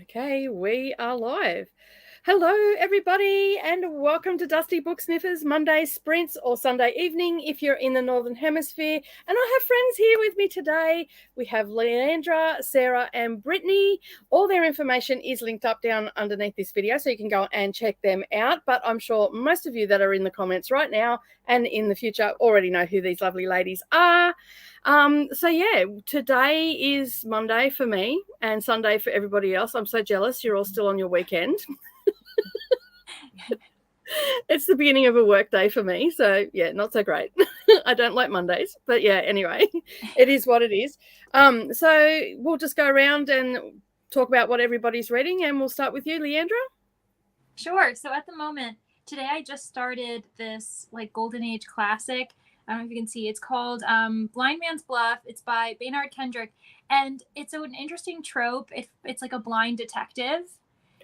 Okay, we are live. Hello, everybody, and welcome to Dusty Book Sniffers Monday Sprints or Sunday evening if you're in the Northern Hemisphere. And I have friends here with me today. We have Leandra, Sarah, and Brittany. All their information is linked up down underneath this video, so you can go and check them out. But I'm sure most of you that are in the comments right now and in the future already know who these lovely ladies are. Today is Monday for me and Sunday for everybody else. I'm so jealous you're all still on your weekend. It's the beginning of a work day for me, so yeah, not so great. I don't like Mondays, but yeah, anyway, it is what it is. So we'll just go around and talk about what everybody's reading, and we'll start with you, Leandra. Sure. So at the moment, today I just started this Golden Age classic. I don't know if you can see. It's called Blind Man's Bluff. It's by Baynard Kendrick, and it's an interesting trope. If it's like a blind detective.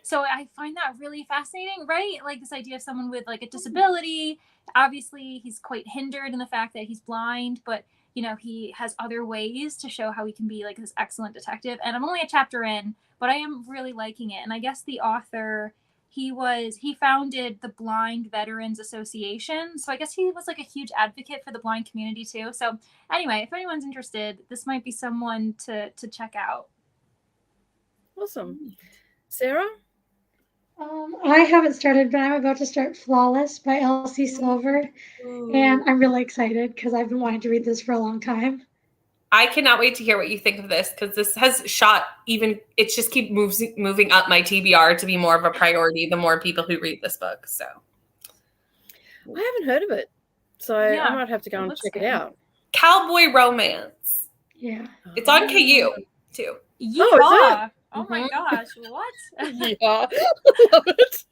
So I find that really fascinating, right? Like this idea of someone with like a disability. Obviously, he's quite hindered in the fact that he's blind, but he has other ways to show how he can be like this excellent detective. And I'm only a chapter in, but I am really liking it. And I guess the author, he founded the Blind Veterans Association. So I guess he was like a huge advocate for the blind community too. So anyway, if anyone's interested, this might be someone to check out. Awesome. Sarah? I haven't started, but I'm about to start Flawless by Elsie Silver. Ooh. And I'm really excited because I've been wanting to read this for a long time. I cannot wait to hear what you think of this because this has shot it just keeps moving up my TBR to be more of a priority the more people who read this book. So I haven't heard of it, so yeah, I might have to go and check it out. Cowboy romance. Yeah. It's on KU too. Yeah. Oh, is it? Oh my gosh, what? Yeah, love it.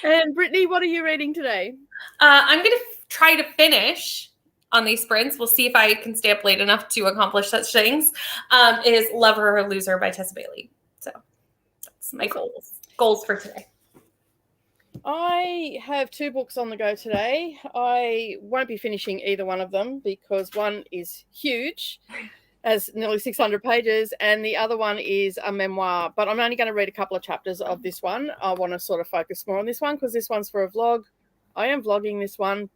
And Brittany, what are you reading today? I'm going to try to finish on these sprints. We'll see if I can stay up late enough to accomplish such things. Is Love Her or Lose Her by Tessa Bailey. So that's my goals for today. I have 2 books on the go today. I won't be finishing either one of them because one is huge, as nearly 600 pages, and the other one is a memoir, but I'm only going to read a couple of chapters of this one. I want to sort of focus more on this one because this one's for a vlog. I am vlogging this one,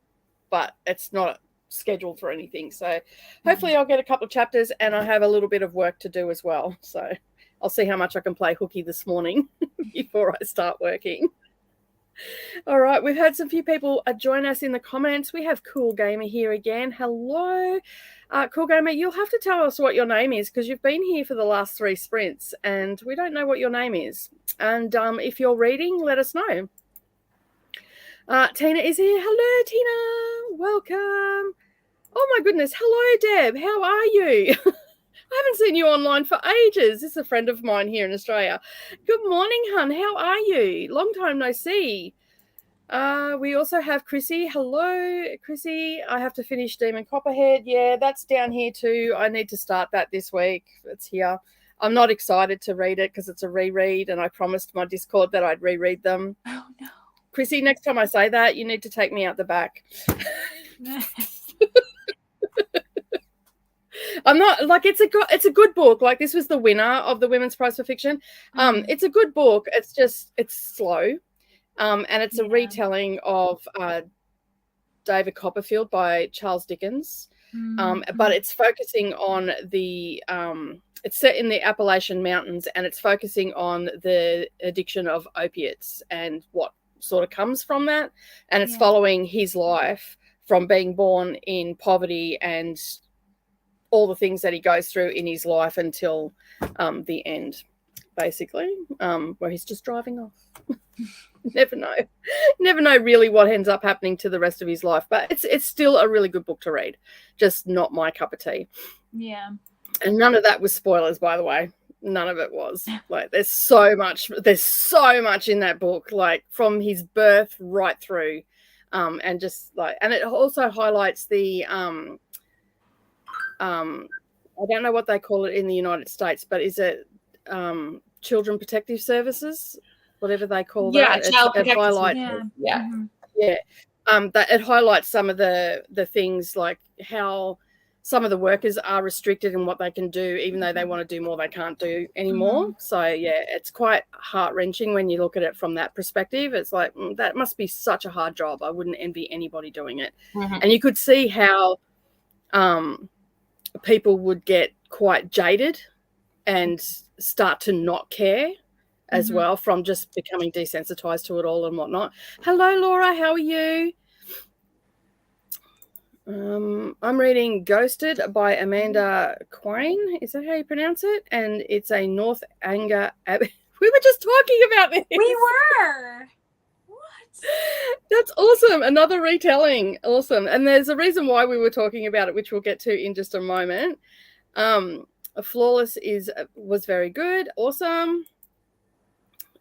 but it's not scheduled for anything. So hopefully I'll get a couple of chapters, and I have a little bit of work to do as well. So I'll see how much I can play hooky this morning before I start working. All right, we've had some few people join us in the comments. We have Cool Gamer here again. Hello. Cool Gamer, you'll have to tell us what your name is because you've been here for the last 3 sprints and we don't know what your name is. And if you're reading, let us know. Tina is here. Hello, Tina. Welcome. Oh, my goodness. Hello, Deb. How are you? I haven't seen you online for ages. This is a friend of mine here in Australia. Good morning, hun. How are you? Long time no see. We also have Chrissy. Hello, Chrissy. I have to finish Demon Copperhead. Yeah, that's down here too. I need to start that this week. It's here. I'm not excited to read it because it's a reread, and I promised my Discord that I'd reread them. Oh, no. Chrissy, next time I say that, you need to take me out the back. I'm not like it's a good book. Like this was the winner of the Women's Prize for Fiction. It's a good book. It's slow. And it's a retelling of David Copperfield by Charles Dickens. But it's focusing on it's set in the Appalachian Mountains, and it's focusing on the addiction of opiates and what sort of comes from that. And it's following his life from being born in poverty and all the things that he goes through in his life until the end, basically, where he's just driving off. Never know really what ends up happening to the rest of his life, but it's still a really good book to read, just not my cup of tea. Yeah. And none of that was spoilers, by the way. None of it was. Like there's so much in that book, like from his birth right through, and just like, and it also highlights the I don't know what they call it in the United States, but is it Children Protective Services, whatever they call that? Child it highlights, Mm-hmm. that it highlights some of the things, like how some of the workers are restricted in what they can do, even though they want to do more, they can't do anymore. So yeah, it's quite heart-wrenching when you look at it from that perspective. It's like, that must be such a hard job. I wouldn't envy anybody doing it. And you could see how people would get quite jaded and start to not care as well, from just becoming desensitized to it all and whatnot. Hello, Laura, how are you? I'm reading Ghosted by Amanda Quine. Is that how you pronounce it? And it's a North Anger Abbey. We were just talking about this. We were. What? That's awesome. Another retelling. Awesome. And there's a reason why we were talking about it, which we'll get to in just a moment. Flawless was very good. Awesome.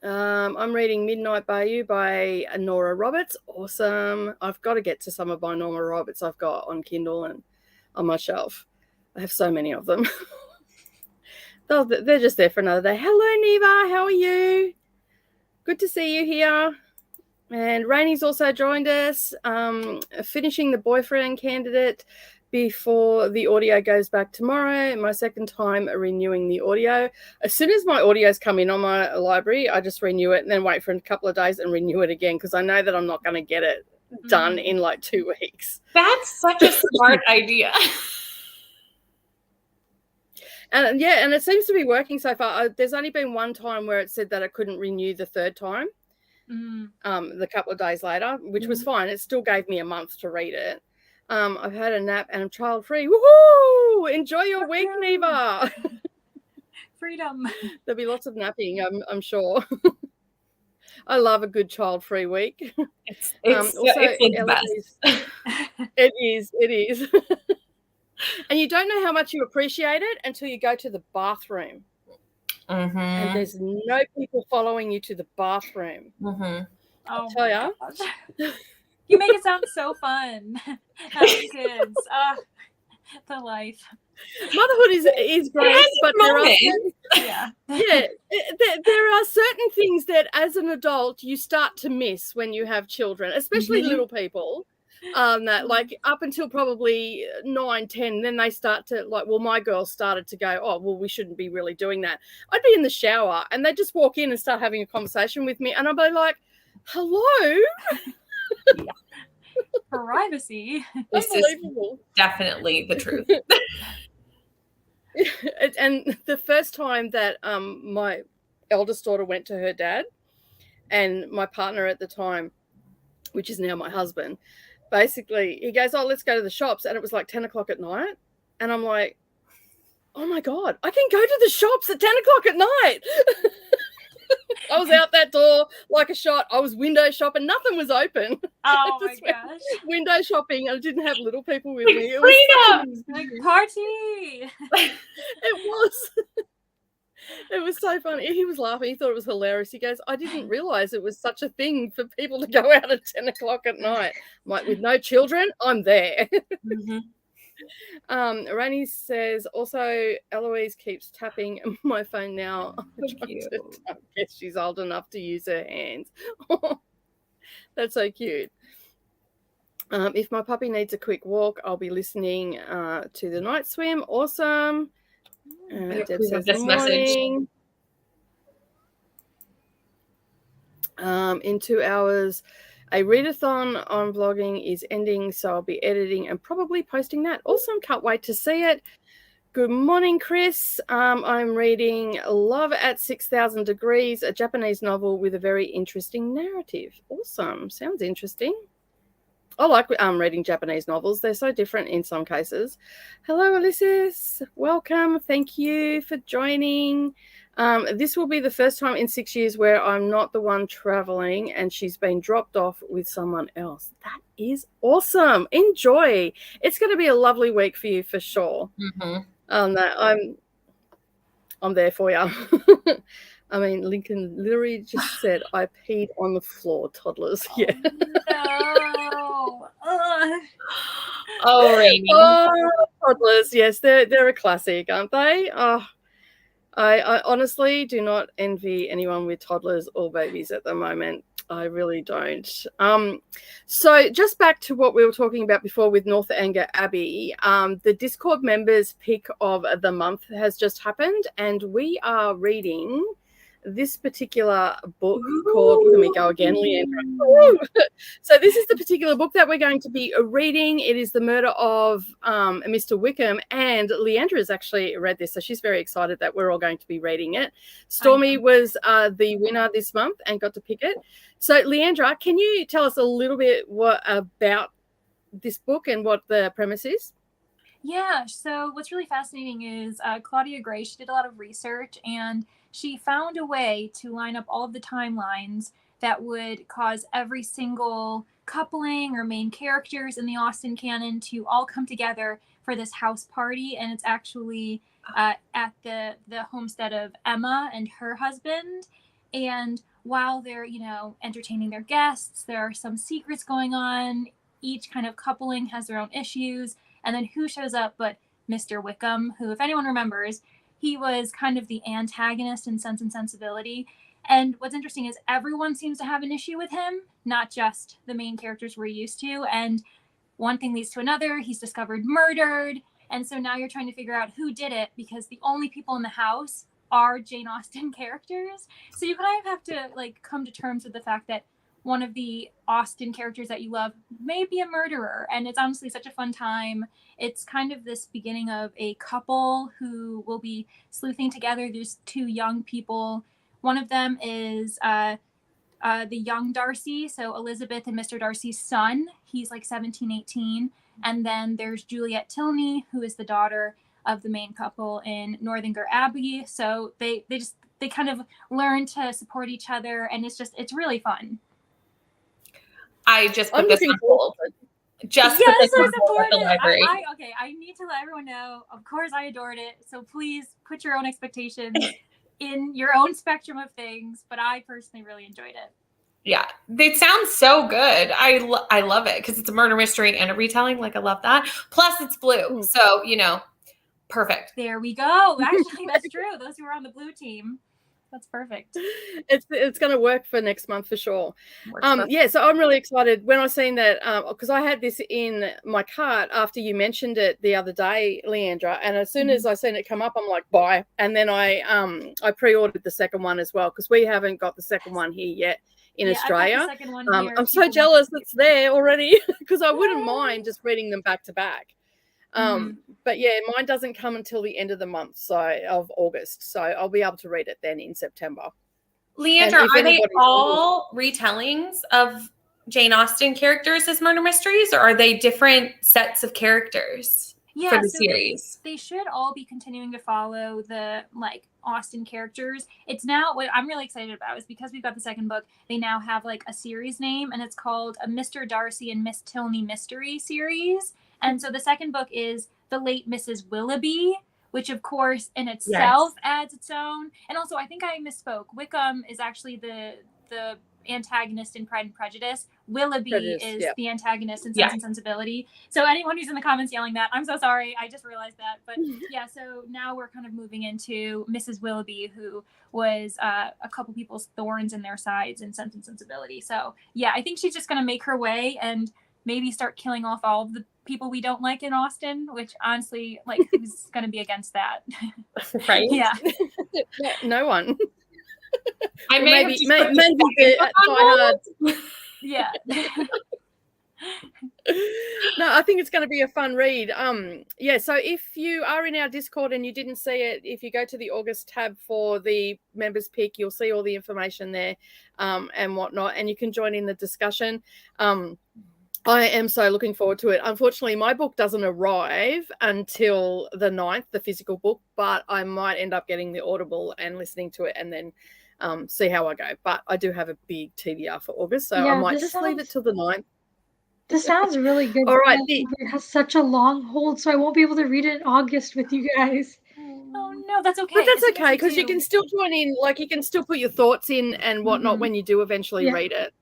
I'm reading Midnight Bayou by Nora Roberts. Awesome. I've got to get to some of my Nora Roberts I've got on Kindle and on my shelf. I have so many of them. They're just there for another day. Hello, Neva. How are you? Good to see you here. And Rainy's also joined us, finishing the boyfriend candidate before the audio goes back tomorrow. My second time renewing the audio. As soon as my audios come in on my library, I just renew it and then wait for a couple of days and renew it again, because I know that I'm not going to get it done in like 2 weeks. That's such a smart idea. And yeah, and it seems to be working so far. There's only been one time where it said that I couldn't renew the third time, the couple of days later, which was fine. It still gave me a month to read it. I've had a nap and I'm child-free. Woohoo! Enjoy your week, Neva. Freedom. There'll be lots of napping, I'm sure. I love a good child-free week. It's the best. It is. And you don't know how much you appreciate it until you go to the bathroom. And there's no people following you to the bathroom. I'll tell ya. You make it sound so fun. Having kids. The life. Motherhood is great, but there are certain things that as an adult you start to miss when you have children, especially little people. That like up until probably 9, 10, then they start to like, well, my girls started to go, oh, well, we shouldn't be really doing that. I'd be in the shower and they just walk in and start having a conversation with me, and I'd be like, hello. Privacy. This is definitely the truth. And the first time that my eldest daughter went to her dad, and my partner at the time, which is now my husband, basically he goes, oh, let's go to the shops, and it was like 10 o'clock at night, and I'm like, oh my God, I can go to the shops at 10 o'clock at night. I was out that door like a shot. I was window shopping. Nothing was open. Oh my gosh. Window shopping. I didn't have little people with me. It was like party. It was so funny. He was laughing. He thought it was hilarious. He goes, I didn't realize it was such a thing for people to go out at 10 o'clock at night. I'm like, with no children, I'm there. Rani says, also, Eloise keeps tapping my phone now. I guess she's old enough to use her hands. That's so cute. If my puppy needs a quick walk, I'll be listening to the night swim. Awesome. Deb says, good morning. In 2 hours, a readathon on vlogging is ending, so I'll be editing and probably posting that. Awesome. Can't wait to see it. Good morning, Chris. I'm reading Love at 6,000 Degrees, a Japanese novel with a very interesting narrative. Awesome. Sounds interesting. I like reading Japanese novels. They're so different in some cases. Hello, Ulysses. Welcome. Thank you for joining. This will be the first time in 6 years where I'm not the one traveling and she's been dropped off with someone else. That is awesome. Enjoy. It's going to be a lovely week for you for sure. I'm there for you. I mean, Lincoln literally just said, I peed on the floor, toddlers. Yeah. No. Oh, Rainy. Oh, toddlers. Yes, they're a classic, aren't they? Oh, I honestly do not envy anyone with toddlers or babies at the moment. I really don't. So just back to what we were talking about before with Northanger Abbey, the Discord members' pick of the month has just happened, and we are reading this particular book called, let me go again, Leandra. So this is the particular book that we're going to be reading. It is The Murder of Mr. Wickham, and Leandra has actually read this, so she's very excited that we're all going to be reading it. Stormy was the winner this month and got to pick it. So Leandra, can you tell us a little bit about this book and what the premise is? Yeah, so what's really fascinating is Claudia Gray, she did a lot of research, and she found a way to line up all of the timelines that would cause every single coupling or main characters in the Austen canon to all come together for this house party. And it's actually at the homestead of Emma and her husband. And while they're, entertaining their guests, there are some secrets going on. Each kind of coupling has their own issues. And then who shows up but Mr. Wickham, who, if anyone remembers, he was kind of the antagonist in Sense and Sensibility. And what's interesting is everyone seems to have an issue with him, not just the main characters we're used to. And one thing leads to another. He's discovered murdered. And so now you're trying to figure out who did it, because the only people in the house are Jane Austen characters. So you kind of have to come to terms with the fact that one of the Austen characters that you love may be a murderer. And it's honestly such a fun time. It's kind of this beginning of a couple who will be sleuthing together. There's two young people. One of them is the young Darcy, so Elizabeth and Mr. Darcy's son. He's like 17, 18. And then there's Juliet Tilney, who is the daughter of the main couple in Northanger Abbey. So they kind of learn to support each other, and it's really fun. I just put this on hold. Just yes, put this I on hold at the library. I need to let everyone know. Of course, I adored it. So please put your own expectations in your own spectrum of things. But I personally really enjoyed it. Yeah, it sounds so good. I love it because it's a murder mystery and a retelling. I love that. Plus, it's blue, so perfect. There we go. Actually, that's true. Those who are on the blue team. That's perfect. It's going to work for next month for sure. So I'm really excited when I seen that, because I had this in my cart after you mentioned it the other day, Leandra, and as soon as I seen it come up, I'm like, buy. And then I pre-ordered the second one as well, because we haven't got the second one here yet in Australia. I've got the second one here. I'm so jealous it's there already, because I wouldn't mind just reading them back to back. But yeah, mine doesn't come until the end of the month, of August. So I'll be able to read it then in September. Leandra, are they all retellings of Jane Austen characters as murder mysteries, or are they different sets of characters for the series? They should all be continuing to follow the Austen characters. It's now what I'm really excited about is because we've got the second book, they now have a series name, and it's called a Mr. Darcy and Miss Tilney Mystery Series. And so the second book is The Late Mrs. Willoughby, which of course in itself adds its own. And also, I think I misspoke. Wickham is actually the antagonist in Pride and Prejudice. Willoughby is the antagonist in Sense and Sensibility. So anyone who's in the comments yelling that, I'm so sorry. I just realized that. But yeah, so now we're kind of moving into Mrs. Willoughby, who was a couple people's thorns in their sides in Sense and Sensibility. So yeah, I think she's just going to make her way and maybe start killing off all of the people we don't like in Austen, which honestly, who's going to be against that? Right? Yeah. No one. I maybe hard. Yeah. No, I think it's going to be a fun read. So if you are in our Discord and you didn't see it, if you go to the August tab for the members pick, you'll see all the information there and whatnot, and you can join in the discussion. I am so looking forward to it. Unfortunately, my book doesn't arrive until the 9th, the physical book, but I might end up getting the Audible and listening to it and then see how I go. But I do have a big TBR for August, so I might just leave it till the 9th. This sounds really good. All right. It has such a long hold, so I won't be able to read it in August with you guys. Oh, no, that's okay. But that's okay, because you can still join in, you can still put your thoughts in and whatnot when you do eventually read it.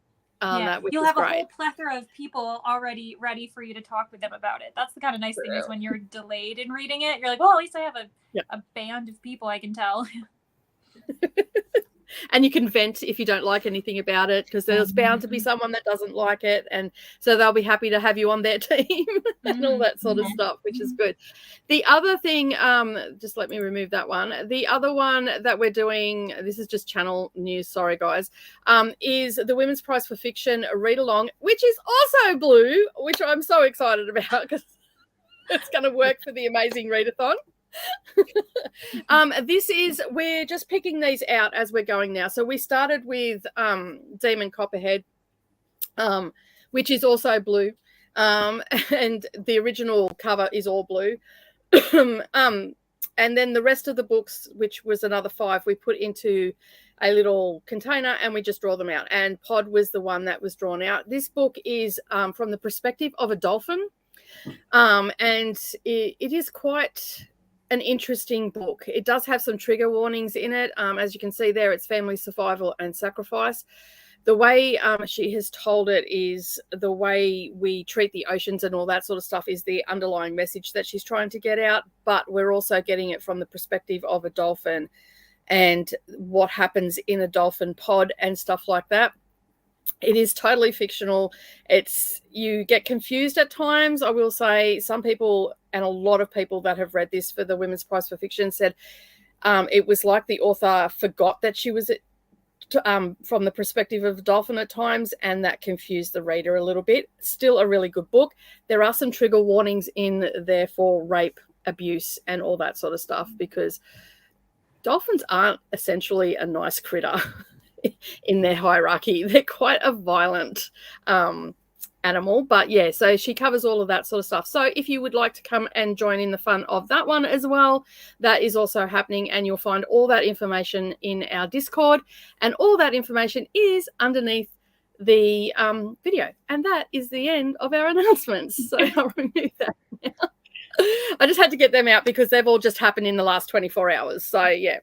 You'll have a whole plethora of people already ready for you to talk with them about it. That's the kind of nice thing is when you're delayed in reading it, you're like, well, at least I have a band of people I can tell. And you can vent if you don't like anything about it, because there's bound to be someone that doesn't like it, and so they'll be happy to have you on their team and all that sort of stuff, which is good. The other thing, just let me remove that one. The other one that we're doing, this is just channel news, sorry guys, is the Women's Prize for Fiction read along, which is also blue, which I'm so excited about because it's going to work for the Amazing Readathon. We're just picking these out as we're going now. So we started with Demon Copperhead, which is also blue, and the original cover is all blue. And then the rest of the books, which was another 5, we put into a little container and we just draw them out. And Pod was the one that was drawn out. This book is from the perspective of a dolphin, and it is quite an interesting book. It does have some trigger warnings in it. As you can see there, it's family survival and sacrifice. The way she has told it is the way we treat the oceans and all that sort of stuff is the underlying message that she's trying to get out, but we're also getting it from the perspective of a dolphin and what happens in a dolphin pod and stuff like that. It is totally fictional. You get confused at times. I will say some people, and a lot of people that have read this for the Women's Prize for Fiction, said it was like the author forgot that she was from the perspective of a dolphin at times, and that confused the reader a little bit. Still a really good book. There are some trigger warnings in there for rape, abuse, and all that sort of stuff, because dolphins aren't essentially a nice critter in their hierarchy. They're quite a violent animal, but yeah, so she covers all of that sort of stuff. So if you would like to come and join in the fun of that one as well, that is also happening, and you'll find all that information in our Discord, and all that information is underneath the video. And that is the end of our announcements. So I'll remove that now. I just had to get them out because they've all just happened in the last 24 hours. So yeah.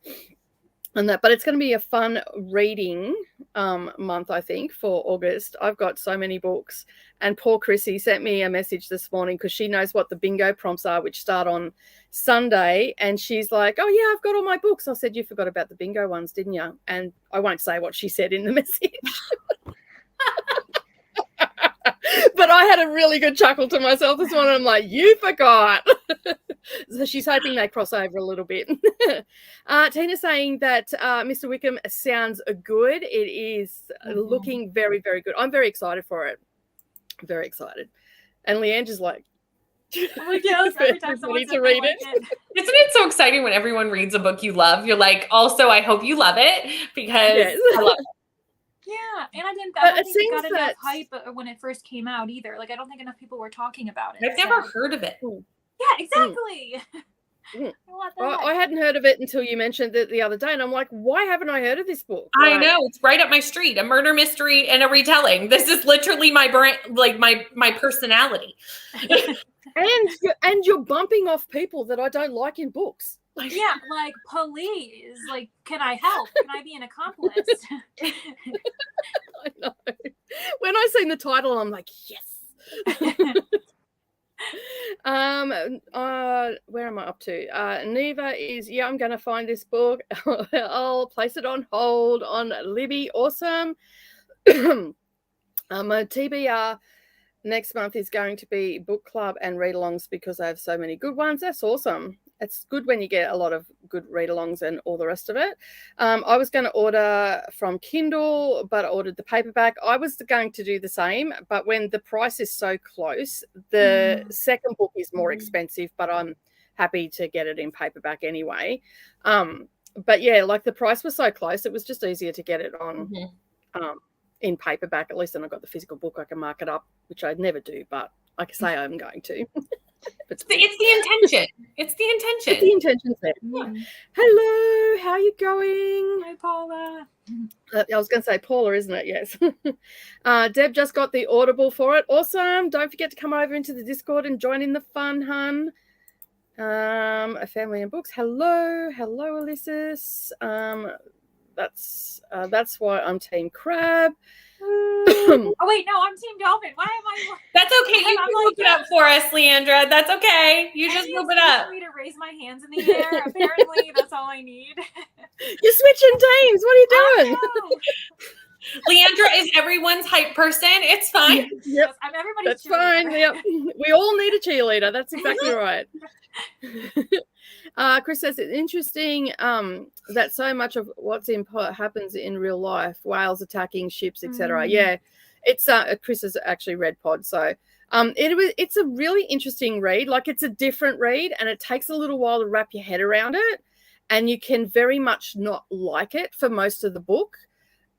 But it's going to be a fun reading month, I think, for August. I've got so many books, and poor Chrissy sent me a message this morning because she knows what the bingo prompts are, which start on Sunday, and she's like, "Oh yeah, I've got all my books." I said, "You forgot about the bingo ones, didn't you?" And I won't say what she said in the message. But I had a really good chuckle to myself this morning. I'm like, you forgot. So she's hoping they cross over a little bit. Tina's saying that Mr. Wickham sounds good. It is looking very, very good. I'm very excited for it. Very excited. And Leandra's like, oh my gosh, every time someone need to read it. Isn't it so exciting when everyone reads a book you love? You're like, also, I hope you love it, because yes. I love it. Yeah, and I don't think it got enough hype when it first came out either. Like, I don't think enough people were talking about it. I've never heard of it. Yeah, exactly. I hadn't heard of it until you mentioned it the other day, and I'm like, why haven't I heard of this book? I know, it's right up my street. A murder mystery and a retelling. This is literally my brand, like my personality. and you're bumping off people that I don't like in books. Yeah, like, please, like, can I help? Can I be an accomplice? I know. When I seen the title, I'm like, yes. Where am I up to? Neva is, I'm going to find this book. I'll place it on hold on Libby. Awesome. My TBR next month is going to be book club and read-alongs because I have so many good ones. That's awesome. It's good when you get a lot of good read-alongs and all the rest of it. I was going to order from Kindle, but I ordered the paperback. I was going to do the same, but when the price is so close, the second book is more expensive, but I'm happy to get it in paperback anyway. But yeah, like the price was so close, it was just easier to get it on in paperback. At least then I got the physical book. I can mark it up, which I'd never do, but like I say, I'm going to. It's the intention. It's the intention. It's the intention's there. Hello, how are you going? Hi, Paula. I was going to say Paula, isn't it? Yes. Deb just got the Audible for it. Awesome. Don't forget to come over into the Discord and join in the fun, hun. A family and books. Hello, Ulysses. That's why I'm Team Crab. Oh wait, no, I'm Team Dolphin. Why am I? That's okay. You can look it up for us, Leandra. That's okay. You just look it up. For me to raise my hands in the air. Apparently, that's all I need. You're switching teams. What are you doing? Leandra is everyone's hype person. It's fine. Yep. Yes, I'm everybody's That's fine. cheerleader. Yep. We all need a cheerleader. That's exactly right. Chris says it's interesting that so much of what's happens in real life, whales attacking ships, etc. Yeah, it's Chris has actually read Pod, so it's a really interesting read. Like, it's a different read, and it takes a little while to wrap your head around it, and you can very much not like it for most of the book.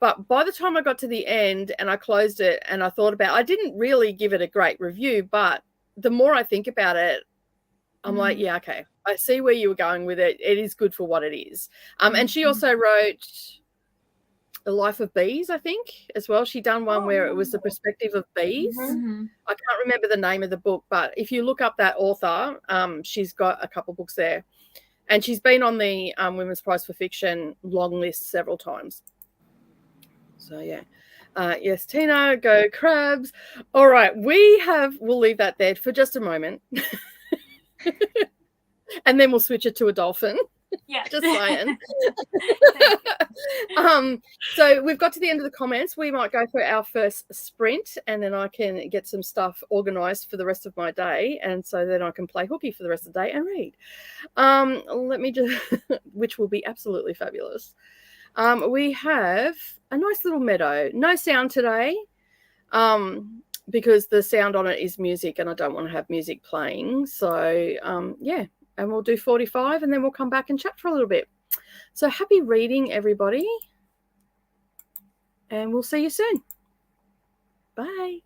But by the time I got to the end and I closed it and I thought about, I didn't really give it a great review, but the more I think about it, I'm like, yeah, okay, I see where you were going with it. It is good for what it is. And she also wrote The Life of Bees, I think, as well. She done one where it was the perspective of bees. I can't remember the name of the book, but if you look up that author, she's got a couple books there. And she's been on the Women's Prize for Fiction long list several times. So, yeah. Yes, Tina, go Crabs. All right, we'll leave that there for just a moment. And then we'll switch it to a dolphin. Yeah. Just saying. So we've got to the end of the comments. We might go for our first sprint, and then I can get some stuff organized for the rest of my day, and so then I can play hooky for the rest of the day and read. Let me just, which will be absolutely fabulous. We have a nice little meadow. No sound today, because the sound on it is music, and I don't want to have music playing. So, yeah, and we'll do 45, and then we'll come back and chat for a little bit. So happy reading, everybody, and we'll see you soon. Bye.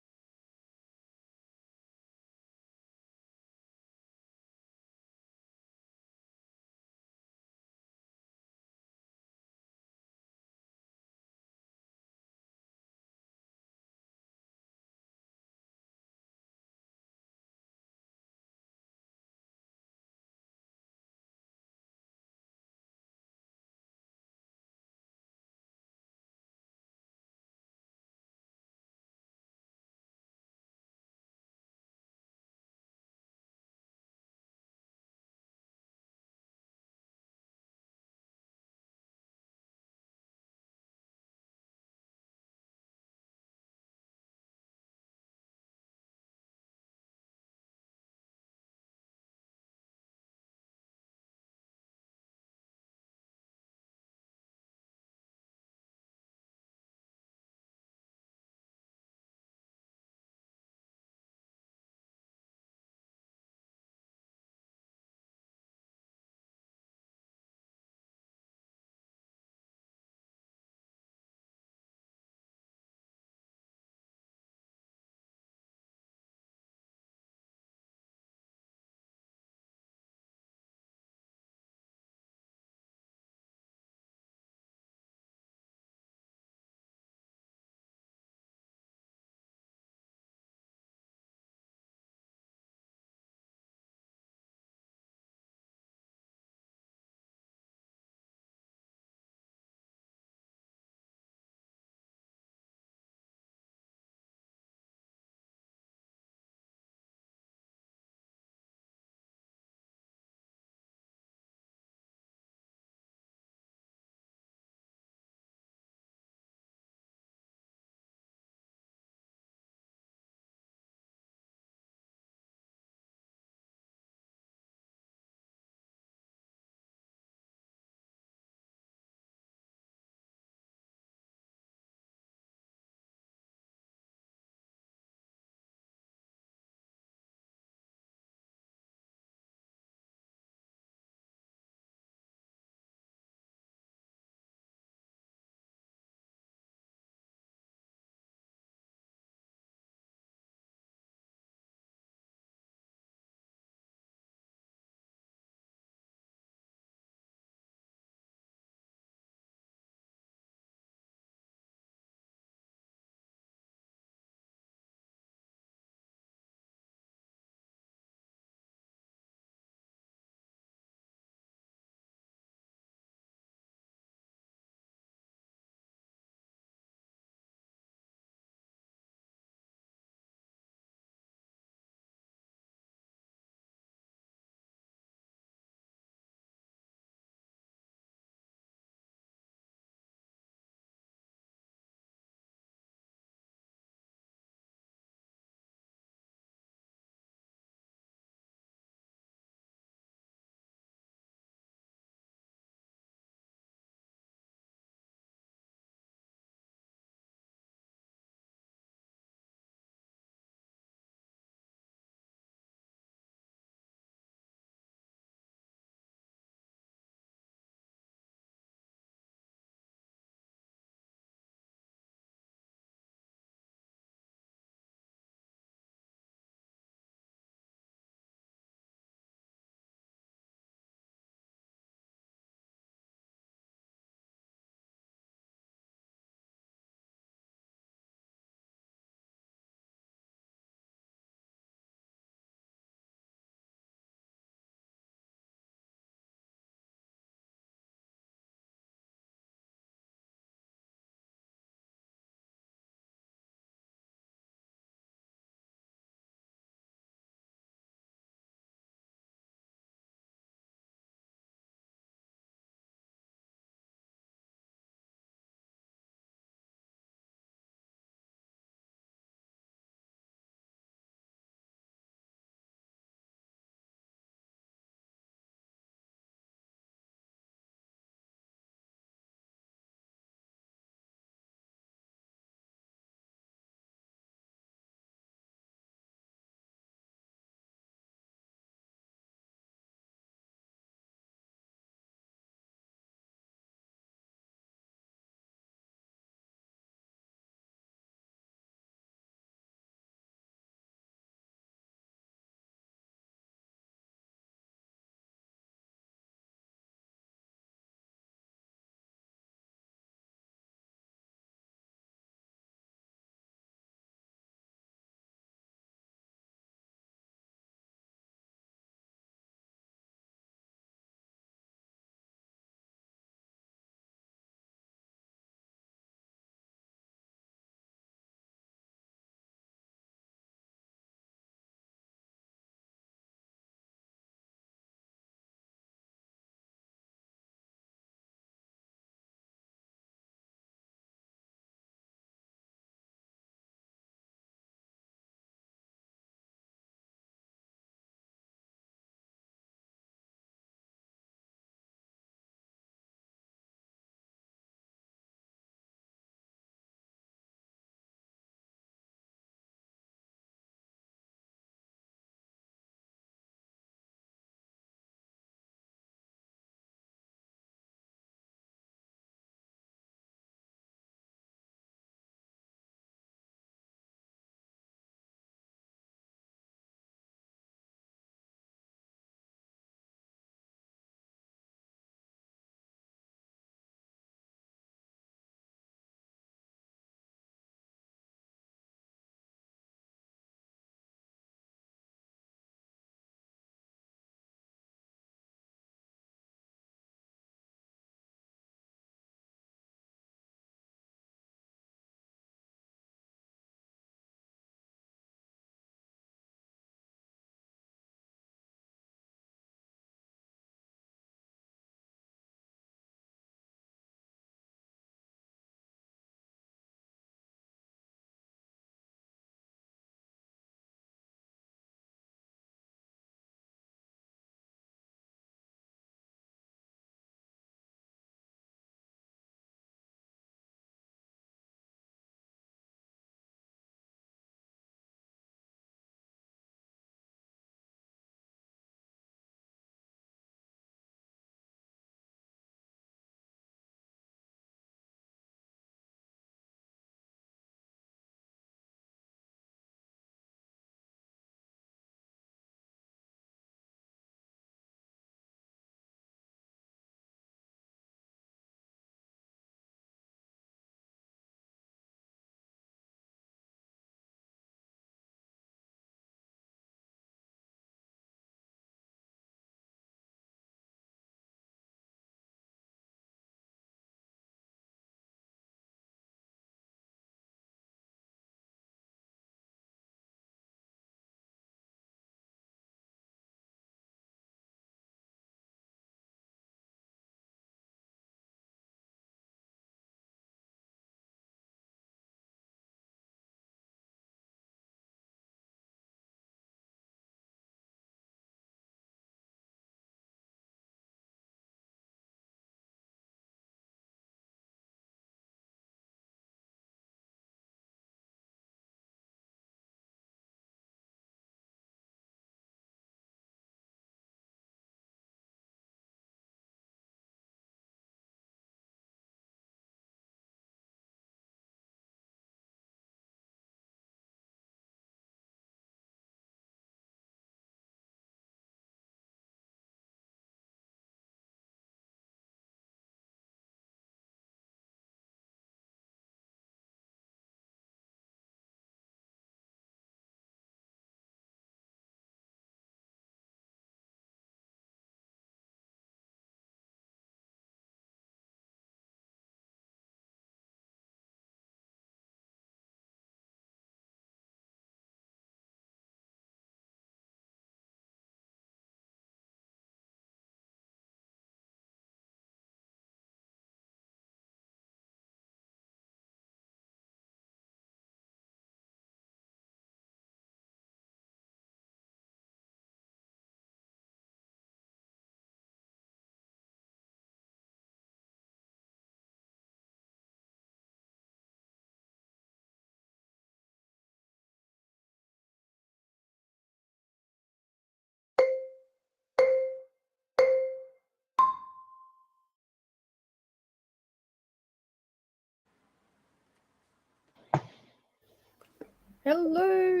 Hello,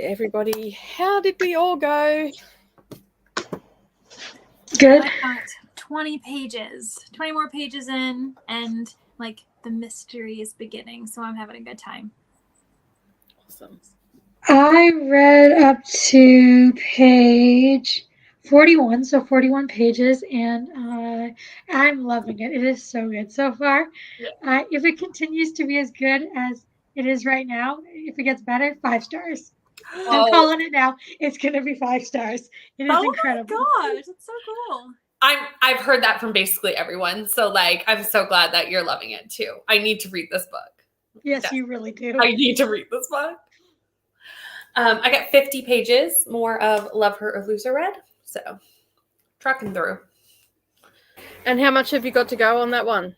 everybody. How did we all go? Good. I got 20 more pages in, and like the mystery is beginning, so I'm having a good time. Awesome. I read up to page 41, so 41 pages, and I'm loving it. It is so good so far. Yeah. If it continues to be as good as it is right now, if it gets better, 5 stars. I'm calling it now. It's going to be 5 stars. It is incredible. Oh my gosh, that's so cool. I've heard that from basically everyone. So like, I'm so glad that you're loving it too. I need to read this book. Yes, you really do. I need to read this book. I got 50 pages more of Love Her or Lose Her read. So trucking through. And how much have you got to go on that one?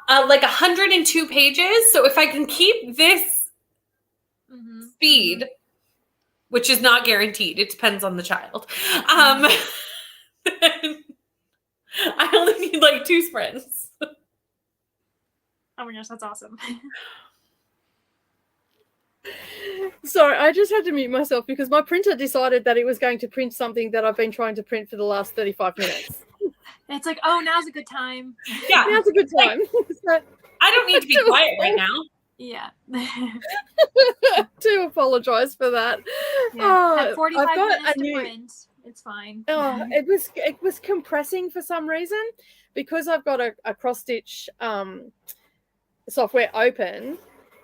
Like 102 pages. So if I can keep this speed, which is not guaranteed, it depends on the child. Then I only need like 2 sprints. Oh my gosh, that's awesome. Sorry, I just had to mute myself because my printer decided that it was going to print something that I've been trying to print for the last 35 minutes. It's like, oh, now's a good time. Yeah. Now's a good time. So, I don't need to be quiet right now. Yeah. to apologize for that. At 45 minutes to print. It's fine. It was compressing for some reason because I've got a cross stitch software open,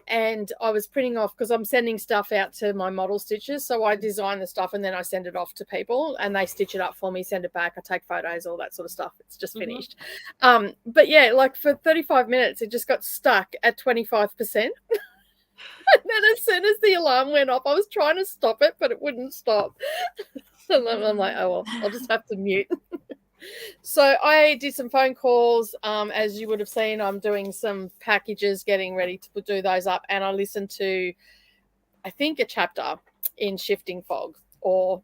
and I was printing off because I'm sending stuff out to my model stitches. So I design the stuff and then I send it off to people and they stitch it up for me, send it back. I take photos, all that sort of stuff. It's just finished. But yeah, like for 35 minutes, it just got stuck at 25%. And then as soon as the alarm went off, I was trying to stop it, but it wouldn't stop. And I'm like, oh, well, I'll just have to mute. So I did some phone calls. As you would have seen, I'm doing some packages, getting ready to do those up. And I listened to, I think, a chapter in Shifting Fog or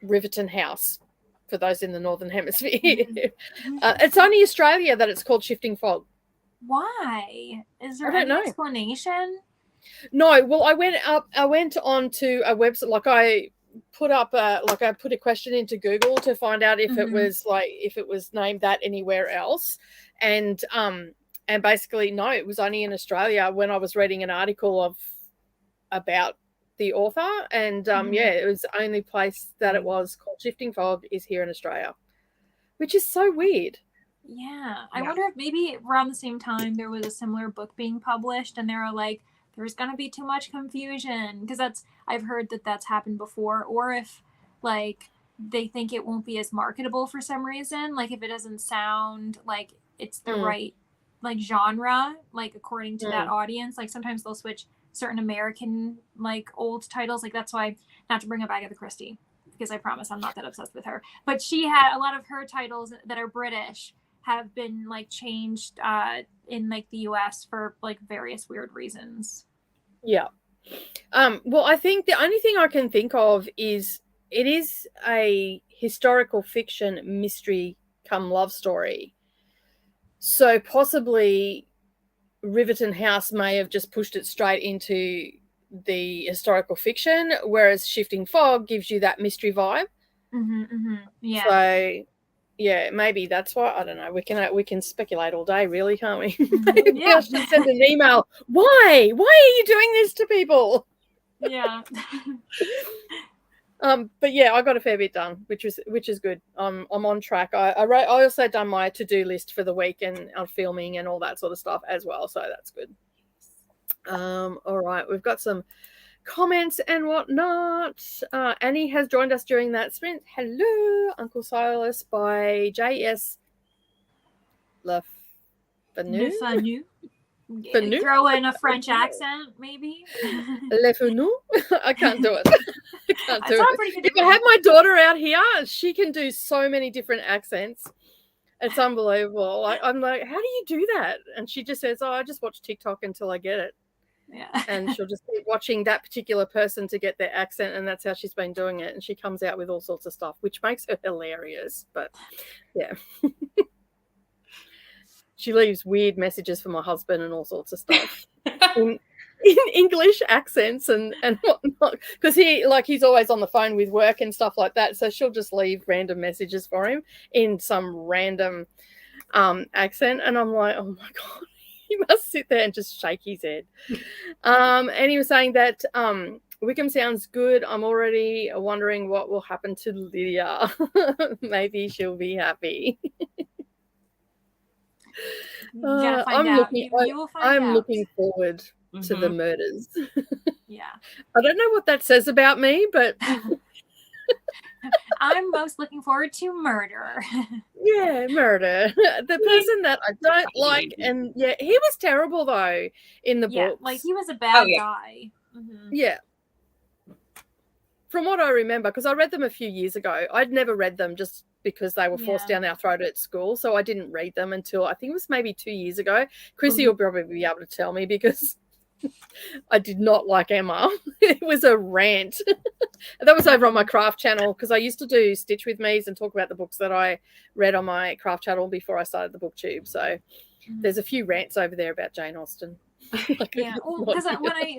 Riverton House for those in the Northern Hemisphere. It's only Australia that it's called Shifting Fog. Why? Is there any explanation? No. Well, I went on to a website, like I put a question into Google to find out if it was named that anywhere else, and basically no, it was only in Australia when I was reading an article about the author, and it was the only place that it was called Shifting Fog is here in Australia, which is so weird. Yeah, I wonder if maybe around the same time there was a similar book being published and they were like, there's going to be too much confusion, because I've heard that that's happened before, or if like they think it won't be as marketable for some reason, like if it doesn't sound like it's the right like genre, like according to that audience, like sometimes they'll switch certain American like old titles. Like that's why, not to bring up Agatha Christie, because I promise I'm not that obsessed with her, but she had a lot of her titles that are British have been like changed in like the US for like various weird reasons. Yeah. Well, I think the only thing I can think of is it is a historical fiction mystery come love story. So possibly Riverton House may have just pushed it straight into the historical fiction, whereas Shifting Fog gives you that mystery vibe. Yeah. So yeah, maybe that's why. I don't know. We can speculate all day, really, can't we? Maybe I should send an email. Why are you doing this to people? Yeah. But yeah, I got a fair bit done, which is good. I'm on track. I also done my to-do list for the week and filming and all that sort of stuff as well, so that's good. All right, we've got some comments and whatnot. Annie has joined us during that sprint. Hello, Uncle Silas by J.S. Lefanu. Throw in a French accent, maybe. Lefanu. I can't do it. Pretty If I had my daughter out here, she can do so many different accents. It's unbelievable. I'm like, how do you do that? And she just says, "Oh, I just watch TikTok until I get it." Yeah. And she'll just keep watching that particular person to get their accent, and that's how she's been doing it. And she comes out with all sorts of stuff, which makes her hilarious. But yeah. She leaves weird messages for my husband and all sorts of stuff. in English accents and whatnot, because he's always on the phone with work and stuff like that. So she'll just leave random messages for him in some random accent, and I'm like, oh my god, he must sit there and just shake his head. And he was saying that Wickham sounds good. I'm already wondering what will happen to Lydia. Maybe she'll be happy. I'm looking forward to the murders. Yeah. I don't know what that says about me, but I'm most looking forward to murder. Yeah, murder. The person that I don't like, and yeah, he was terrible though in the books. Like he was a bad guy. Yeah. From what I remember, because I read them a few years ago. I'd never read them just because they were forced down our throat at school. So I didn't read them until I think it was maybe 2 years ago. Chrissy will probably be able to tell me because I did not like Emma. It was a rant. That was over on my craft channel because I used to do Stitch with Me's and talk about the books that I read on my craft channel before I started the booktube. So there's a few rants over there about Jane Austen. Because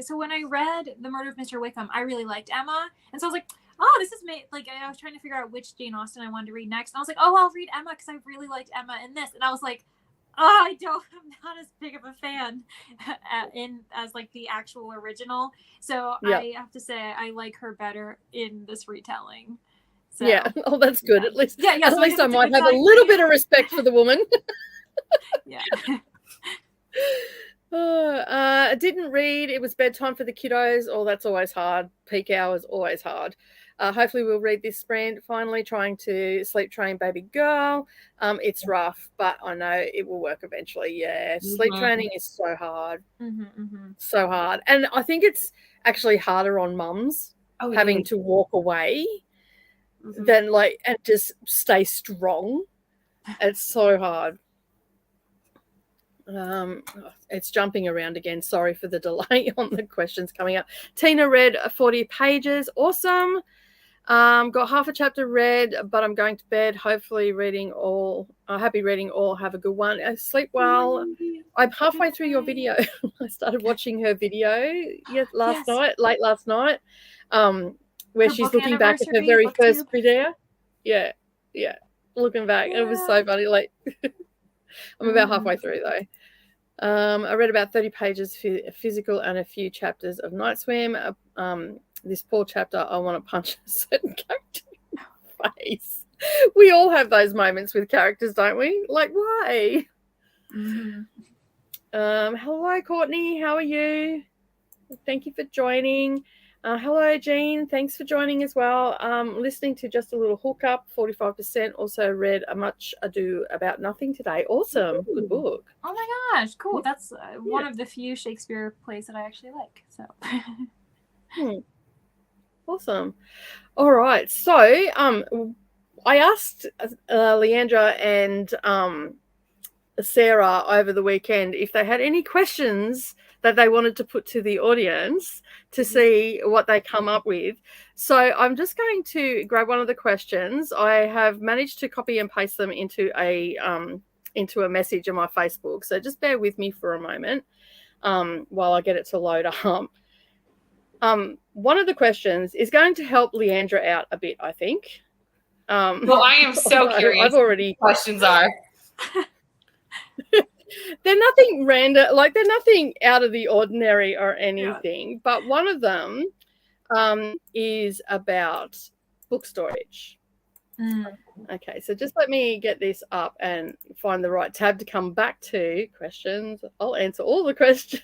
when I read The Murder of Mr. Wickham, I really liked Emma, and so I was like, oh, this is like I was trying to figure out which Jane Austen I wanted to read next, and I was like, oh, I'll read Emma because I really liked Emma in this, and I was like, oh, I'm not as big of a fan as like the actual original, so I have to say I like her better in this retelling. So, oh, that's good. At least, at so least I might have a little bit of respect for the woman. I didn't read. It was bedtime for the kiddos. Oh, that's always hard. Peak hours, always hard. Hopefully we'll read this sprint. Finally trying to sleep train baby girl. It's rough, but I know it will work eventually. Yeah, sleep training is so hard. So hard. And I think it's actually harder on mums having to walk away than and just stay strong. It's so hard. It's jumping around again. Sorry for the delay on the questions coming up. Tina read 40 pages. Awesome. Got half a chapter read, but I'm going to bed. Hopefully reading all. Happy reading all. Have a good one. Sleep well. I'm halfway through your video. I started watching her video late last night, where she's looking back at her very first video. Yeah. Looking back. It was so funny. I'm about halfway through though. I read about 30 pages physical and a few chapters of Night Swim. This poor chapter, I want to punch a certain character in the face. We all have those moments with characters, don't we? Like, why? Hello, Courtney. How are you? Thank you for joining. Hello, Jean. Thanks for joining as well. Listening to Just a Little Hookup, 45%. Also read A Much Ado About Nothing today. Awesome. Good book. Oh my gosh, cool. That's one of the few Shakespeare plays that I actually like. So. Awesome. All right. So I asked Leandra and Sarah over the weekend if they had any questions that they wanted to put to the audience to see what they come up with. So I'm just going to grab one of the questions. I have managed to copy and paste them into a message on my Facebook. So just bear with me for a moment while I get it to load up. One of the questions is going to help Leandra out a bit, I think. Well, I am so curious. I've already questions are. They're nothing random, they're nothing out of the ordinary or anything. But one of them is about book storage. Okay, so just let me get this up and find the right tab to come back to questions. I'll answer all the questions.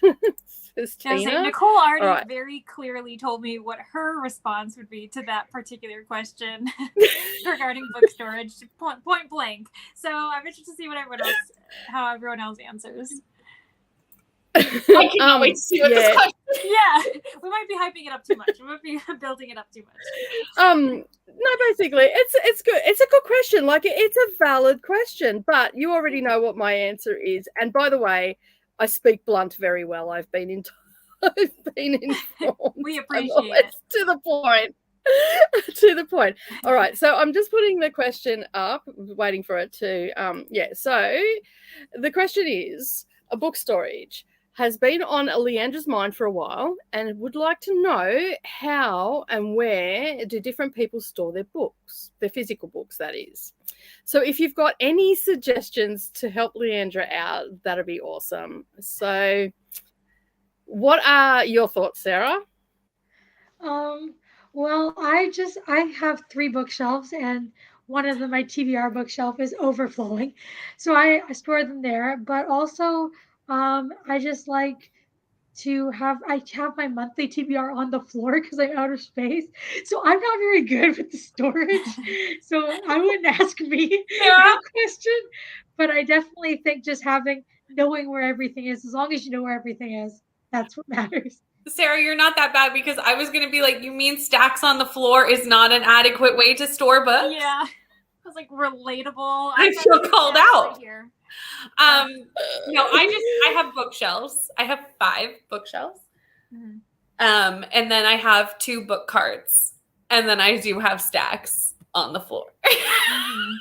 Tina. Nicole already very clearly told me what her response would be to that particular question regarding book storage, point blank. So I'm interested to see how everyone else answers. I cannot wait to see what this question. Yeah, we might be hyping it up too much. We might be building it up too much. No, basically, it's good. It's a good question. It's a valid question, but you already know what my answer is. And by the way, I speak blunt very well. I've been informed. We appreciate it. To the point. To the point. All right. So I'm just putting the question up, waiting for it to. So the question is: a book storage. has been on Leandra's mind for a while and would like to know how and where do different people store their books, their physical books, that is. So if you've got any suggestions to help Leandra out, that'd be awesome. So what are your thoughts, Sarah? Well, I have 3 bookshelves, and one of them, my TBR bookshelf, is overflowing, so I store them there. But also, I just like to have my monthly TBR on the floor because I'm out of space. So I'm not very good with the storage. So I wouldn't ask me that question. But I definitely think just knowing where everything is, as long as you know where everything is, that's what matters. Sarah, you're not that bad, because I was going to be like, you mean stacks on the floor is not an adequate way to store books? Yeah. I was like, relatable. I feel called out. Right here. No, I have bookshelves. I have 5 bookshelves. Mm-hmm. And then I have 2 book carts. And then I do have stacks on the floor. Mm-hmm.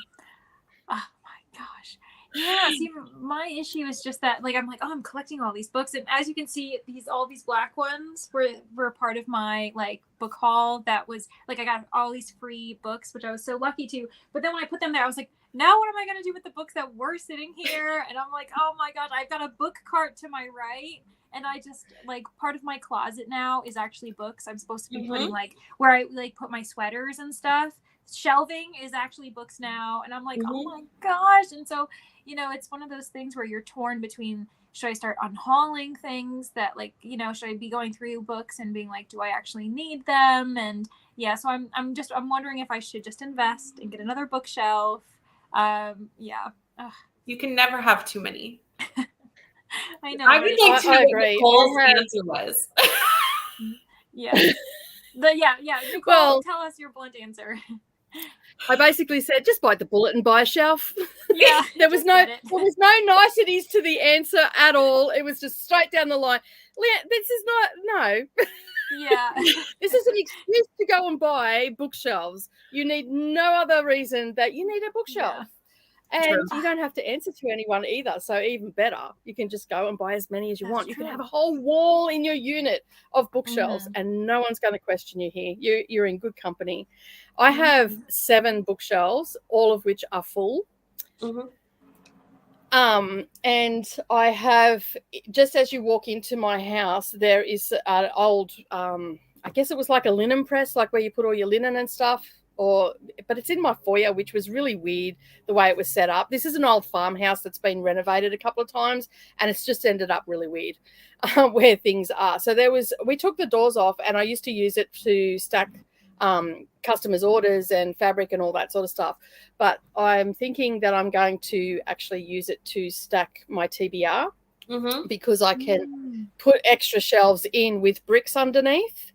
Oh my gosh. Yeah, see, my issue is just that, like, I'm like, oh, I'm collecting all these books, and as you can see, all these black ones were part of my, like, book haul. That was like, I got all these free books, which I was so lucky to. But then when I put them there, I was like, now what am I going to do with the books that were sitting here? And I'm like, oh my gosh, I've got a book cart to my right, and I just, like, part of my closet now is actually books. I'm supposed to be putting, like, where I, like, put my sweaters and stuff. Shelving is actually books now, and I'm like, oh my gosh. And so, you know, it's one of those things where you're torn between, should I start unhauling things that, like, you know, should I be going through books and being like, do I actually need them? And yeah, so I'm wondering if I should just invest and get another bookshelf. Yeah. Ugh. You can never have too many. I know. I would like to know what Nicole's answer was. Yeah. Nicole, tell us your blunt answer. I basically said, just bite the bullet and buy a shelf. Yeah. there was no niceties to the answer at all. It was just straight down the line. This is no. Yeah. This is an excuse to go and buy bookshelves. You need no other reason that you need a bookshelf. Yeah. And you don't have to answer to anyone either. So even better, you can just go and buy as many as you want. You can have a whole wall in your unit of bookshelves and no one's going to question you here. You're in good company. I have 7 bookshelves, all of which are full. And I have, just as you walk into my house, there is an old, I guess it was like a linen press, like where you put all your linen and stuff. But it's in my foyer, which was really weird the way it was set up. This is an old farmhouse that's been renovated a couple of times, and it's just ended up really weird where things are. So we took the doors off, and I used to use it to stack customers' orders and fabric and all that sort of stuff. But I'm thinking that I'm going to actually use it to stack my TBR because I can put extra shelves in with bricks underneath.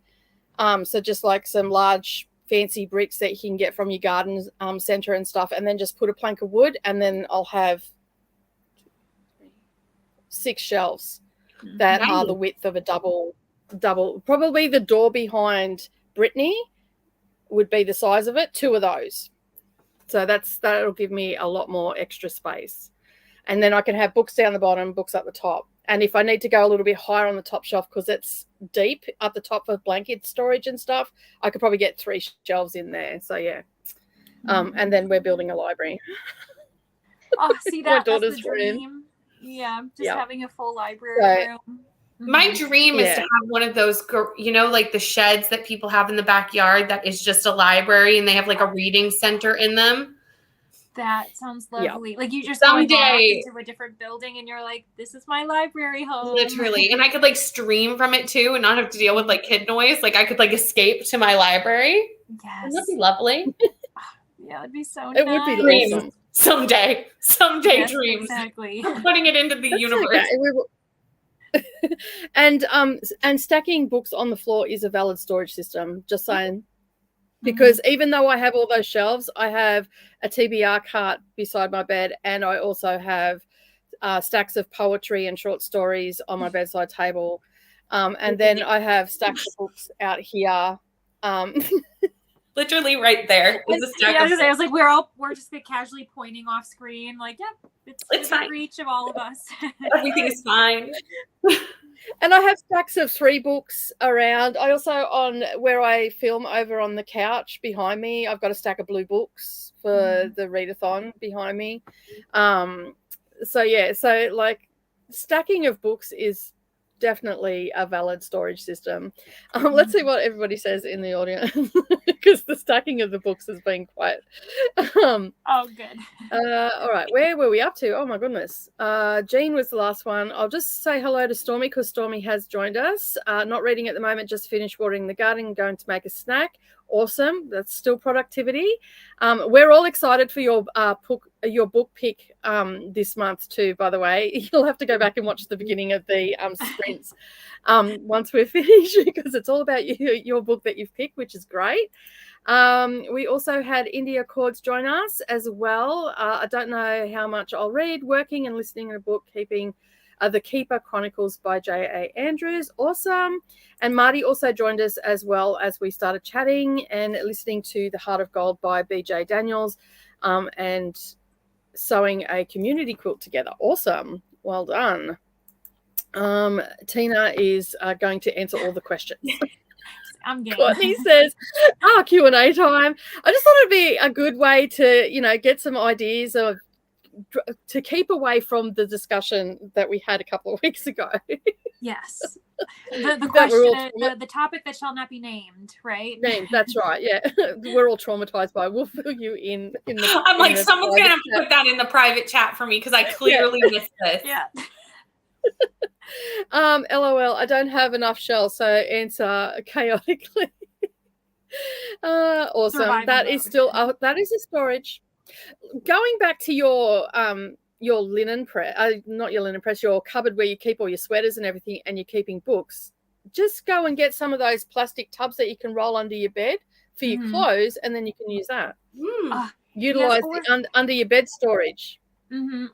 So just like some large fancy bricks that you can get from your garden centre and stuff, and then just put a plank of wood, and then I'll have 6 shelves that are the width of a double. Probably the door behind Brittany would be the size of it, 2 of those. So that'll give me a lot more extra space. And then I can have books down the bottom, books up the top. And if I need to go a little bit higher on the top shelf because it's deep at the top of blanket storage and stuff, I could probably get 3 shelves in there. So, yeah. And then we're building a library. Oh, see, that's the daughter's dream. Yeah, just having a full library room. My dream is to have one of those, you know, like the sheds that people have in the backyard that is just a library and they have like a reading center in them. That sounds lovely. Yeah. Like you just go into a different building and you're like, this is my library home. Literally. And I could like stream from it too and not have to deal with like kid noise. Like I could like escape to my library. Yes. Wouldn't that be lovely? Yeah, it'd be so it nice. It would be awesome. Someday yes, dreams. Exactly. I'm putting it into the universe. Okay. And stacking books on the floor is a valid storage system. Just saying. Because even though I have all those shelves, I have a TBR cart beside my bed, and I also have stacks of poetry and short stories on my bedside table. And then I have stacks of books out here. Literally right there is a stack of I was like, we're just casually pointing off screen, like, yep, it's fine. within reach of all of us. Everything is fine. And I have stacks of 3 books around. I also, on where I film over on the couch behind me, I've got a stack of blue books for the readathon behind me. So yeah, so like stacking of books is definitely a valid storage system. Let's see what everybody says in the audience, because the stacking of the books has been quite oh, good. all right, where were we up to? Oh my goodness. Jean was the last one. I'll just say hello to Stormy, because Stormy has joined us. Not reading at the moment, just finished watering the garden, going to make a snack. Awesome. That's still productivity. We're all excited for your book pick this month too, by the way. You'll have to go back and watch the beginning of the sprints once we're finished, because it's all about your book that you've picked, which is great. We also had India Cords join us as well. I don't know how much I'll read. Working and listening to a book, keeping The Keeper Chronicles by J.A. Andrews. Awesome. And Marty also joined us as well as we started chatting and listening to The Heart of Gold by B.J. Daniels, and sewing a community quilt together. Awesome. Well done. Tina is going to answer all the questions. I'm game. Courtney says, Q&A time. I just thought it'd be a good way to, get some ideas to keep away from the discussion that we had a couple of weeks ago. Yes. The question, the topic that shall not be named, right? Named, that's right. Yeah. We're all traumatized by it. We'll fill you in the I'm like, someone's going to have to put that in the private chat for me, because I clearly missed this. Yeah. LOL, I don't have enough shells, so answer chaotically. Awesome. Survival that mode. is still that is a storage. Going back to your linen press, not your linen press, your cupboard where you keep all your sweaters and everything, and you're keeping books. Just go and get some of those plastic tubs that you can roll under your bed for your clothes, and then you can use that. Utilize the under your bed storage.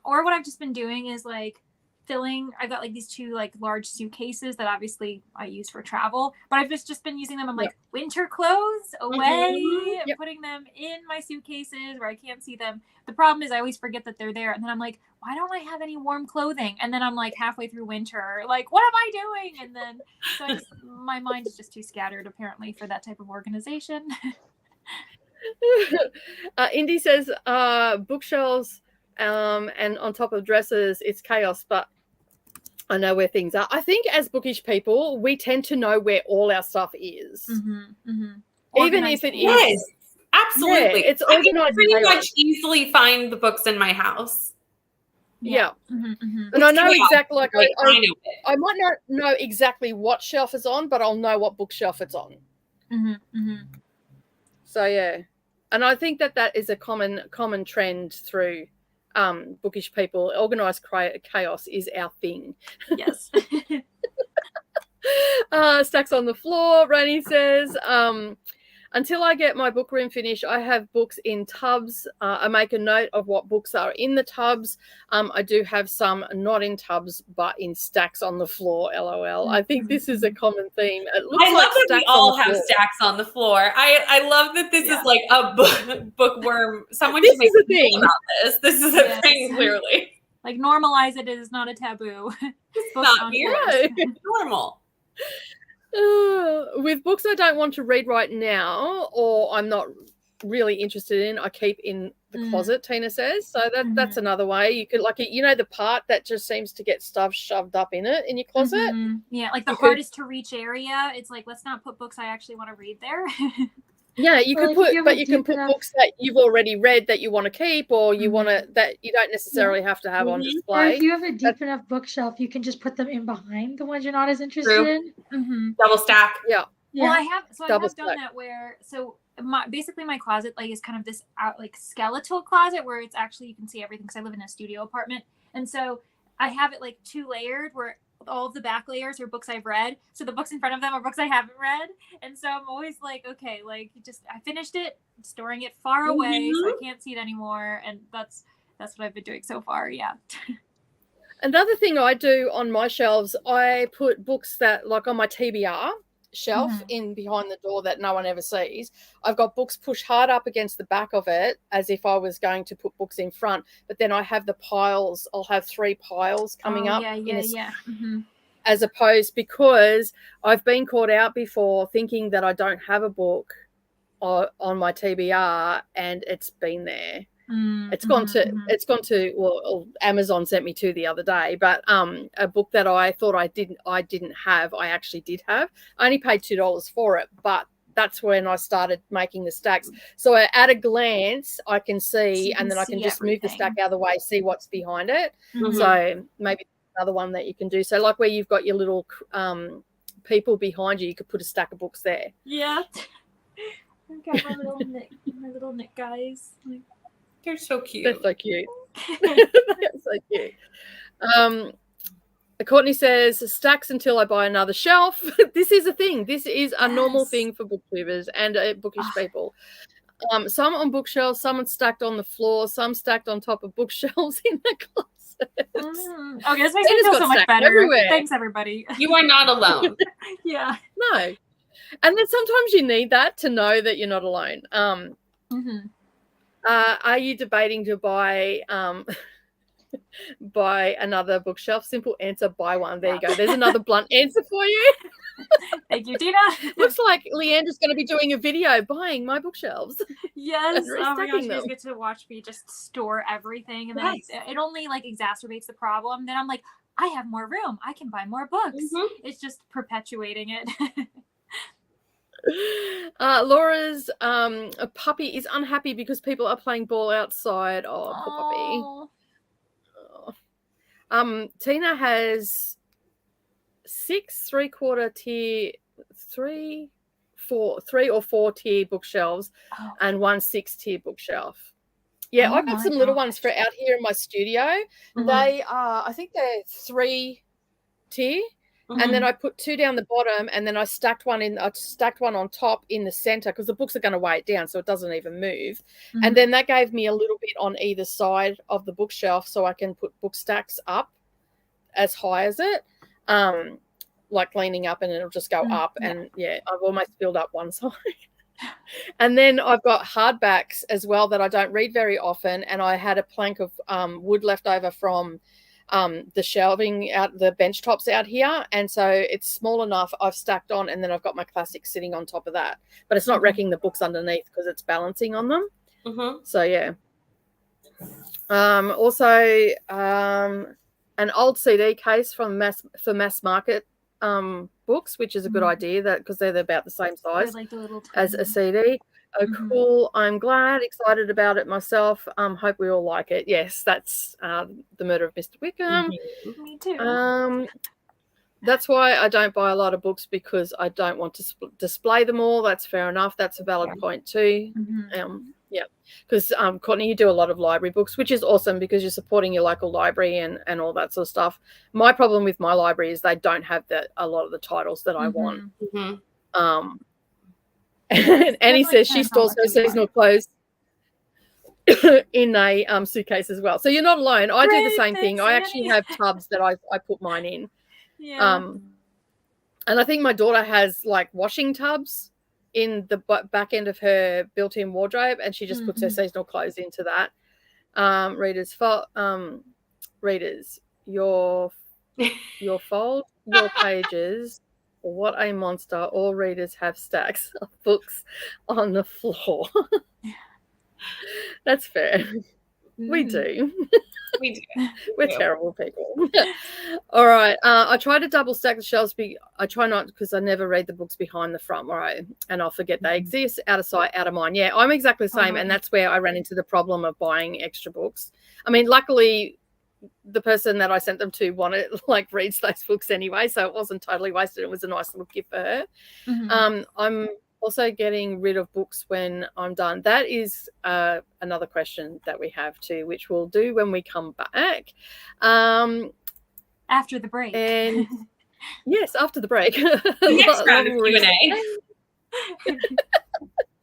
Or what I've just been doing is like I've got like these 2 like large suitcases that obviously I use for travel, but I've just been using them. I'm like, winter clothes away, putting them in my suitcases where I can't see them. The problem is I always forget that they're there, and then I'm like, why don't I have any warm clothing? And then I'm like halfway through winter, like, what am I doing? And then my mind is just too scattered apparently for that type of organization. Indy says bookshelves and on top of dressers, it's chaos, but I know where things are. I think as bookish people, we tend to know where all our stuff is. Even if it is. Yes, absolutely. Yeah, it's organized. I can pretty much easily find the books in my house. Yeah. And I know exactly, like I might not know exactly what shelf is on, but I'll know what bookshelf it's on. So, yeah. And I think that is a common trend through bookish people. Organized chaos is our thing. Yes. Stacks on the floor, Rani says. Until I get my book room finished, I have books in tubs. I make a note of what books are in the tubs. I do have some not in tubs, but in stacks on the floor, LOL. I think this is a common theme. It looks I like love that we all have stacks on the floor. I love that this is like a bookworm. Someone should make a thing about this. This is a thing, clearly. Like, normalize it. It is not a taboo. It's not weird. It's normal. With books I don't want to read right now, or I'm not really interested in, I keep in the closet, Tina says. So that's another way. You could, like, the part that just seems to get stuff shoved up in it in your closet. Yeah, like the hardest to reach area. It's like, let's not put books I actually want to read there. Yeah, you could put books that you've already read that you want to keep, or you want to, that you don't necessarily have to have on display. Or if you have a deep enough bookshelf, you can just put them in behind the ones you're not as interested in. Double stack. Yeah. Well, I have done that where, basically my closet like is kind of this skeletal closet where it's actually, you can see everything because I live in a studio apartment. And so I have it like 2 layered where all of the back layers are books I've read. So the books in front of them are books I haven't read. And so I'm always like, okay, like I finished it, storing it far away so I can't see it anymore. And that's what I've been doing so far. Yeah. Another thing I do on my shelves, I put books that, like on my TBR, shelf in behind the door that no one ever sees. I've got books pushed hard up against the back of it as if I was going to put books in front, but then I have the piles. I'll have 3 piles coming up as opposed, because I've been caught out before thinking that I don't have a book on my TBR and it's been there. It's gone to well, Amazon sent me to the other day, but a book that I thought I didn't have, I actually did have. I only paid $2 for it, but that's when I started making the stacks. So at a glance, I can see, and then I can just move the stack out of the way, see what's behind it. So maybe another one that you can do. So like where you've got your little people behind you, you could put a stack of books there. Yeah. I've got my little Nick guys. They're so cute. They're so cute. They're so cute. Courtney says, stacks until I buy another shelf. This is a thing. This is a normal thing for booktubers and bookish people. Some on bookshelves, some stacked on the floor, some stacked on top of bookshelves in the closet. Okay, this makes me feel so much better. Everywhere. Thanks, everybody. You are not alone. Yeah. No. And then sometimes you need that to know that you're not alone. Are you debating to buy another bookshelf? Simple answer, buy one. There you go. There's another blunt answer for you. Thank you, Dina. Looks like Leandra's going to be doing a video buying my bookshelves. Yes. Oh my gosh, you guys get to watch me just store everything, and then it only like exacerbates the problem. Then I'm like, I have more room. I can buy more books. It's just perpetuating it. Laura's a puppy is unhappy because people are playing ball outside. Oh, poor puppy. Tina has 6 3/4 tier, 3 or 4 tier bookshelves and 1 6-tier bookshelf. Yeah, I've got some little ones for out here in my studio. They are, I think they're 3-tier. And then I put 2 down the bottom, and then I stacked one on top in the center because the books are going to weigh it down so it doesn't even move. And then that gave me a little bit on either side of the bookshelf so I can put book stacks up as high as it, like leaning up, and it'll just go up. And I've almost filled up one side. And then I've got hardbacks as well that I don't read very often, and I had a plank of wood left over from the shelving out the bench tops out here, and so it's small enough. I've stacked on, and then I've got my classics sitting on top of that, but it's not wrecking the books underneath because it's balancing on them. So yeah. Also an old CD case from mass market books, which is a good idea, that because they're about the same size like the as a CD. Oh, cool. I'm glad, excited about it myself. Hope we all like it. Yes, that's The Murder of Mr. Wickham. Me too. That's why I don't buy a lot of books, because I don't want to display them all. That's fair enough. That's a valid point too. Yeah, because Courtney, you do a lot of library books, which is awesome because you're supporting your local library and all that sort of stuff. My problem with my library is they don't have a lot of the titles that I want. And he says she stores her seasonal clothes in a suitcase as well. So you're not alone. I do the same thing. I actually have tubs that I put mine in. And I think my daughter has like washing tubs in the back end of her built-in wardrobe, and she just puts her seasonal clothes into that. Readers, your fold your pages. What a monster. All readers have stacks of books on the floor. That's fair. We do. We do. We're terrible people. All right. I try to double stack the shelves. I try not, because I never read the books behind the front, right? And I'll forget they exist. Out of sight, out of mind. Yeah, I'm exactly the same. And that's where I ran into the problem of buying extra books. I mean, luckily, the person that I sent them to reads those books anyway, so it wasn't totally wasted. It was a nice little gift for her. I'm also getting rid of books when I'm done. That is another question that we have too, which we'll do when we come back. After the break. And yes, after the break. Next round of Q&A.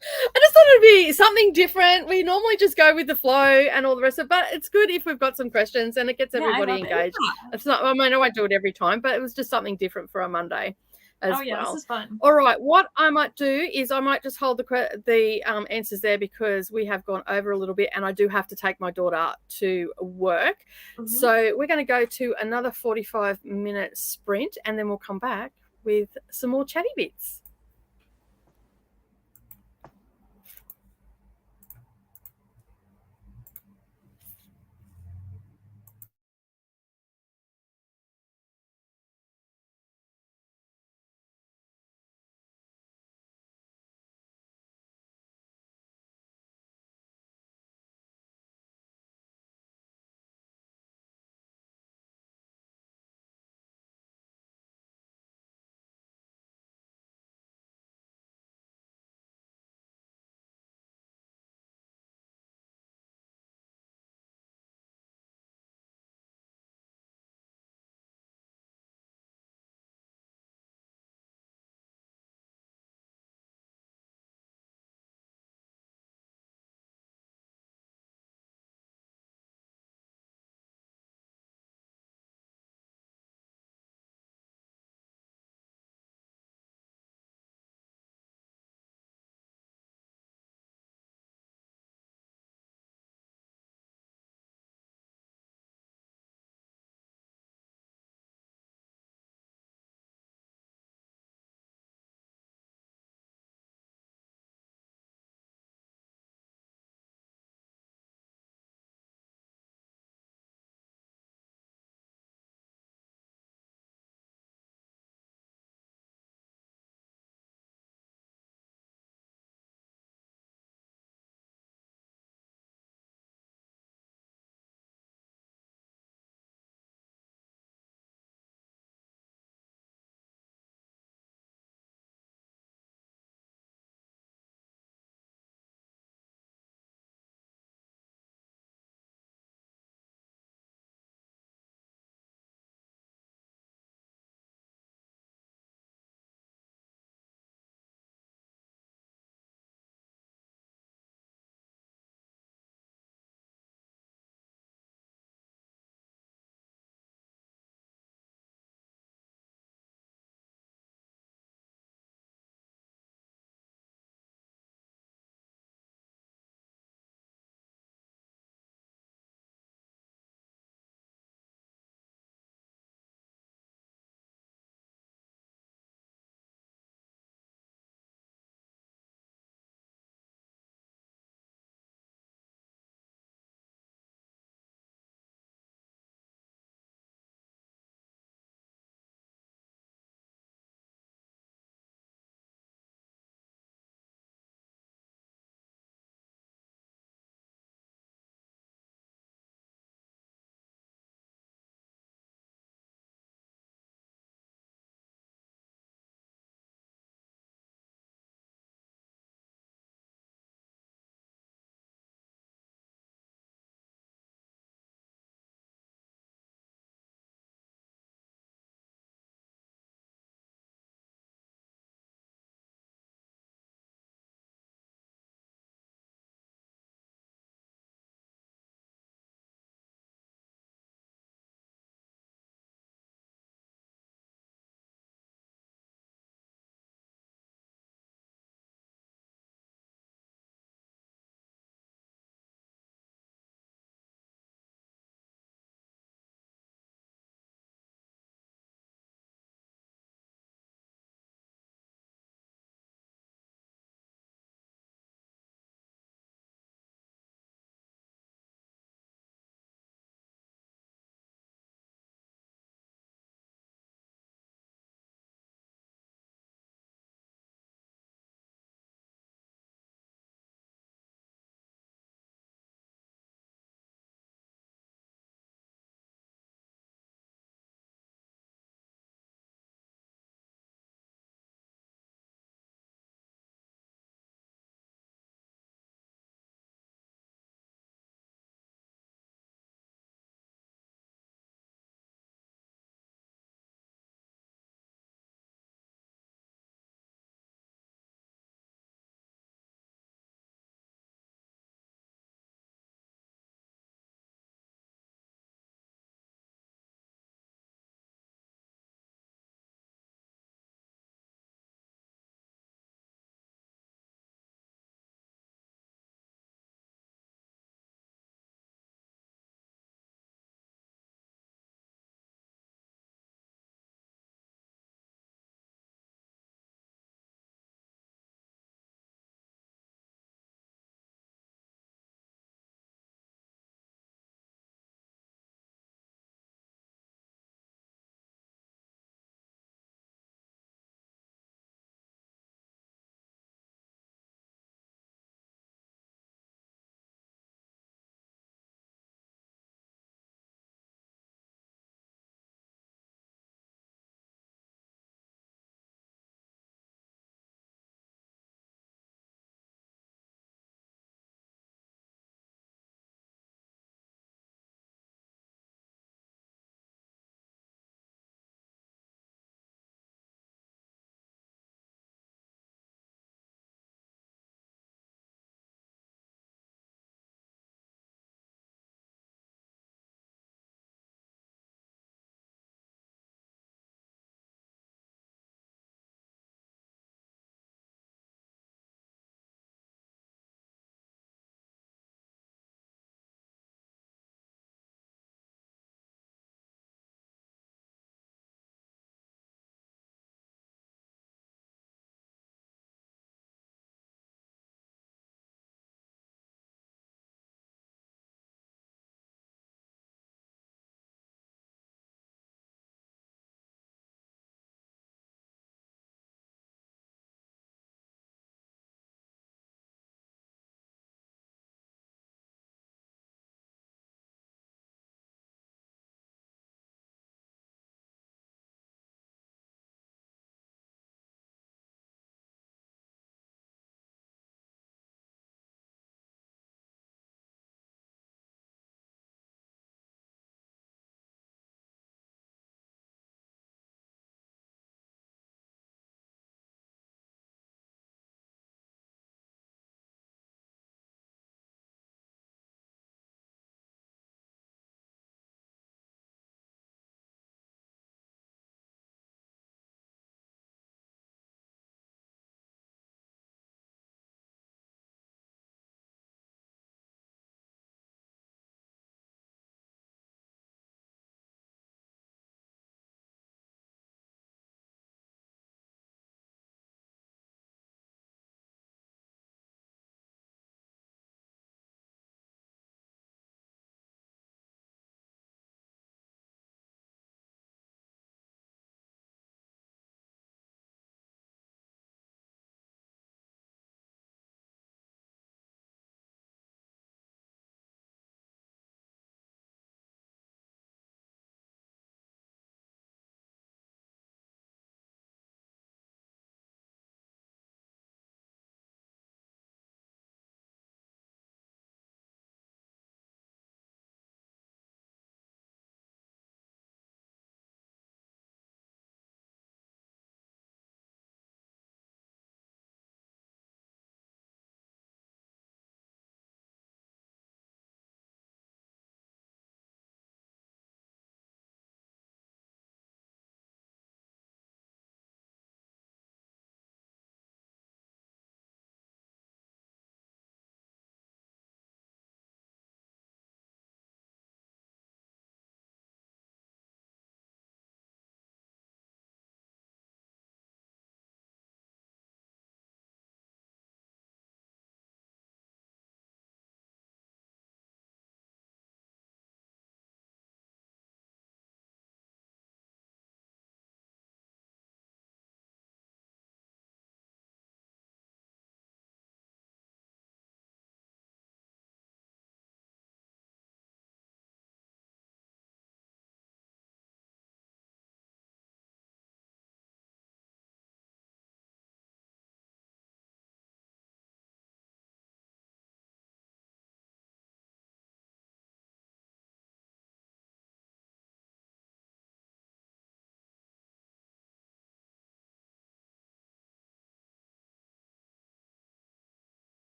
I just thought it'd be something different. We normally just go with the flow and all the rest of it, but it's good if we've got some questions and it gets everybody engaged. It's not, I mean, I won't do it every time, but it was just something different for a Monday. as Oh yeah, well. this is fun. All right, what I might do is I might just hold the answers there because we have gone over a little bit and I do have to take my daughter to work. So we're going to go to another 45-minute sprint and then we'll come back with some more chatty bits.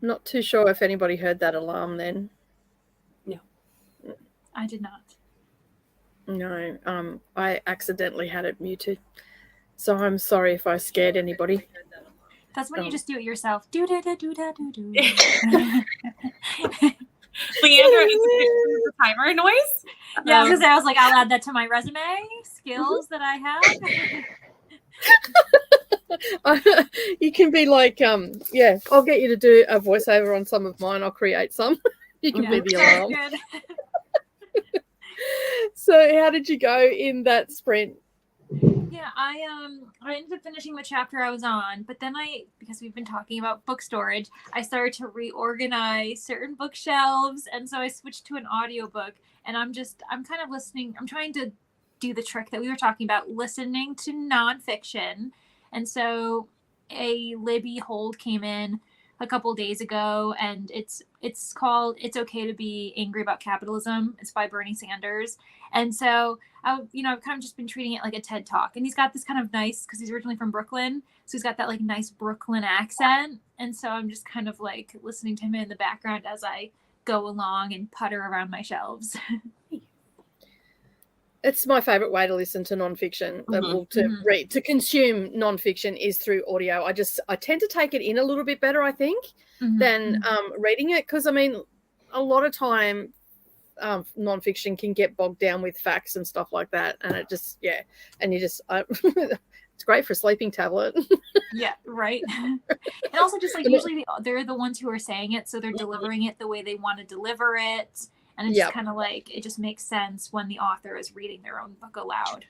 Not too sure if anybody heard that alarm then. No. I did not. No, I accidentally had it muted. So I'm sorry if I scared anybody. That's when you just do it yourself. Do do do do do do do. Leandra, is the timer noise? Yeah, because I was like, I'll add that to my resume skills that I have. You can be like, yeah, I'll get you to do a voiceover on some of mine. I'll create some. You can be the alarm. Good. So how did you go in that sprint? Yeah, I ended up finishing the chapter I was on, but then because we've been talking about book storage, I started to reorganize certain bookshelves, and so I switched to an audiobook, and I'm kind of listening. I'm trying to do the trick that we were talking about, listening to nonfiction. And so a Libby hold came in a couple days ago, and it's called "It's Okay to Be Angry About Capitalism." It's by Bernie Sanders. And so I've kind of just been treating it like a TED Talk. And he's got this kind of nice, because he's originally from Brooklyn, so he's got that like nice Brooklyn accent. And so I'm just kind of like listening to him in the background as I go along and putter around my shelves. It's my favorite way to listen to nonfiction. Read, to consume nonfiction is through audio. I tend to take it in a little bit better, I think, than reading it, because I mean, a lot of time nonfiction can get bogged down with facts and stuff like that, and it just and you just it's great for a sleeping tablet. Yeah, right. And also just like usually they're the ones who are saying it, so they're delivering it the way they want to deliver it. And it's just kind of like, it just makes sense when the author is reading their own book aloud.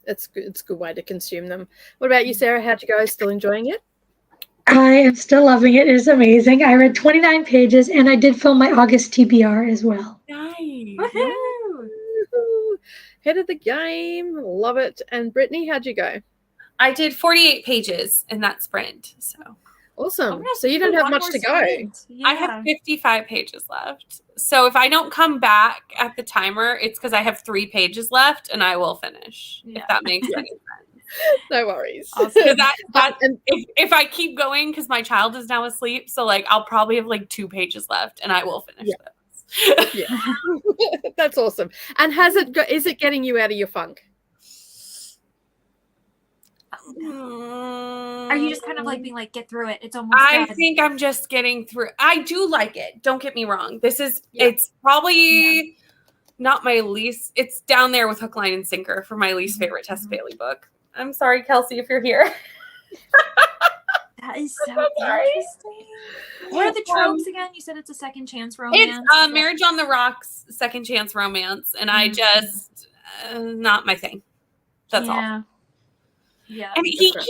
It's good. It's a good way to consume them. What about you, Sarah? How'd you go? Still enjoying it? I am still loving it. It is amazing. I read 29 pages, and I did film my August TBR as well. Nice. Woohoo! Head of the game. Love it. And Brittany, how'd you go? I did 48 pages in that sprint. So awesome. So you don't have much to go. Yeah. I have 55 pages left. So if I don't come back at the timer, it's because I have 3 pages left, and I will finish. Yeah. If that makes any sense. No worries. Awesome. If I keep going, because my child is now asleep, so like I'll probably have like 2 pages left, and I will finish this. Yeah. That's awesome. And is it getting you out of your funk? Are you just kind of like being like, get through it? It's almost I done. think I'm just getting through. I do like it. Don't get me wrong. It's probably not my least. It's down there with Hook, Line, and Sinker for my least favorite Tessa Bailey book. I'm sorry, Kelsey, if you're here. That is so interesting. What are the tropes again? You said it's a second chance romance. It's Marriage on the Rocks, second chance romance, and I just not my thing. That's all. Yeah. And he keeps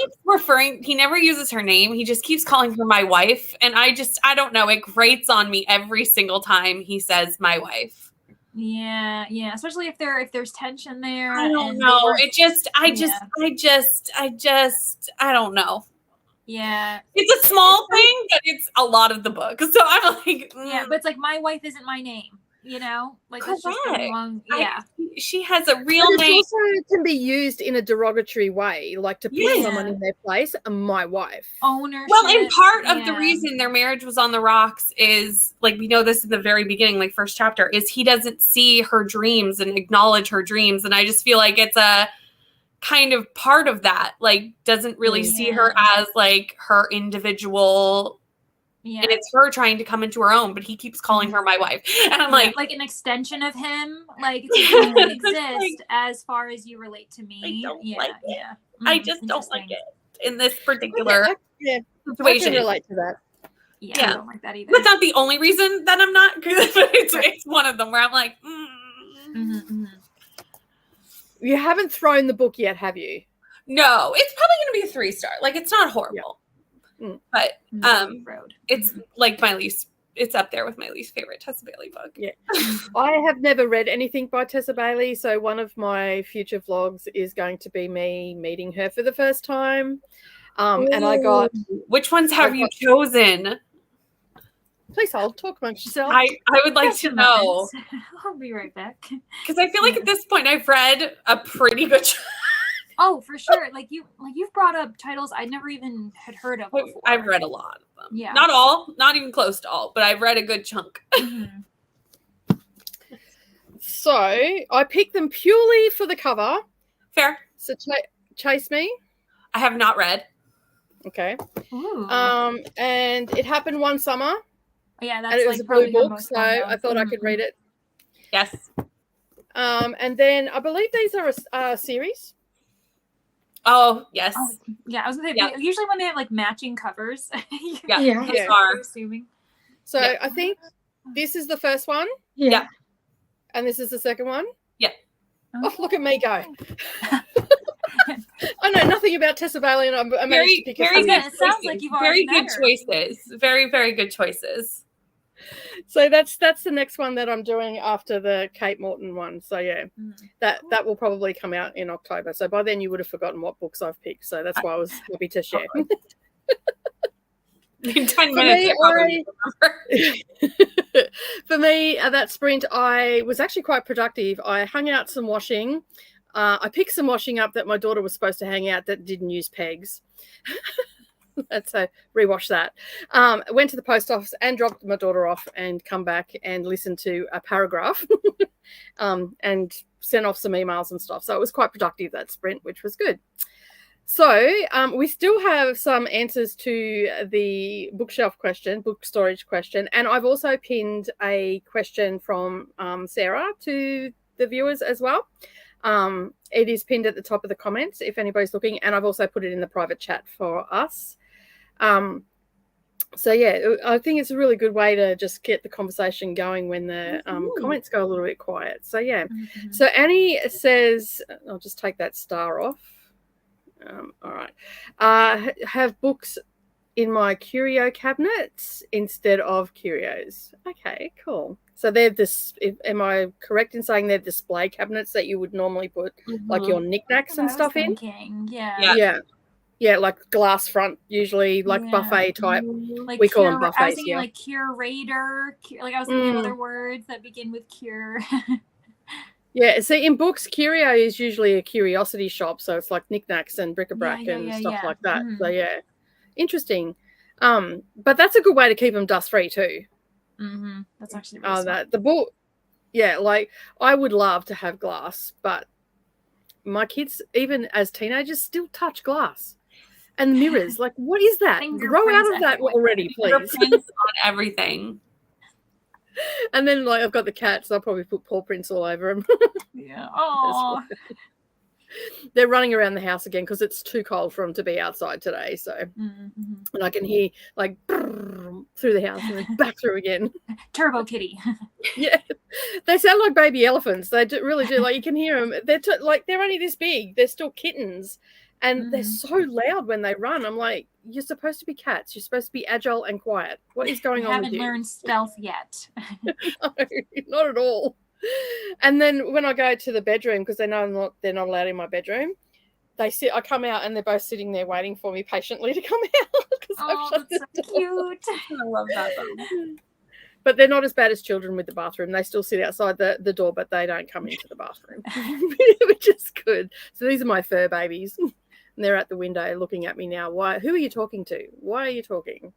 he never uses her name. He just keeps calling her my wife. And I don't know. It grates on me every single time he says my wife. Yeah. Especially if there's tension there. I don't know. I don't know. Yeah. It's a small thing, but it's a lot of the book. So I'm like, yeah, but it's like, my wife isn't my name, like that's just the wrong, she has a real name. It also can be used in a derogatory way, like to put someone in their place. My wife. Ownership. Well, and part of the reason their marriage was on the rocks is, like, we know this in the very beginning, like first chapter, is he doesn't see her dreams and acknowledge her dreams. And I just feel like it's a kind of part of that, like, doesn't really see her as like her individual. Yeah. And it's her trying to come into her own, but he keeps calling her my wife. And I'm like an extension of him. Like, it doesn't exist as far as you relate to me. I don't like it. I just don't like it in this particular situation. I can relate to that. Yeah, I don't like that either. That's not the only reason that I'm not good, but it's one of them where I'm like, You haven't thrown the book yet, have you? No, it's probably going to be a 3-star. Like, it's not horrible. But it's like it's up there with my least favorite Tessa Bailey book. Yeah. I have never read anything by Tessa Bailey, so one of my future vlogs is going to be me meeting her for the first time. And I got... Which ones have you chosen? Please hold. Talk amongst yourself. I would like to know. I'll be right back. Because I feel like at this point I've read a pretty good Oh, for sure. You've brought up titles I never even had heard of before. I've read a lot of them. Yeah. Not all, not even close to all, but I've read a good chunk. Mm-hmm. So I picked them purely for the cover. Fair. So Chase Me. I have not read. Okay. Ooh. And it happened one summer. Yeah, that's and it was a blue book, so I thought I could read it. Yes. And then I believe these are a series. Oh, yes. Oh, yeah, I was gonna say usually when they have like matching covers. Yeah. I'm assuming. So I think this is the first one. Yeah. And this is the second one. Yeah. Oh, look at me go. I know nothing about Tessa Bailey, and I managed to pick very good. It sounds like you've already very good choices. Very, very good choices. So that's the next one that I'm doing after the Kate Morton one. So yeah, that will probably come out in October. So by then you would have forgotten what books I've picked. So that's why I was happy to share. In 10 minutes. For me, that sprint, I was actually quite productive. I hung out some washing. I picked some washing up that my daughter was supposed to hang out that didn't use pegs. So rewash that. Went to the post office and dropped my daughter off and come back and listened to a paragraph and sent off some emails and stuff. So it was quite productive, that sprint, which was good. So we still have some answers to the bookshelf question, book storage question. And I've also pinned a question from Sarah to the viewers as well. It is pinned at the top of the comments if anybody's looking. And I've also put it in the private chat for us. So yeah, I think it's a really good way to just get the conversation going when the comments go a little bit quiet. So yeah. So Annie says, I'll just take that star off. All right. Have books in my curio cabinets instead of curios. Okay, cool. So they're this. Am I correct in saying they're display cabinets that you would normally put like your knicknacks and stuff in? Yeah, like glass front, usually like buffet type. Like we call them buffets. I was thinking like curator. Like I was thinking of other words that begin with cure. Yeah, see, in books, curio is usually a curiosity shop, so it's like knickknacks and bric-a-brac and stuff like that. So yeah, interesting. But that's a good way to keep them dust-free too. That's actually really smart. The book, yeah, like I would love to have glass, but my kids, even as teenagers, still touch glass and mirrors. Like, what is that? Grow out of that already, please. Fingerprints on everything. And then, like, I've got the cats. I'll probably put paw prints all over them. Yeah. Oh. They're running around the house again because it's too cold for them to be outside today. So, and I can hear like through the house and then back through again. Turbo Kitty. Yeah, they sound like baby elephants. They really do. Like you can hear them. They're only this big. They're still kittens, and they're so loud when they run. I'm like, you're supposed to be cats. You're supposed to be agile and quiet. What is going on with you? Haven't learned stealth yet. No, not at all. And then when I go to the bedroom, because they know they're not allowed in my bedroom, I come out and they're both sitting there waiting for me patiently to come out. Oh, that's so cute. I love that though. But they're not as bad as children with the bathroom. They still sit outside the door, but they don't come into the bathroom, which is good. So these are my fur babies. And they're at the window looking at me now. Why? Who are you talking to? Why are you talking?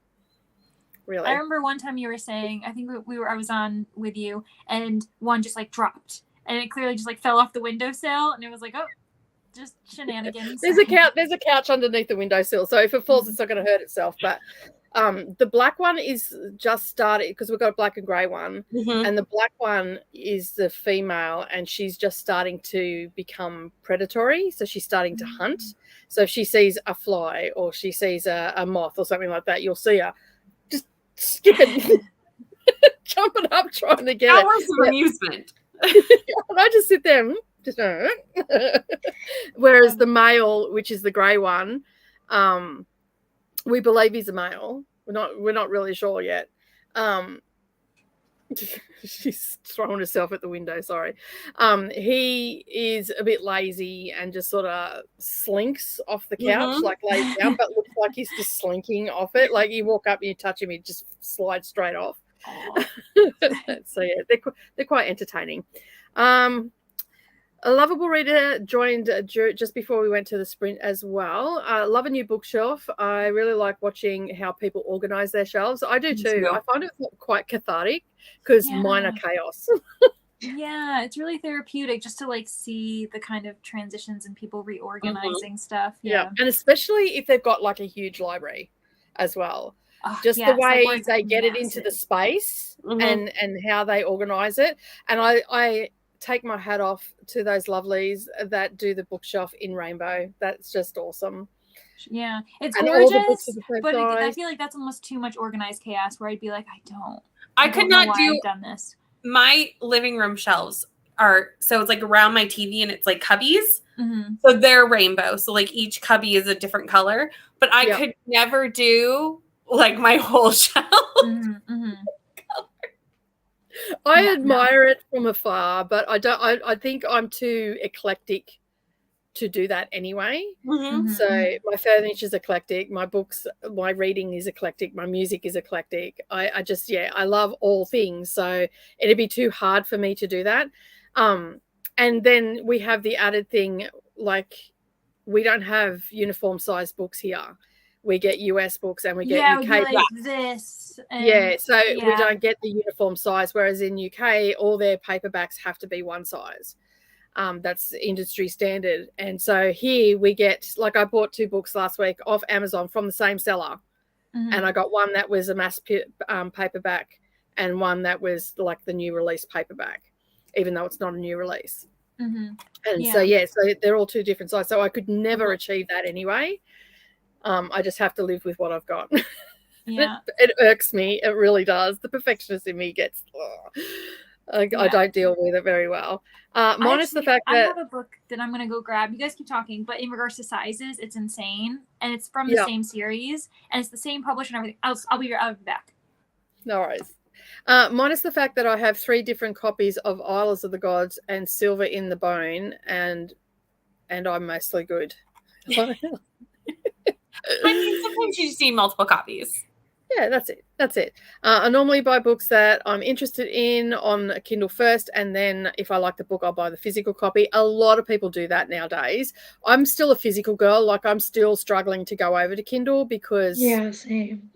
Really? I remember one time you were saying, I think I was on with you, and one just like dropped, and it clearly just like fell off the windowsill, and it was like, oh, just shenanigans. There's a couch underneath the windowsill, so if it falls, it's not going to hurt itself. But the black one is just started because we've got a black and grey one, and the black one is the female, and she's just starting to become predatory. So she's starting to hunt. So if she sees a fly or she sees a moth or something like that, you'll see her just skipping, jumping up, trying to get Hours of amusement. And I just sit there, just whereas the male, which is the grey one, we believe he's a male. We're not really sure yet. She's throwing herself at the window, sorry. He is a bit lazy and just sort of slinks off the couch, like lays down, but looks like he's just slinking off it. Like you walk up and you touch him, he just slides straight off. So yeah, they're quite entertaining. A lovable reader joined just before we went to the sprint as well. Love a new bookshelf. I really like watching how people organize their shelves. I do too. I find it quite cathartic because mine are chaos. Yeah, it's really therapeutic just to like see the kind of transitions and people reorganizing stuff. Yeah. And especially if they've got like a huge library as well. Just the way like they get it into the space and how they organize it. And I take my hat off to those lovelies that do the bookshelf in rainbow. That's just awesome. Yeah, it's gorgeous, but I feel like that's almost too much organized chaos where I'd be like, I could not do I've done this. My living room shelves are, so it's like around my TV and it's like cubbies. So they're rainbow. So like each cubby is a different color, but I could never do like my whole shelf. I admire it from afar, but I think I'm too eclectic to do that anyway. So my furniture is eclectic, my books, my reading is eclectic, my music is eclectic. I just I love all things, so it'd be too hard for me to do that. And then we have the added thing, like we don't have uniform size books here. We get US books and we get UK like books. This. So we don't get the uniform size, whereas in UK, all their paperbacks have to be one size. That's industry standard. And so here we get, like I bought 2 books last week off Amazon from the same seller. And I got one that was a mass paperback and one that was like the new release paperback, even though it's not a new release. And so they're all 2 different sizes. So I could never achieve that anyway. I just have to live with what I've got. It irks me. It really does. The perfectionist in me gets, I don't deal with it very well. Minus the fact that I have a book that I'm going to go grab. You guys keep talking, but in regards to sizes, it's insane. And it's from the same series and it's the same publisher and everything. I'll be back. No worries. Minus the fact that I have 3 different copies of Isles of the Gods and Silver in the Bone, and I'm mostly good. I mean, sometimes you just need multiple copies. Yeah, that's it. I normally buy books that I'm interested in on Kindle first, and then if I like the book, I'll buy the physical copy. A lot of people do that nowadays. I'm still a physical girl. Like, I'm still struggling to go over to Kindle because same.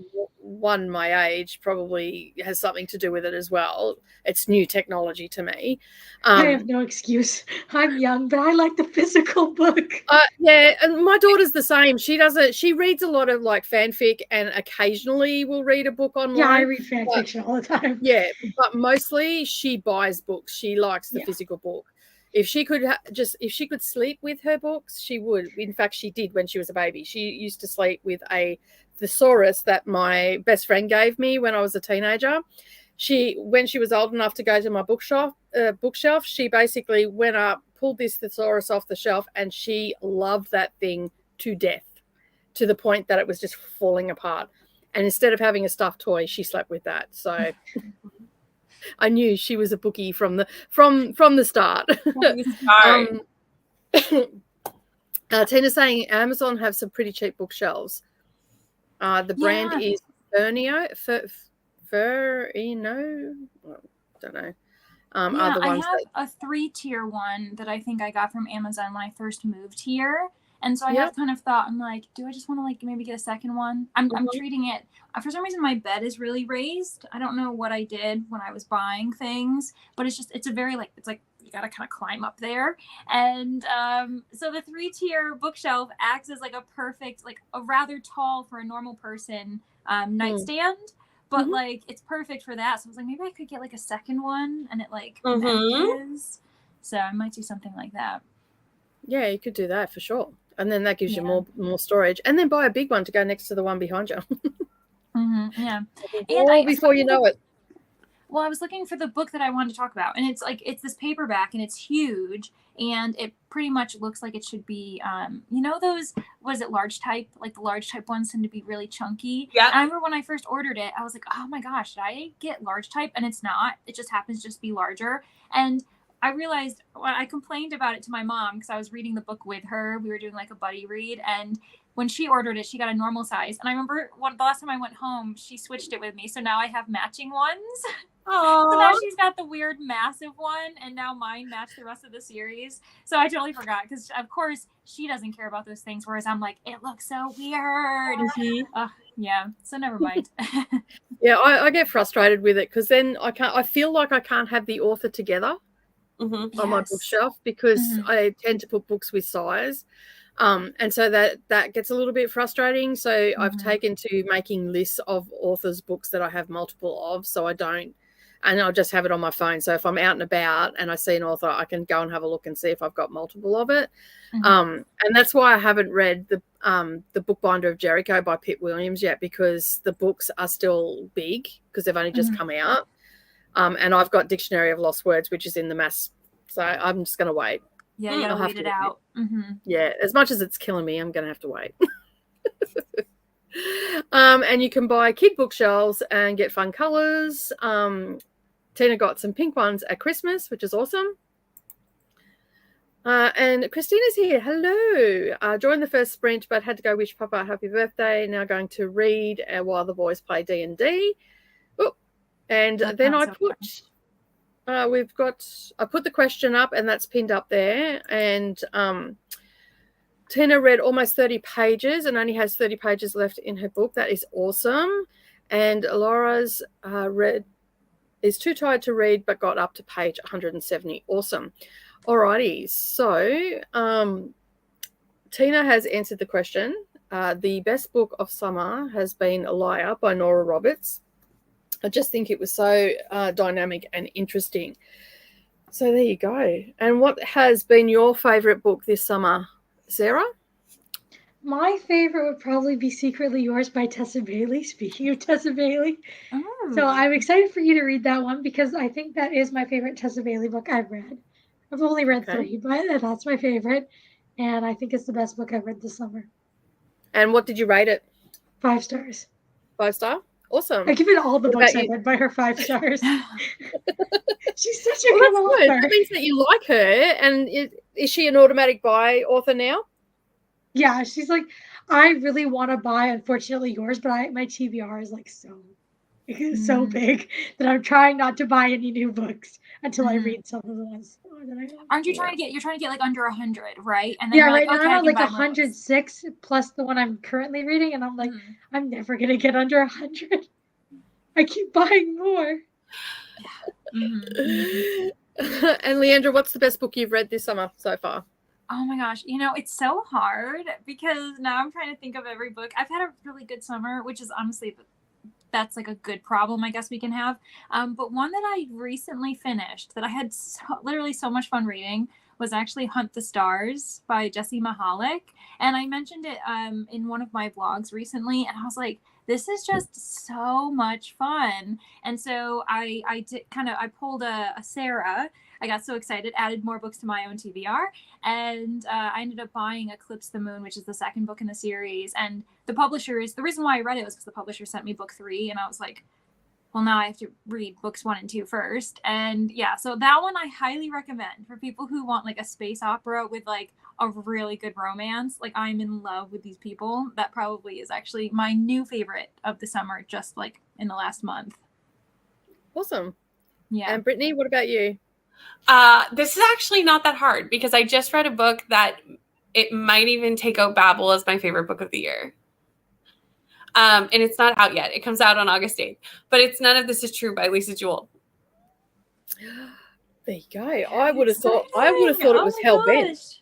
One, my age probably has something to do with it as well. It's new technology to me. I have no excuse. I'm young, but I like the physical book. And my daughter's the same. She reads a lot of like fanfic and occasionally will read a book online. Yeah, I read fanfiction all the time. Yeah, but mostly she buys books. She likes the physical book. If she could if she could sleep with her books, she would. In fact, she did when she was a baby. She used to sleep with a thesaurus that my best friend gave me when I was a teenager. When she was old enough to go to my bookshelf, she basically went up, pulled this thesaurus off the shelf, and she loved that thing to death, to the point that it was just falling apart. And instead of having a stuffed toy, she slept with that. So I knew she was a bookie from the start. Tina's saying Amazon have some pretty cheap bookshelves. The brand is Ferno. Don't know. Are the ones I have a 3-tier one that I think I got from Amazon when I first moved here. And so I have kind of thought, I'm like, do I just want to like maybe get a second one? I'm treating it, for some reason my bed is really raised. I don't know what I did when I was buying things, but it's a very like, it's like you got to kind of climb up there. And so the 3-tier bookshelf acts as like a perfect, like a rather tall for a normal person nightstand. But like it's perfect for that. So I was like, maybe I could get like a second one and it like matches. So I might do something like that. Yeah, you could do that for sure. And then that gives you more storage. And then buy a big one to go next to the one behind you. Yeah. And before you know it. Well, I was looking for the book that I wanted to talk about. And it's this paperback and it's huge. And it pretty much looks like it should be, those, was it large type? Like the large type ones tend to be really chunky. Yeah. I remember when I first ordered it, I was like, oh my gosh, did I get large type? And it's not. It just happens to just be larger. And I realized when I complained about it to my mom because I was reading the book with her. We were doing like a buddy read. And when she ordered it, she got a normal size. And I remember the last time I went home, she switched it with me. So now I have matching ones. So now she's got the weird massive one, and now mine match the rest of the series. So I totally forgot, because of course she doesn't care about those things, whereas I'm like, it looks so weird. Yeah, so never mind. Yeah, I get frustrated with it, because then I feel like I can't have the author together on my bookshelf, because I tend to put books with size. And so that gets a little bit frustrating. So I've taken to making lists of authors' books that I have multiple of, so I don't, and I'll just have it on my phone. So if I'm out and about and I see an author, I can go and have a look and see if I've got multiple of it. And that's why I haven't read the Bookbinder of Jericho by Pitt Williams yet, because the books are still big, because they've only just come out. And I've got Dictionary of Lost Words, which is in the mass. So I'm just going to wait. Yeah, you gotta wait it out. Yeah, as much as it's killing me, I'm going to have to wait. And you can buy kid bookshelves and get fun colours. Tina got some pink ones at Christmas, which is awesome. And Christina's here. Hello. Joined the first sprint, but had to go wish Papa a happy birthday. Now going to read while the boys play D&D. Oh, and then I put... I put the question up, and that's pinned up there. And Tina read almost 30 pages and only has 30 pages left in her book. That is awesome. And Laura's is too tired to read, but got up to page 170. Awesome. Alrighty. So Tina has answered the question. The best book of summer has been A Liar by Nora Roberts. I just think it was so dynamic and interesting. So there you go. And what has been your favourite book this summer, Sarah? My favorite would probably be Secretly Yours by Tessa Bailey, speaking of Tessa Bailey. So I'm excited for you to read that one, because I think that is my favorite Tessa Bailey book I've read. I've only read 3, but that's my favorite. And I think it's the best book I've read this summer. And what did you rate it? 5 stars. 5 star? Awesome. I give it all the books I read by her 5 stars. She's such a good author. That means that you like her. And is she an automatic buy author now? Yeah, she's like, I really want to buy Unfortunately Yours, but my TBR is like so big that I'm trying not to buy any new books until I read some of the ones that I have. Aren't you trying to get like under 100, right? And then right now I'm at like 106 plus the one I'm currently reading, and I'm like, I'm never gonna get under 100. I keep buying more. And Leandra, what's the best book you've read this summer so far? Oh my gosh, it's so hard, because now I'm trying to think of every book. I've had a really good summer, which is honestly, that's like a good problem I guess we can have. But one that I recently finished that I had literally so much fun reading was actually Hunt the Stars by Jessie Mahalik. And I mentioned it in one of my vlogs recently, and I was like, this is just so much fun. And so I pulled a Sarah. I got so excited, added more books to my own TBR, and I ended up buying Eclipse the Moon, which is the second book in the series. And the reason why I read it was because the publisher sent me book 3, and I was like, well, now I have to read books 1 and 2 first. And yeah, so that one I highly recommend for people who want like a space opera with like a really good romance. Like, I'm in love with these people. That probably is actually my new favorite of the summer, just like in the last month. Awesome. Yeah. And Brittany, what about you? This is actually not that hard, because I just read a book that it might even take out Babel as my favorite book of the year. And it's not out yet. It comes out on August 8th. But it's None of This Is True by Lisa Jewell. There you go. I would have thought it was Hellbent.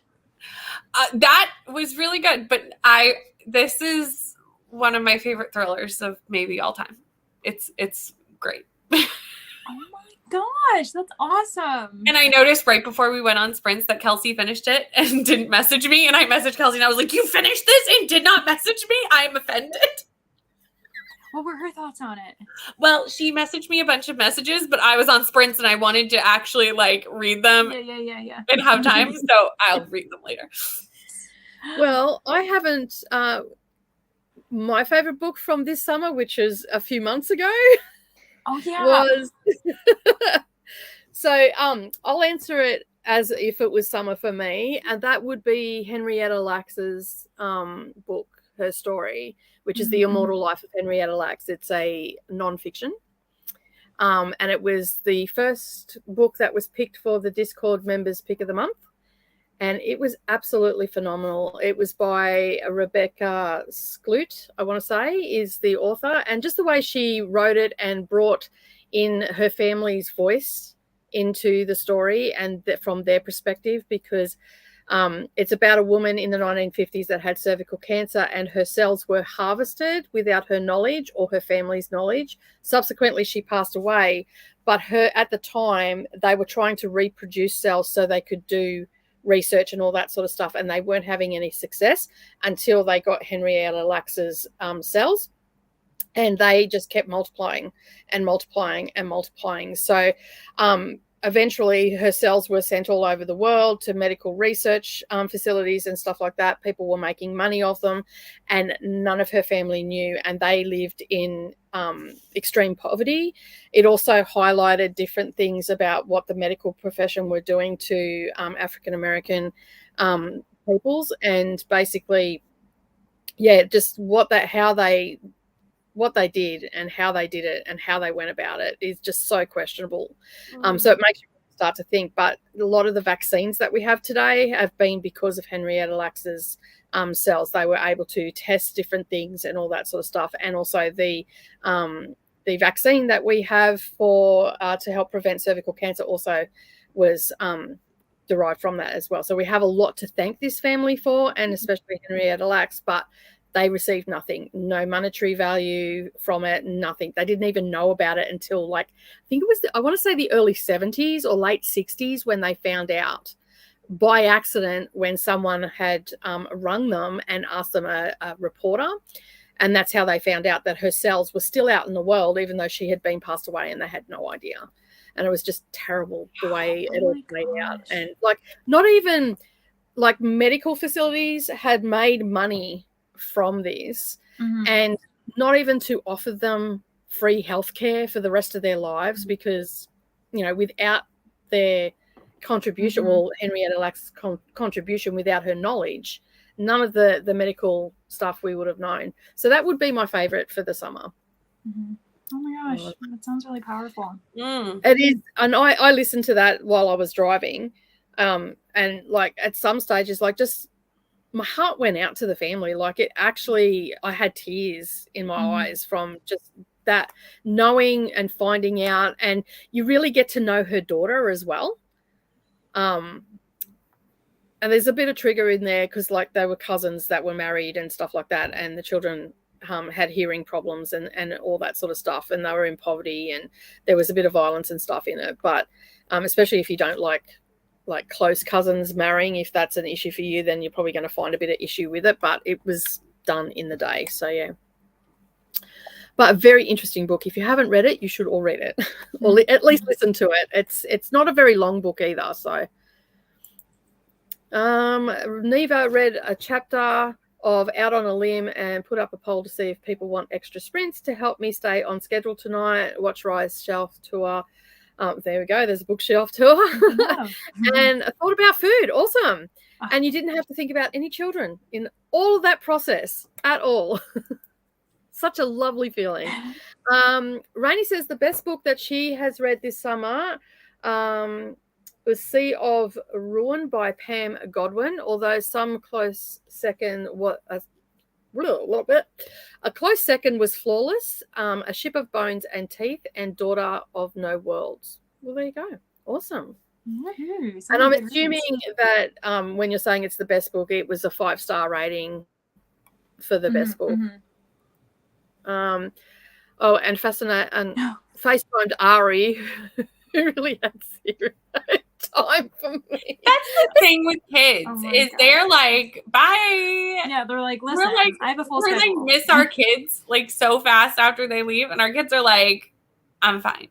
That was really good. But this is one of my favorite thrillers of maybe all time. It's great. Oh my gosh, that's awesome. And I noticed right before we went on sprints that Kelsey finished it and didn't message me. And I messaged Kelsey and I was like, you finished this and did not message me? I am offended. What were her thoughts on it? Well, she messaged me a bunch of messages, but I was on sprints and I wanted to actually like read them and have time. So I'll read them later. Well, I haven't. My favorite book from this summer, which is a few months ago, was. So I'll answer it as if it was summer for me, and that would be Henrietta Lacks's book, her story, which is The Immortal Life of Henrietta Lacks. It's a non-fiction. And it was the first book that was picked for the Discord members' pick of the month. And it was absolutely phenomenal. It was by Rebecca Skloot, I want to say, is the author. And just the way she wrote it and brought in her family's voice into the story and from their perspective, because it's about a woman in the 1950s that had cervical cancer, and her cells were harvested without her knowledge or her family's knowledge. Subsequently, she passed away, but at the time, they were trying to reproduce cells so they could do research and all that sort of stuff, and they weren't having any success until they got Henrietta Lacks's cells, and they just kept multiplying and multiplying and multiplying. So eventually her cells were sent all over the world to medical research facilities and stuff like that. People were making money off them, and none of her family knew, and they lived in extreme poverty. It also highlighted different things about what the medical profession were doing to African-American peoples, and basically, just how they did and how they did it and how they went about it is just so questionable. So it makes you start to think. But a lot of the vaccines that we have today have been because of Henrietta Lacks's cells. They were able to test different things and all that sort of stuff. And also the vaccine that we have for to help prevent cervical cancer also was derived from that as well. So we have a lot to thank this family for, and especially Henrietta Lacks, but they received nothing, no monetary value from it, nothing. They didn't even know about it until I think it was, I want to say the early 70s or late 60s when they found out by accident when someone had rung them and asked them a reporter. And that's how they found out that her cells were still out in the world, even though she had been passed away, and they had no idea. And it was just terrible the way it all played out. And not even medical facilities had made money from this, and not even to offer them free healthcare for the rest of their lives, because without their contribution, Henrietta Lacks' contribution, without her knowledge, none of the medical stuff we would have known. So that would be my favorite for the summer. Oh my gosh, that sounds really powerful. It is, and I listened to that while I was driving, and at some stages, just my heart went out to the family. I had tears in my eyes from just that, knowing and finding out. And you really get to know her daughter as well. And there's a bit of trigger in there because they were cousins that were married and stuff like that. And the children had hearing problems and all that sort of stuff. And they were in poverty, and there was a bit of violence and stuff in it. But especially if you don't like close cousins marrying, if that's an issue for you, then you're probably going to find a bit of issue with it. But it was done in the day. So yeah, but a very interesting book. If you haven't read it, you should all read it or at least listen to it. It's not a very long book either. So Neva read a chapter of Out on a Limb and put up a poll to see if people want extra sprints to help me stay on schedule tonight. Watch Rise Shelf Tour. There we go. There's a bookshelf tour. And I thought about food. Awesome. And you didn't have to think about any children in all of that process at all. Such a lovely feeling. Rainey says the best book that she has read this summer was Sea of Ruin by Pam Godwin, although some close second a close second was Flawless, A Ship of Bones and Teeth, and Daughter of No Worlds. Well, there you go. Awesome. And I'm assuming that when you're saying it's the best book, it was a 5-star rating for the best book. And fascinating. And FaceTimed Ari, who really had zero time for me. That's the thing with kids is they're bye. Yeah, they're listen, I have a full We schedule. miss our kids so fast after they leave, and our kids are I'm fine.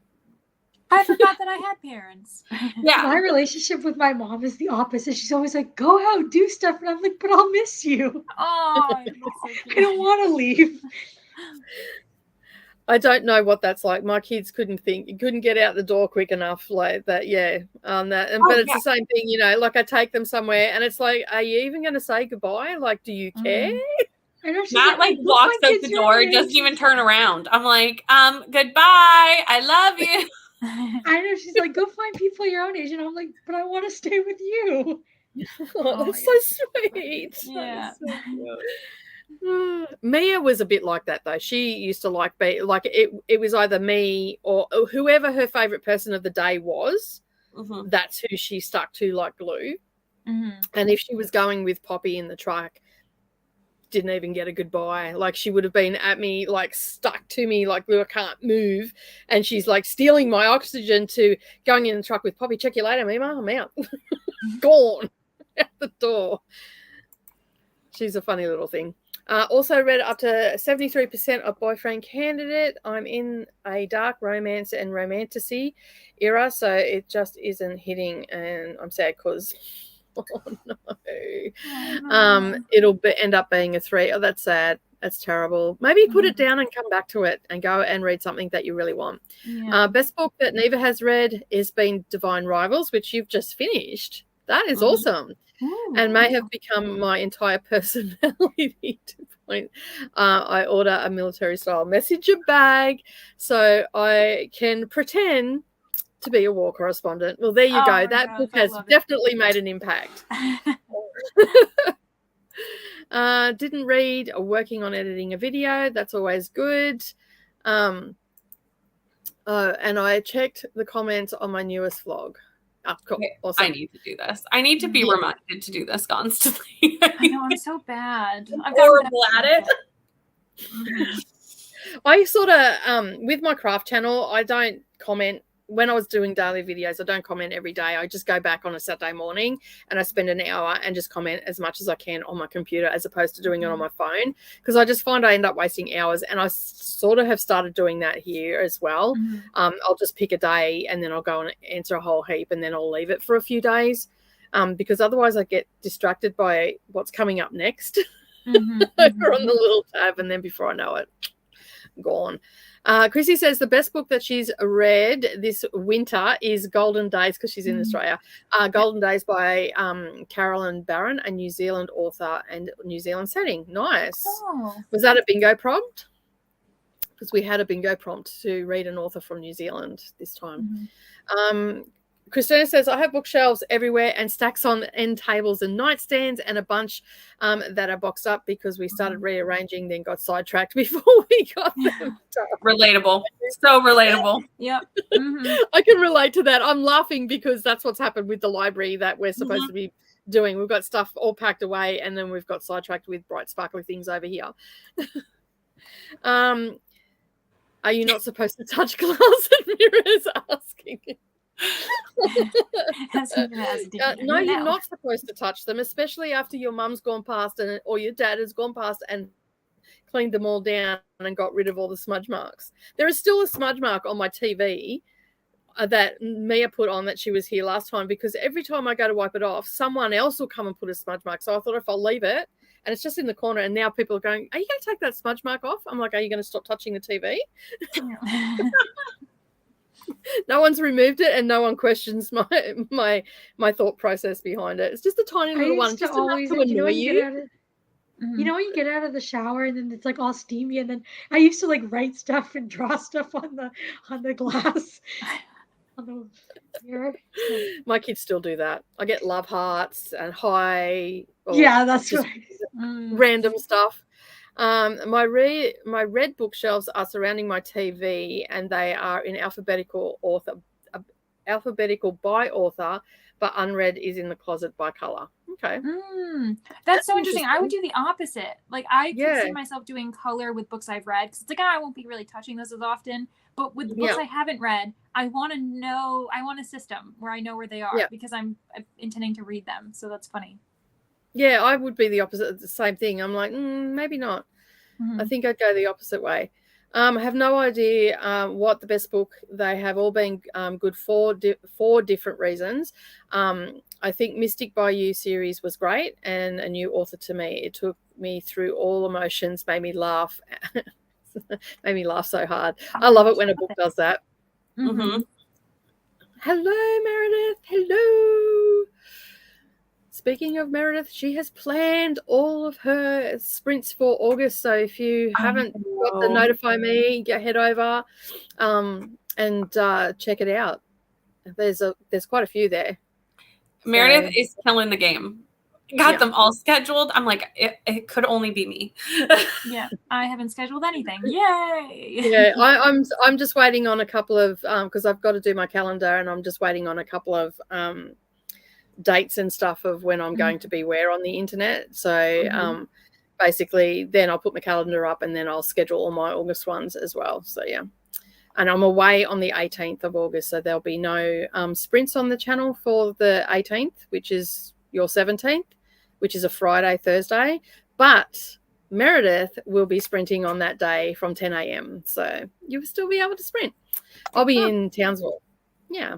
I forgot that I had parents. Yeah. My relationship with my mom is the opposite. She's always go out, do stuff. And I'm but I'll miss you. Oh, I don't want to leave. I don't know what that's like. My kids couldn't get out the door quick enough that. Yeah. But it's the same thing, I take them somewhere and it's are you even going to say goodbye? Do you care? I know she's Matt like "Go walks find out kids the your door, age." doesn't even turn around. I'm like, goodbye. I love you. I know she's like, "Go find people your own age," and I'm like, "But I want to stay with you." Oh, that's so sweet. Yeah. That is so cute. Mia was a bit like that though. She used to like it was either me or whoever her favorite person of the day was. Mm-hmm. That's who she stuck to like glue. Mm-hmm. And if she was going with Poppy in the truck, didn't even get a goodbye. Like she would have been at me, like stuck to me like glue. I can't move. And she's like stealing my oxygen to going in the truck with Poppy. Check you later, Mima. I'm out. Gone out the door. She's a funny little thing. Also read up to 73% of boyfriend candidate. I'm in a dark romance and romantasy era, so it just isn't hitting, and I'm sad because oh no. It'll end up being a 3. Oh, that's sad. That's terrible. Maybe put it down and come back to it and go and read something that you really want. Yeah. Best book that Neva has read has been Divine Rivals, which you've just finished. That is awesome. Ooh. And may have become my entire personality to point. I order a military style messenger bag so I can pretend to be a war correspondent. Well, there you go. That book has definitely made an impact. Didn't read or working on editing a video. That's always good. And I checked the comments on my newest vlog. Oh, cool. Okay, awesome. I need to do this. I need to be reminded to do this constantly. I know, I'm so bad. I'm horrible at it. I sort of, with my craft channel, I don't comment. When I was doing daily videos, I don't comment every day. I just go back on a Saturday morning and I spend an hour and just comment as much as I can on my computer as opposed to doing it on my phone, because I just find I end up wasting hours, and I sort of have started doing that here as well. I'll just pick a day and then I'll go and answer a whole heap and then I'll leave it for a few days, because otherwise I get distracted by what's coming up next over on the little tab, and then before I know it, gone. Chrissy says the best book that she's read this winter is Golden Days, because she's in Australia. Golden Days by Carolyn Barron, a New Zealand author and New Zealand setting. Nice. Was that a bingo prompt? Because we had a bingo prompt to read an author from New Zealand this time. Christina says, I have bookshelves everywhere and stacks on end tables and nightstands and a bunch that are boxed up because we started rearranging, then got sidetracked before we got them done. Relatable. So relatable. Yep. I can relate to that. I'm laughing because that's what's happened with the library that we're supposed to be doing. We've got stuff all packed away and then we've got sidetracked with bright, sparkly things over here. Are you not supposed to touch glass and mirrors? Asking. No, you're not supposed to touch them, especially after your mum's gone past or your dad has gone past and cleaned them all down and got rid of all the smudge marks. There is still a smudge mark on my TV that Mia put on that she was here last time, because every time I go to wipe it off, someone else will come and put a smudge mark. So I thought if I'll leave it, and it's just in the corner, and now people are going, are you going to take that smudge mark off? I'm like, are you going to stop touching the TV? No one's removed it and no one questions my thought process behind it. It's just a tiny little one, just enough to annoy you. You know when you get out of the shower and then it's like all steamy, and then I used to like write stuff and draw stuff on the glass on the mirror. My kids still do that. I get love hearts and hi. Yeah, that's right. Random stuff. My red bookshelves are surrounding my TV, and they are in alphabetical by author, but unread is in the closet by color. Okay. That's so interesting. I would do the opposite. Like I could see myself doing color with books I've read, because it's like, I won't be really touching those as often. But with books I haven't read, I want a system where I know where they are, because I'm intending to read them. So that's funny. Yeah, I would be the opposite. The same thing. I'm like, maybe not. I think I'd go the opposite way. I have no idea what the best book. They have all been good for different reasons. I think Mystic by You series was great and a new author to me. It took me through all emotions, made me laugh, made me laugh so hard. I love it when a book does that. Hello, Meredith. Hello. speaking of Meredith, she has planned all of her sprints for August. So if you haven't got the Notify Me, head over and check it out. There's quite a few there. Meredith is killing the game. Got them all scheduled. I'm like, it could only be me. Yeah, I haven't scheduled anything. Yay! Yeah, I'm just waiting on a couple of because I've got to do my calendar, and I'm just waiting on a couple of dates and stuff of when I'm going to be where on the internet. So basically, then I'll put my calendar up, and then I'll schedule all my August ones as well. So yeah. And I'm away on the 18th of August, so there'll be no sprints on the channel for the 18th, which is your 17th, which is a Friday, Thursday. But Meredith will be sprinting on that day from 10 a.m. So you'll still be able to sprint. I'll be in Townsville. Yeah.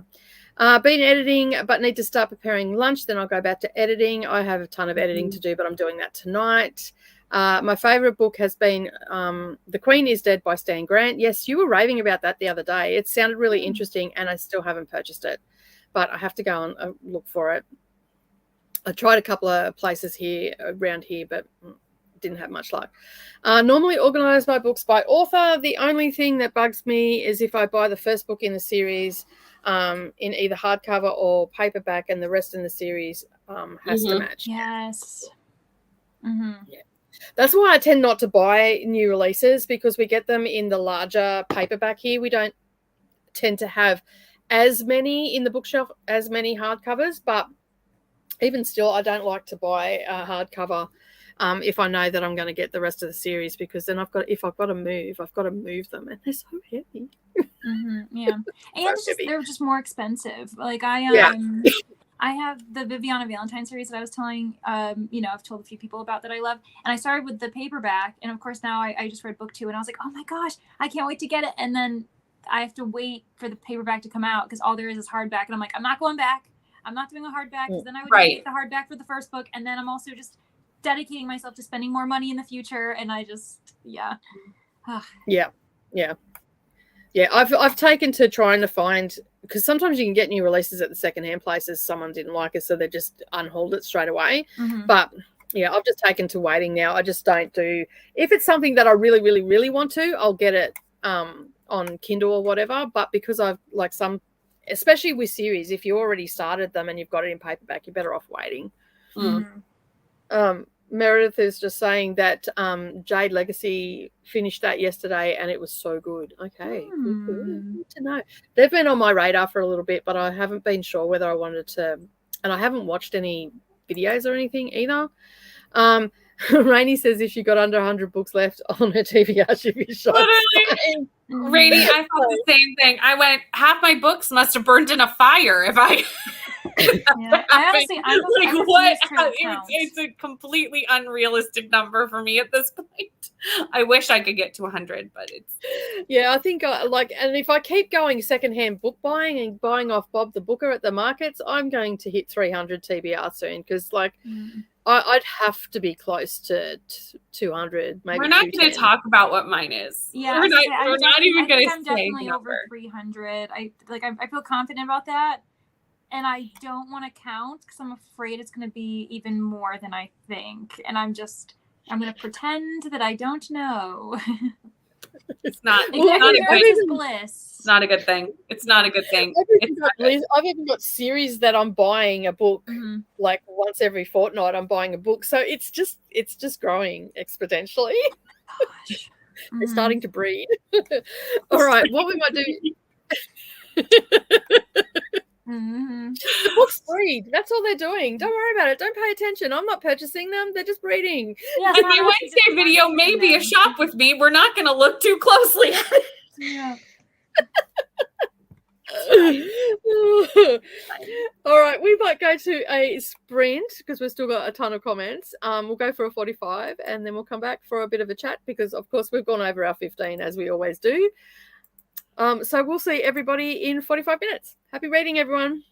Been editing, but need to start preparing lunch. Then I'll go back to editing. I have a ton of editing to do, but I'm doing that tonight. My favorite book has been The Queen is Dead by Stan Grant. Yes, you were raving about that the other day. It sounded really interesting, and I still haven't purchased it, but I have to go and look for it. I tried a couple of places around here, but didn't have much luck. Normally organize my books by author. The only thing that bugs me is if I buy the first book in the series in either hardcover or paperback, and the rest in the series has to match. Yes. Yeah. That's why I tend not to buy new releases, because we get them in the larger paperback here. We don't tend to have as many in the bookshelf, as many hardcovers, but even still, I don't like to buy a hardcover if I know that I'm going to get the rest of the series, because then if I've got to move, I've got to move them, and they're so heavy. Yeah, and they're just more expensive. Like I have the Viviana Valentine series that I was telling, I've told a few people about that I love. And I started with the paperback. And of course, now I just read book 2 and I was like, oh my gosh, I can't wait to get it. And then I have to wait for the paperback to come out because all there is hardback. And I'm like, I'm not going back. I'm not doing a hardback because then I would get the hardback for the first book. And then I'm also just dedicating myself to spending more money in the future. And I just, Yeah, I've taken to trying to find, because sometimes you can get new releases at the secondhand places. Someone didn't like it, so they just unhauled it straight away. But yeah, I've just taken to waiting now. I just don't do, if it's something that I really, really, really want to, I'll get it on Kindle or whatever. But because I've like some, especially with series, if you already started them and you've got it in paperback, you're better off waiting. Meredith is just saying that Jade Legacy finished that yesterday and it was so good. Okay, good to know. They've been on my radar for a little bit, but I haven't been sure whether I wanted to, and I haven't watched any videos or anything either. Rainey says if she got under 100 books left on her TBR, she'd be shocked. Literally, Rainey, I thought the same thing. I went, half my books must have burned in a fire if I... It's a completely unrealistic number for me at this point. I wish I could get to 100, but it's... Yeah, I think and if I keep going secondhand book buying and buying off Bob the Booker at the markets, I'm going to hit 300 TBR soon, because I'd have to be close to 200, maybe. We're not going to talk about what mine is. Yeah, we're not even going to say. I'm definitely over 300. I feel confident about that, and I don't want to count because I'm afraid it's going to be even more than I think, and I'm going to pretend that I don't know. It's not. Bliss. Not a good thing. It's not a good thing. I've even got series that I'm buying a book like once every fortnight. I'm buying a book, so it's just growing exponentially. Gosh. It's starting to breed. All right, what we might do. The books breed. That's all they're doing. Don't worry about it. Don't pay attention. I'm not purchasing them. They're just breeding. Yeah, and my Wednesday video may be a shop with me. We're not going to look too closely at it. Yeah. All right, we might go to a sprint because we've still got a ton of comments. We'll go for a 45 and then we'll come back for a bit of a chat because, of course, we've gone over our 15 as we always do. So we'll see everybody in 45 minutes. Happy reading, everyone.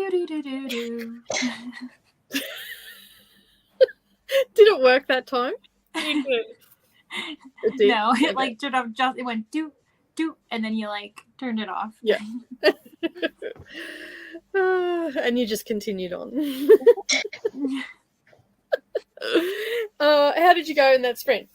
Do-do-do-do-do. Did it work that time? You did. It did. No, it Okay. like just it went do, and then you like turned it off. Yeah. And you just continued on. How did you go in that sprint?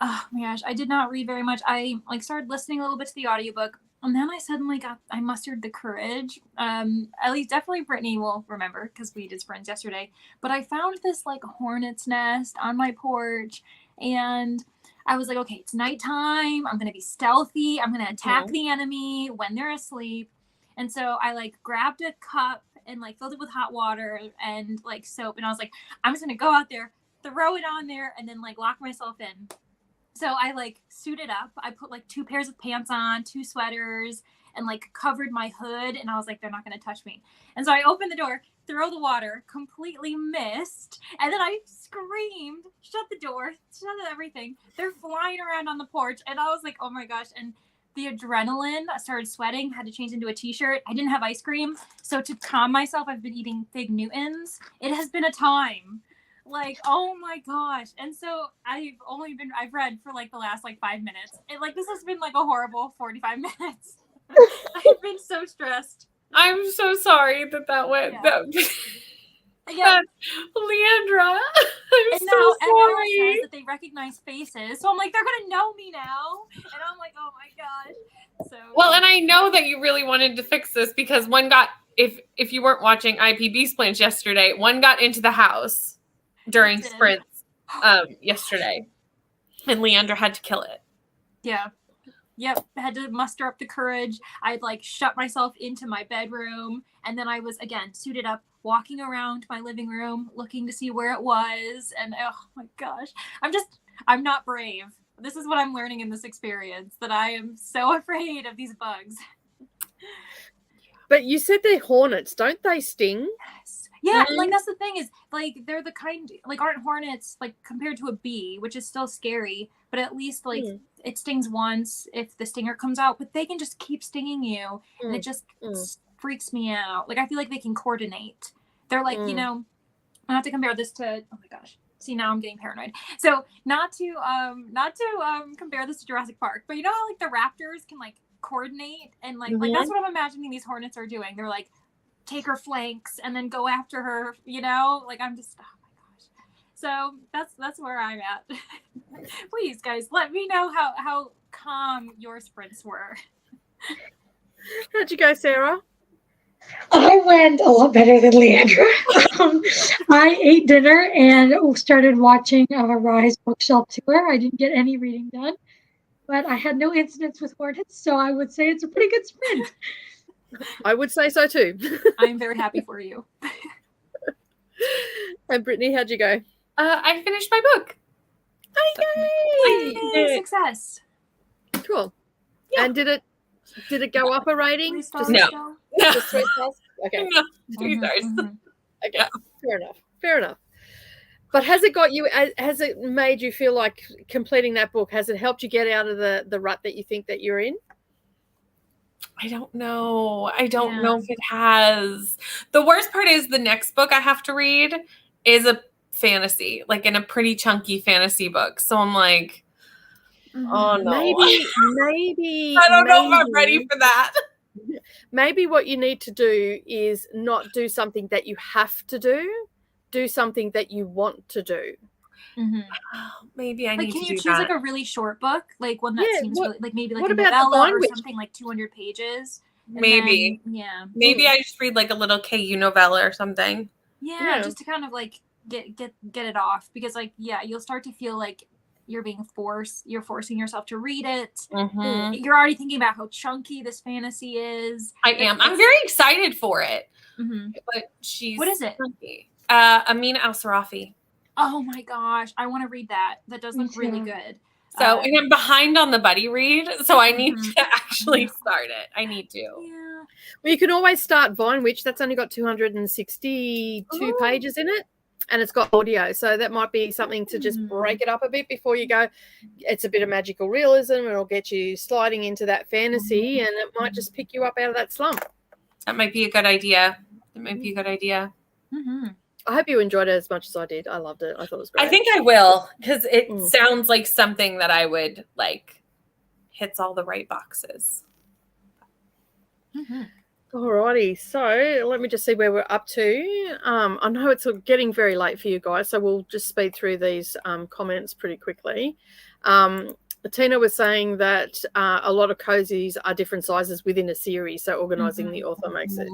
Oh my gosh, I did not read very much. I like started listening a little bit to the audiobook, and then I suddenly I mustered the courage. At least definitely Brittany will remember because we did sprints yesterday. But I found this like hornet's nest on my porch, and I was like, okay, it's nighttime. I'm gonna be stealthy. I'm gonna attack the enemy when they're asleep. And so I like grabbed a cup and like filled it with hot water and like soap, and I was like, I'm just gonna go out there, throw it on there, and then like lock myself in. So I like suited up. I put like 2 pairs of pants on, 2 sweaters, and like covered my hood. And I was like, they're not going to touch me. And so I opened the door, throw the water, completely missed. And then I screamed, shut the door, shut everything. They're flying around on the porch. And I was like, oh my gosh. And the adrenaline, I started sweating, had to change into a t-shirt. I didn't have ice cream. So to calm myself, I've been eating Fig Newtons. It has been a time. Like, oh my gosh. And so I've read for like the last like 5 minutes. And like this has been like a horrible 45 minutes. I've been so stressed. I'm so sorry that went. Yeah. Yeah. Leandra, I'm And so now everyone sorry. says that they recognize faces. So I'm like, they're gonna know me now. And I'm like, oh my gosh. So Well, and I know that you really wanted to fix this because one got, if you weren't watching IPB sprints yesterday, one got into the house during sprints yesterday, and Leandra had to kill it. yeah. Yep, I had to muster up the courage. I'd like shut myself into my bedroom, and then I was again suited up, walking around my living room, looking to see where it was. And oh my gosh, I'm not brave. This is what I'm learning in this experience, that I am so afraid of these bugs. But you said they're hornets, don't they sting? Yes. Yeah, like that's the thing is like they're the kind like aren't hornets like compared to a bee, which is still scary, but at least like it stings once if the stinger comes out, but they can just keep stinging you, and it just freaks me out. Like I feel like they can coordinate. They're like, you know, not to compare this to oh my gosh. See, now I'm getting paranoid. So not to compare this to Jurassic Park, but you know how like the raptors can like coordinate and like that's what I'm imagining these hornets are doing. They're like take her flanks and then go after her, you know, like I'm just, oh my gosh. So that's where I'm at. Please guys, let me know how calm your sprints were. How'd you go, Sarah? I went a lot better than Leandra. I ate dinner and started watching a Rise bookshelf tour. I didn't get any reading done, but I had no incidents with hornets, so I would say it's a pretty good sprint. I would say so too. I'm very happy for you. And Brittany, how'd you go? I finished my book. Yay, success. Cool. Yeah. And did it go up a rating? 3 stars No. still? Just 3 stars? Okay. No, 3 stars. Okay. Fair enough. But has it made you feel like completing that book, has it helped you get out of the rut that you think that you're in? I don't know. I don't know if it has. The worst part is the next book I have to read is a fantasy, like in a pretty chunky fantasy book. So I'm like, oh no. Maybe I don't know if I'm ready for that. Maybe what you need to do is not do something that you have to do something that you want to do. Maybe I like, need to do that. can you choose like a really short book, like one that seems really, like maybe like what a about the novella Blind or Witch? something like 200 pages? Maybe. Then, Maybe I just read like a little KU novella or something. Yeah, just to kind of like get it off, because like you'll start to feel like you're forcing yourself to read it. You're already thinking about how chunky this fantasy is. I am. I'm very excited for it. But what is it? Chunky. Amina Al-Sarafi. Oh my gosh, I want to read that. That does look really good. So, and I'm behind on the buddy read, so I need to actually start it. I need to. Yeah. Well, you can always start Vine Witch. That's only got 262 pages in it, and it's got audio. So that might be something to just break it up a bit before you go. It's a bit of magical realism. It'll get you sliding into that fantasy, and it might just pick you up out of that slump. That might be a good idea. That might be a good idea. Mm-hmm. I hope you enjoyed it as much as I did. I loved it. I thought it was great. I think I will, because it sounds like something that I would like. Hits all the right boxes. Mm-hmm. Alrighty, so let me just see where we're up to. I know it's getting very late for you guys, so we'll just speed through these comments pretty quickly. Tina was saying that a lot of cozies are different sizes within a series, so organising the author makes it,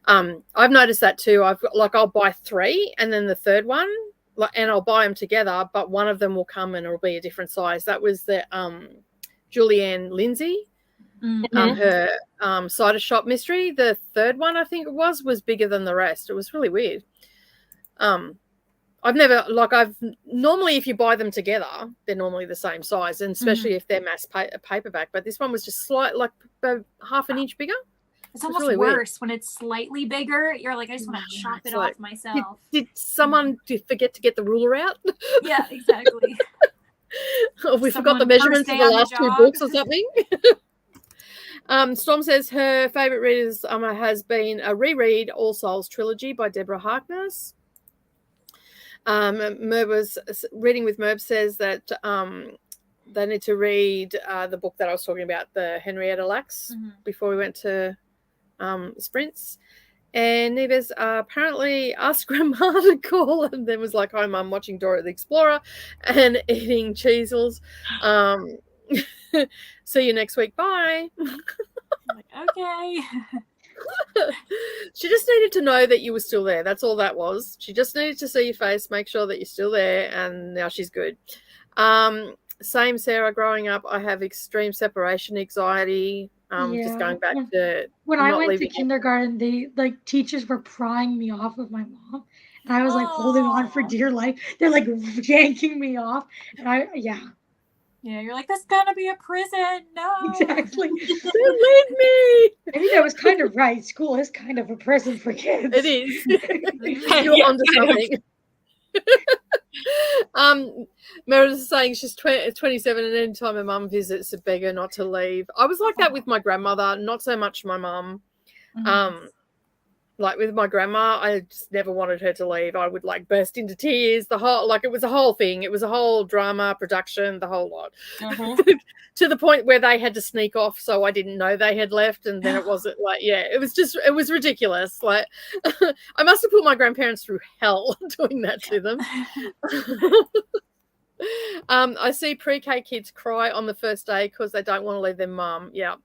I've noticed that too. I'll buy 3 and then the third one, and I'll buy them together, but one of them will come and it'll be a different size. That was the Julianne Lindsay. Her cider shop mystery. The third one, I think it was bigger than the rest. It was really weird. Normally if you buy them together, they're normally the same size, and especially if they're mass paperback. But this one was just about half an inch bigger. It's almost really worse when it's slightly bigger. You're like, I just want to chop it off myself. Did someone forget to get the ruler out? Yeah, exactly. Or we forgot the measurements of the last 2 books or something. Storm says her favourite readers has been a reread All Souls trilogy by Deborah Harkness. Reading with Merb says that they need to read the book that I was talking about, the Henrietta Lacks, before we went to sprints. And Neves apparently asked Grandma to call and then was like, "Hi, Mum, watching Dora the Explorer and eating cheesels. See you next week. Bye." I'm like, okay. She just needed to know that you were still there. That's all that was. She just needed to see your face, make sure that you're still there, and now she's good. Same, Sarah. Growing up, I have extreme separation anxiety. Just going back to when I went to kindergarten, the teachers were prying me off of my mom, and I was like holding on for dear life. They're like yanking me off, and yeah, you're like, that's gonna be a prison. No, exactly. Don't leave me. Maybe that was kind of right. School is kind of a prison for kids. It is. You're onto something. Meredith is saying she's 27 and anytime her mum visits, a beggar not to leave. I was like that with my grandmother, not so much my mum. Like with my grandma, I just never wanted her to leave. I would like burst into tears. It was a whole thing. It was a whole drama production, the whole lot. To the point where they had to sneak off so I didn't know they had left. And then it wasn't it was ridiculous. Like I must have put my grandparents through hell doing that to them. I see pre-K kids cry on the first day because they don't want to leave their mum. Yeah.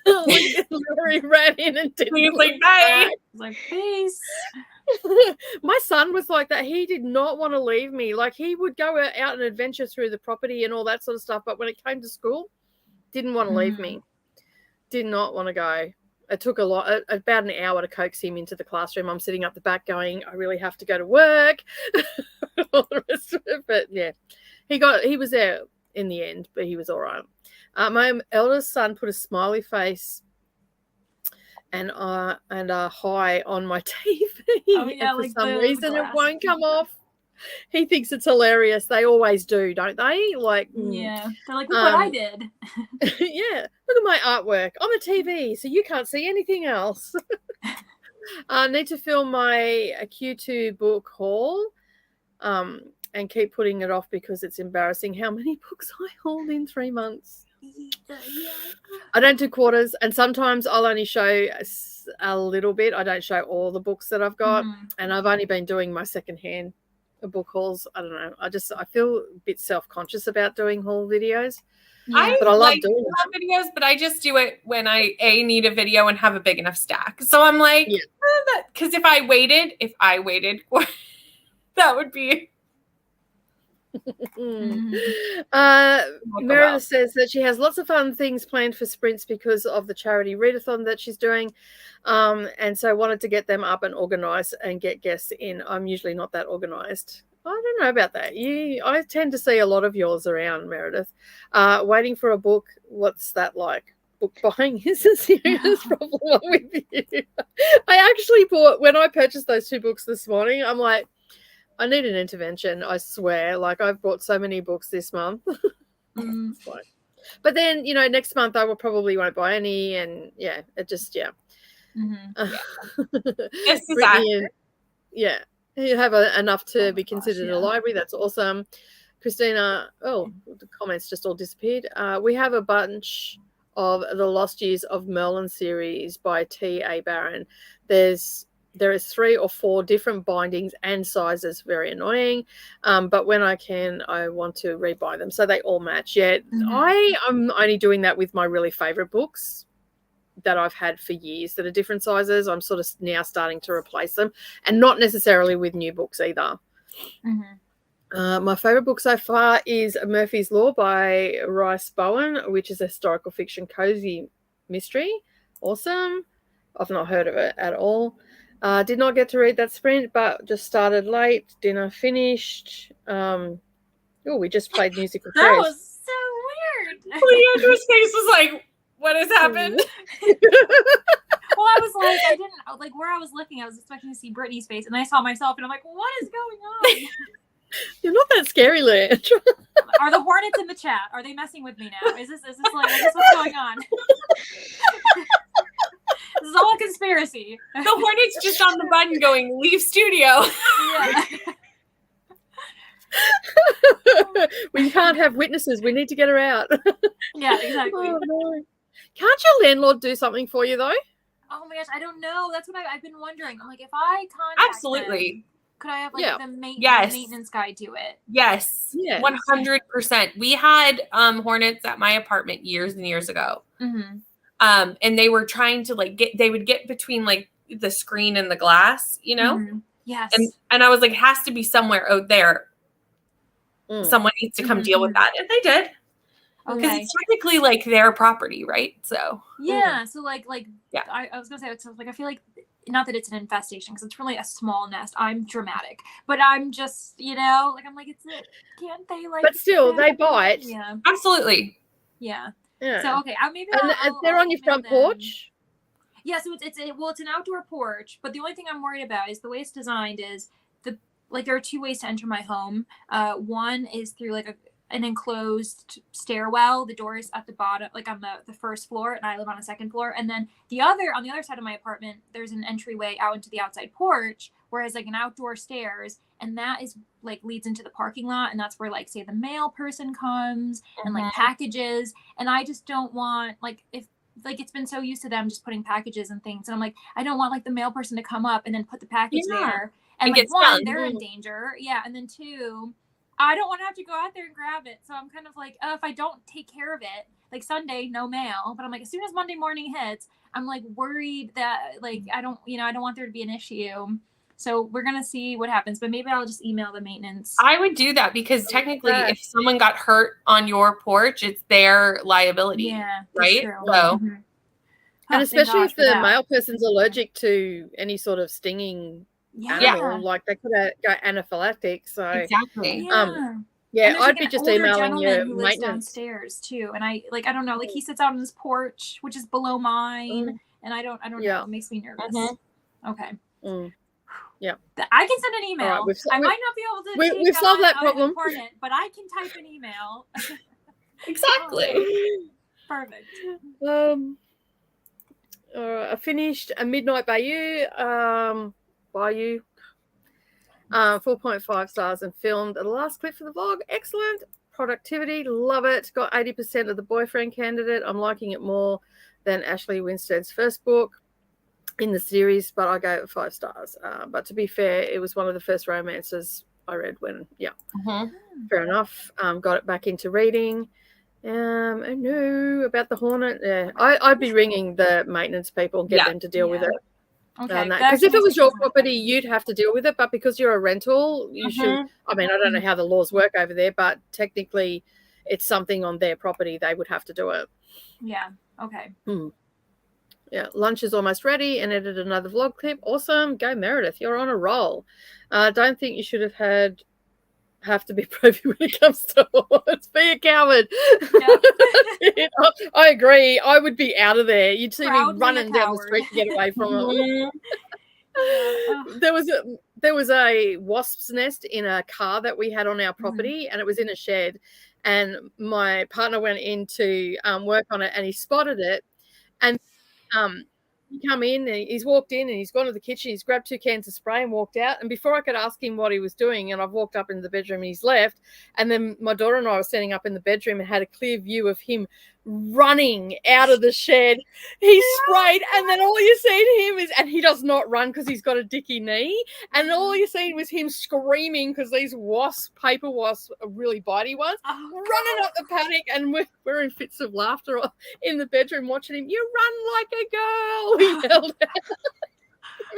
Larry ran in and didn't. He was like, bye. Like, peace. My son was like that. He did not want to leave me. Like he would go out and adventure through the property and all that sort of stuff. But when it came to school, didn't want to leave me. Did not want to go. It took about an hour to coax him into the classroom. I'm sitting up the back going, I really have to go to work. All the rest of it. But yeah, he was there in the end, but he was all right. My eldest son put a smiley face and a hi on my TV. Oh, yeah, and for some reason it won't come off. He thinks it's hilarious. They always do, don't they? Like, yeah, they're like, look what I did. Yeah, look at my artwork on the TV, so you can't see anything else. I need to film my Q2 book haul. And keep putting it off because it's embarrassing how many books I hold in 3 months. I don't do quarters, and sometimes I'll only show a little bit. I don't show all the books that I've got, and I've only been doing my secondhand book hauls. I don't know. I feel a bit self-conscious about doing haul videos. But I love doing videos, but I just do it when I need a video and have a big enough stack. So I'm like, because if I waited, that would be. Meredith says that she has lots of fun things planned for sprints because of the charity readathon that she's doing, and so wanted to get them up and organized and get guests in. I'm usually not that organized. I don't know about that. I tend to see a lot of yours around, Meredith. Waiting for a book, what's that like? Book buying is a serious problem with you. I actually bought, when I purchased those 2 books this morning, I'm like, I need an intervention, I swear. Like, I've bought so many books this month. But then, next month I probably won't buy any. And, it just. This is Brittany accurate. and, yeah, you have enough to be considered a library. That's awesome. Christina, the comments just all disappeared. We have a bunch of the Lost Years of Merlin series by T.A. Barron. There is 3 or 4 different bindings and sizes. Very annoying. But when I can, I want to rebuy them so they all match. Yeah, I'm only doing that with my really favorite books that I've had for years that are different sizes. I'm sort of now starting to replace them, and not necessarily with new books either. My favorite book so far is Murphy's Law by Rice Bowen, which is a historical fiction cozy mystery. Awesome. I've not heard of it at all. Did not get to read that sprint, but just started late. Dinner finished. We just played musical That chairs. was so weird. Leandra's face was like, what has happened? Well, I was like, I didn't like where I was looking. I was expecting to see Brittany's face, and I saw myself, and I'm like, what is going on? You're not that scary, Leandra. Are the hornets in the chat? Are they messing with me now? Is this what's going on? This is all a conspiracy. The hornet's just on the button going, leave studio. Yeah. We can't have witnesses. We need to get her out. Yeah, exactly. Oh, no. Can't your landlord do something for you, though? Oh my gosh, I don't know. That's what I've been wondering. I'm like, if I contact Absolutely. them, could I have like Yeah. the Yes. maintenance guy do it? Yes. Yeah. 100%. We had hornets at my apartment years and years ago. Mm-hmm. And they were trying to they would get between like the screen and the glass, you know? Mm-hmm. Yes. And I was like, it has to be somewhere out there. Someone needs to come deal with that. And they did. Because it's technically like their property, right? So yeah. So like yeah. I was gonna say, so like I feel like, not that it's an infestation because it's really a small nest. I'm dramatic, but I'm just, like I'm like, can't they like? But still, they bite. Yeah. absolutely. Yeah. Yeah. So okay, maybe And they're on your front porch. Yeah, so it's an outdoor porch, but the only thing I'm worried about is the way it's designed is there are 2 ways to enter my home. One is through like an enclosed stairwell. The door is at the bottom, like on the first floor, and I live on a second floor. And then on the other side of my apartment, there's an entryway out into the outside porch, whereas like an outdoor stairs, and that is like leads into the parking lot, and that's where like say the mail person comes and like packages. And I just don't want if like it's been so used to them just putting packages and things, and I'm like, I don't want like the mail person to come up and then put the package there. And like, one, they're in danger. Yeah. And then 2, I don't want to have to go out there and grab it. So I'm kind of like, if I don't take care of it, like Sunday, no mail. But I'm like, as soon as Monday morning hits, I'm like worried that like, I don't want there to be an issue. So we're going to see what happens, but maybe I'll just email the maintenance. I would do that because technically if someone got hurt on your porch, it's their liability. Yeah. Right. True. So, And especially if the mail person's allergic to any sort of stinging animal, like they could go anaphylactic. So exactly. I'd be just emailing your who lives maintenance downstairs too, and I don't know, like he sits out on his porch, which is below mine, and I don't know. It makes me nervous. Okay. Yeah, I can send an email. Right, I might not be able to. We've solved that problem. Important, but I can type an email. Exactly. Perfect. I finished A Midnight Bayou. 4.5 stars and filmed the last clip for the vlog. Excellent. Productivity. Love it. Got 80% of the boyfriend candidate. I'm liking it more than Ashley Winstead's first book in the series, but I gave it 5 stars. But to be fair, it was one of the first romances I read when, fair enough. Got it back into reading. I know about the Hornet. Yeah, I'd be ringing the maintenance people and get them to deal with it. Okay. Because if it was your property, you'd have to deal with it. But because you're a rental, you should. I mean, I don't know how the laws work over there, but technically, it's something on their property. They would have to do it. Yeah. Okay. Yeah. Lunch is almost ready and edited another vlog clip. Awesome. Go Meredith. You're on a roll. Don't think you should have to be profi when it comes to horse. Be a coward. Yeah. I agree. I would be out of there. You'd see me running down the street to get away from it. There was a wasp's nest in a car that we had on our property, and it was in a shed. And my partner went in to work on it, and he spotted it. And he come in and he's walked in and he's gone to the kitchen, he's grabbed 2 cans of spray and walked out. And before I could ask him what he was doing, and I've walked up into the bedroom and he's left. And then my daughter and I were standing up in the bedroom and had a clear view of him running out of the shed. He sprayed, and then all you see him is, and he does not run because he's got a dicky knee, and all you seen was him screaming because these paper wasps are really bitey ones, running up the paddock, and we're in fits of laughter in the bedroom watching him. You run like a girl, he yelled out.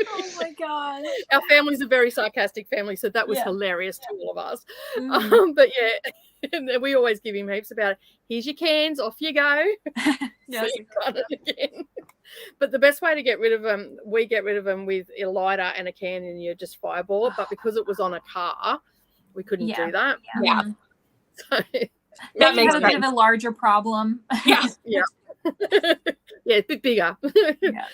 Oh my god! Our family's a very sarcastic family, so that was hilarious to all of us. But yeah, and we always give him heaps about it. Here's your cans, off you go. Yes. So you run it again. But the best way to get rid of them, we get rid of them with a lighter and a can, and you just fireball it. But because it was on a car, we couldn't do that. Yeah. So that makes a bit of a larger problem. Yeah. Yeah, a bit bigger. Yeah.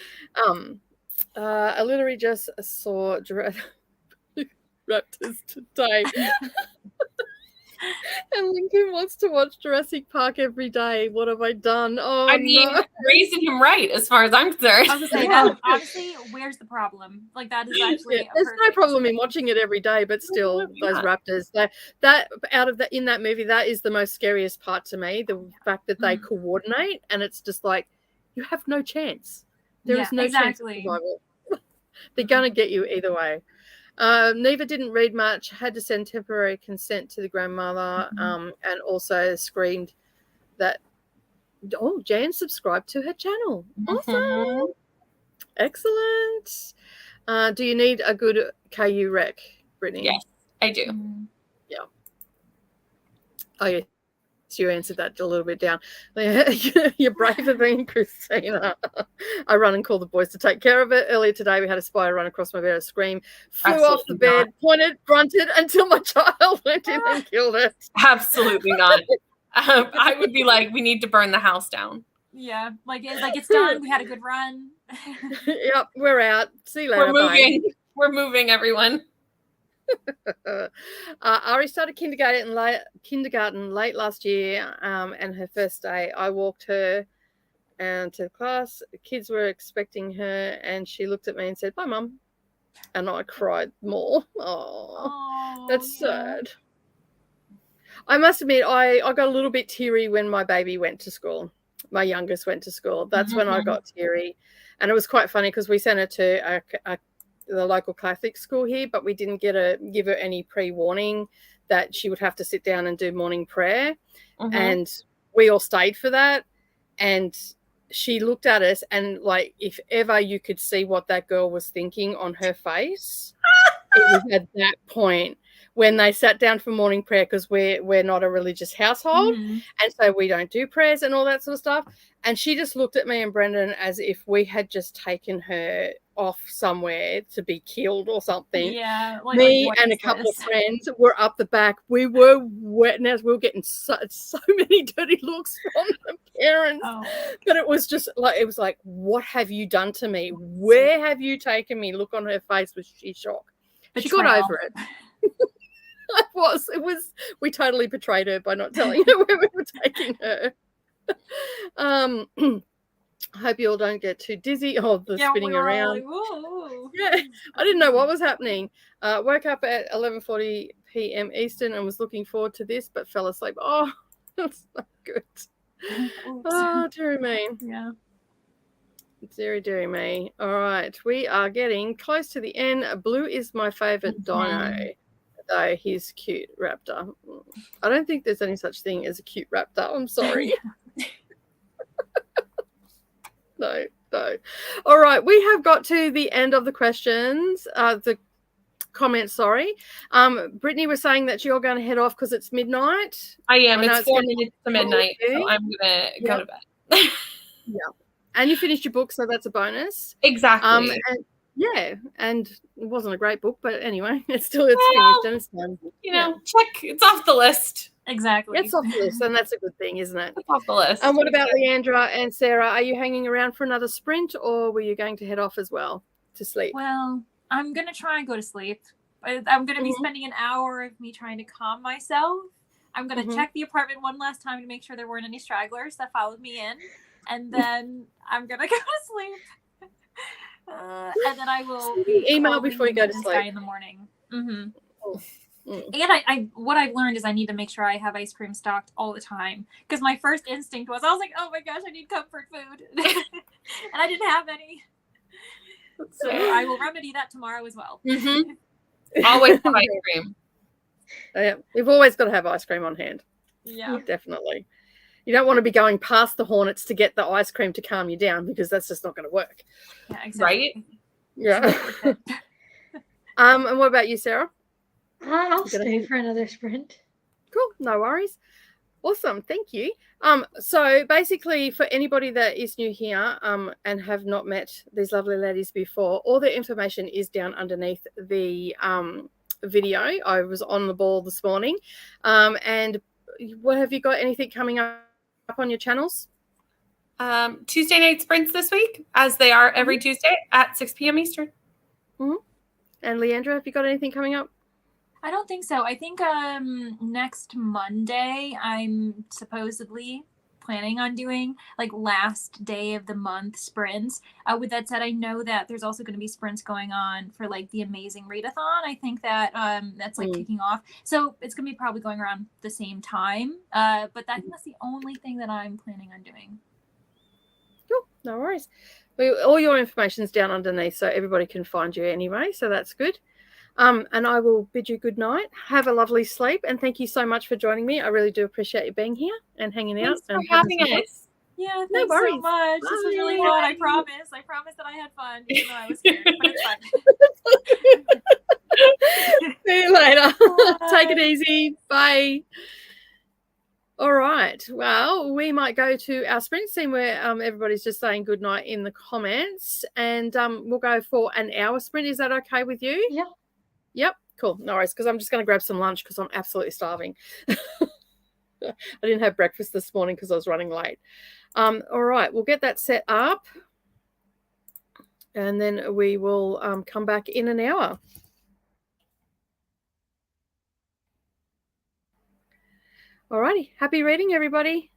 I literally just saw raptors today. And Lincoln wants to watch Jurassic Park every day. What have I done? Oh, I mean, raising him right, as far as I'm concerned. I was gonna say that. Honestly, where's the problem? Like, that is actually there's no problem in watching it every day, but still, those raptors. That out of in that movie, that is the most scariest part to me. The fact that they coordinate, and it's just like you have no chance. There is no chance of survival. They're gonna get you either way. Neva didn't read much, had to send temporary consent to the grandmother, and also screamed that, Jan subscribed to her channel. Awesome. Excellent. Do you need a good KU rec, Brittany? Yes, I do. Yeah. Oh, yeah. You answered that a little bit down. You're braver than Christina. I run and call the boys to take care of it. Earlier today, we had a spider run across my bed, a scream, flew off the bed, pointed, grunted until my child went in and killed it. Absolutely not. I would be like, we need to burn the house down. Yeah, like it's done. We had a good run. Yep, we're out. See you later. We're moving. Bye. We're moving, everyone. Ari started kindergarten late last year, and her first day I walked her to class. Kids were expecting her, and she looked at me and said, "Bye, Mum," and I cried more. Oh, that's sad. I must admit, I got a little bit teary when my baby went to school. My youngest went to school. That's when I got teary, and it was quite funny because we sent her to the local Catholic school here, but we didn't give her any pre-warning that she would have to sit down and do morning prayer. And we all stayed for that. And she looked at us, and like, if ever you could see what that girl was thinking on her face, it was at that point when they sat down for morning prayer, because we're not a religious household, and so we don't do prayers and all that sort of stuff. And she just looked at me and Brendan as if we had just taken her off somewhere to be killed or something. Yeah, me and a couple of friends were up the back. We were wet, and we were getting so many dirty looks from the parents. But it was just like, it was like, what have you done to me? Where have you taken me? Look on her face was she shocked. But she got over it. We totally betrayed her by not telling her where we were taking her. I hope you all don't get too dizzy. Spinning around. Yeah, I didn't know what was happening. Woke up at 11:40 p.m. Eastern and was looking forward to this, but fell asleep. Oh, that's not good. Oh, dearie me. Yeah. Dearie me. All right, we are getting close to the end. Blue is my favorite dino, though he's cute raptor. I don't think there's any such thing as a cute raptor. I'm sorry. No. All right, we have got to the end of the questions, the comments, sorry. Brittany was saying that you're going to head off because it's midnight. I am. It's 4 minutes to midnight, so I'm going to go to bed. Yeah. And you finished your book, so that's a bonus. Exactly. And it wasn't a great book, but anyway, it's finished and it's done. Check. It's off the list. Exactly. It's off the list, and that's a good thing, isn't it? It's off the list. And what about Leandra and Sarah? Are you hanging around for another sprint, or were you going to head off as well to sleep? Well, I'm going to try and go to sleep. I'm going to be spending an hour of me trying to calm myself. I'm going to check the apartment one last time to make sure there weren't any stragglers that followed me in. And then I'm going to go to sleep. And then I will be Email calling before you go to this sleep. guy in the morning. Mm-hmm. Mm. And I what I've learned is I need to make sure I have ice cream stocked all the time. Because my first instinct was, I was like, oh my gosh, I need comfort food. And I didn't have any. So I will remedy that tomorrow as well. Mm-hmm. Always have ice cream. Yeah, we've always got to have ice cream on hand. Yeah. Definitely. You don't want to be going past the Hornets to get the ice cream to calm you down, because that's just not going to work. Yeah, exactly. Right? Yeah. And what about you, Sarah? I'll stay for another sprint. Cool. No worries. Awesome. Thank you. So basically, for anybody that is new here and have not met these lovely ladies before, all the information is down underneath the video. I was on the ball this morning. And what have you got? Anything coming up on your channels? Tuesday night sprints this week, as they are every Tuesday at 6 p.m. Eastern. Mm-hmm. And Leandra, have you got anything coming up? I don't think so. I think next Monday I'm supposedly planning on doing like last day of the month sprints. With that said, I know that there's also going to be sprints going on for like the Amazing Readathon. I think that that's like kicking off. So it's going to be probably going around the same time. But I think that's the only thing that I'm planning on doing. Cool. No worries. All your information's down underneath, so everybody can find you anyway. So that's good. And I will bid you good night. Have a lovely sleep, and thank you so much for joining me. I really do appreciate you being here and hanging out. Thanks for having us. Yeah, thanks so much. Bye. This was really fun. I promise that I had fun, even though I was scared, but it's fun. See you later. Bye. Take it easy. Bye. All right. Well, we might go to our sprint scene where everybody's just saying good night in the comments, and we'll go for an hour sprint. Is that okay with you? Yep. Yep. Cool. No worries, because I'm just going to grab some lunch because I'm absolutely starving. I didn't have breakfast this morning because I was running late. All right. We'll get that set up, and then we will come back in an hour. All righty. Happy reading, everybody.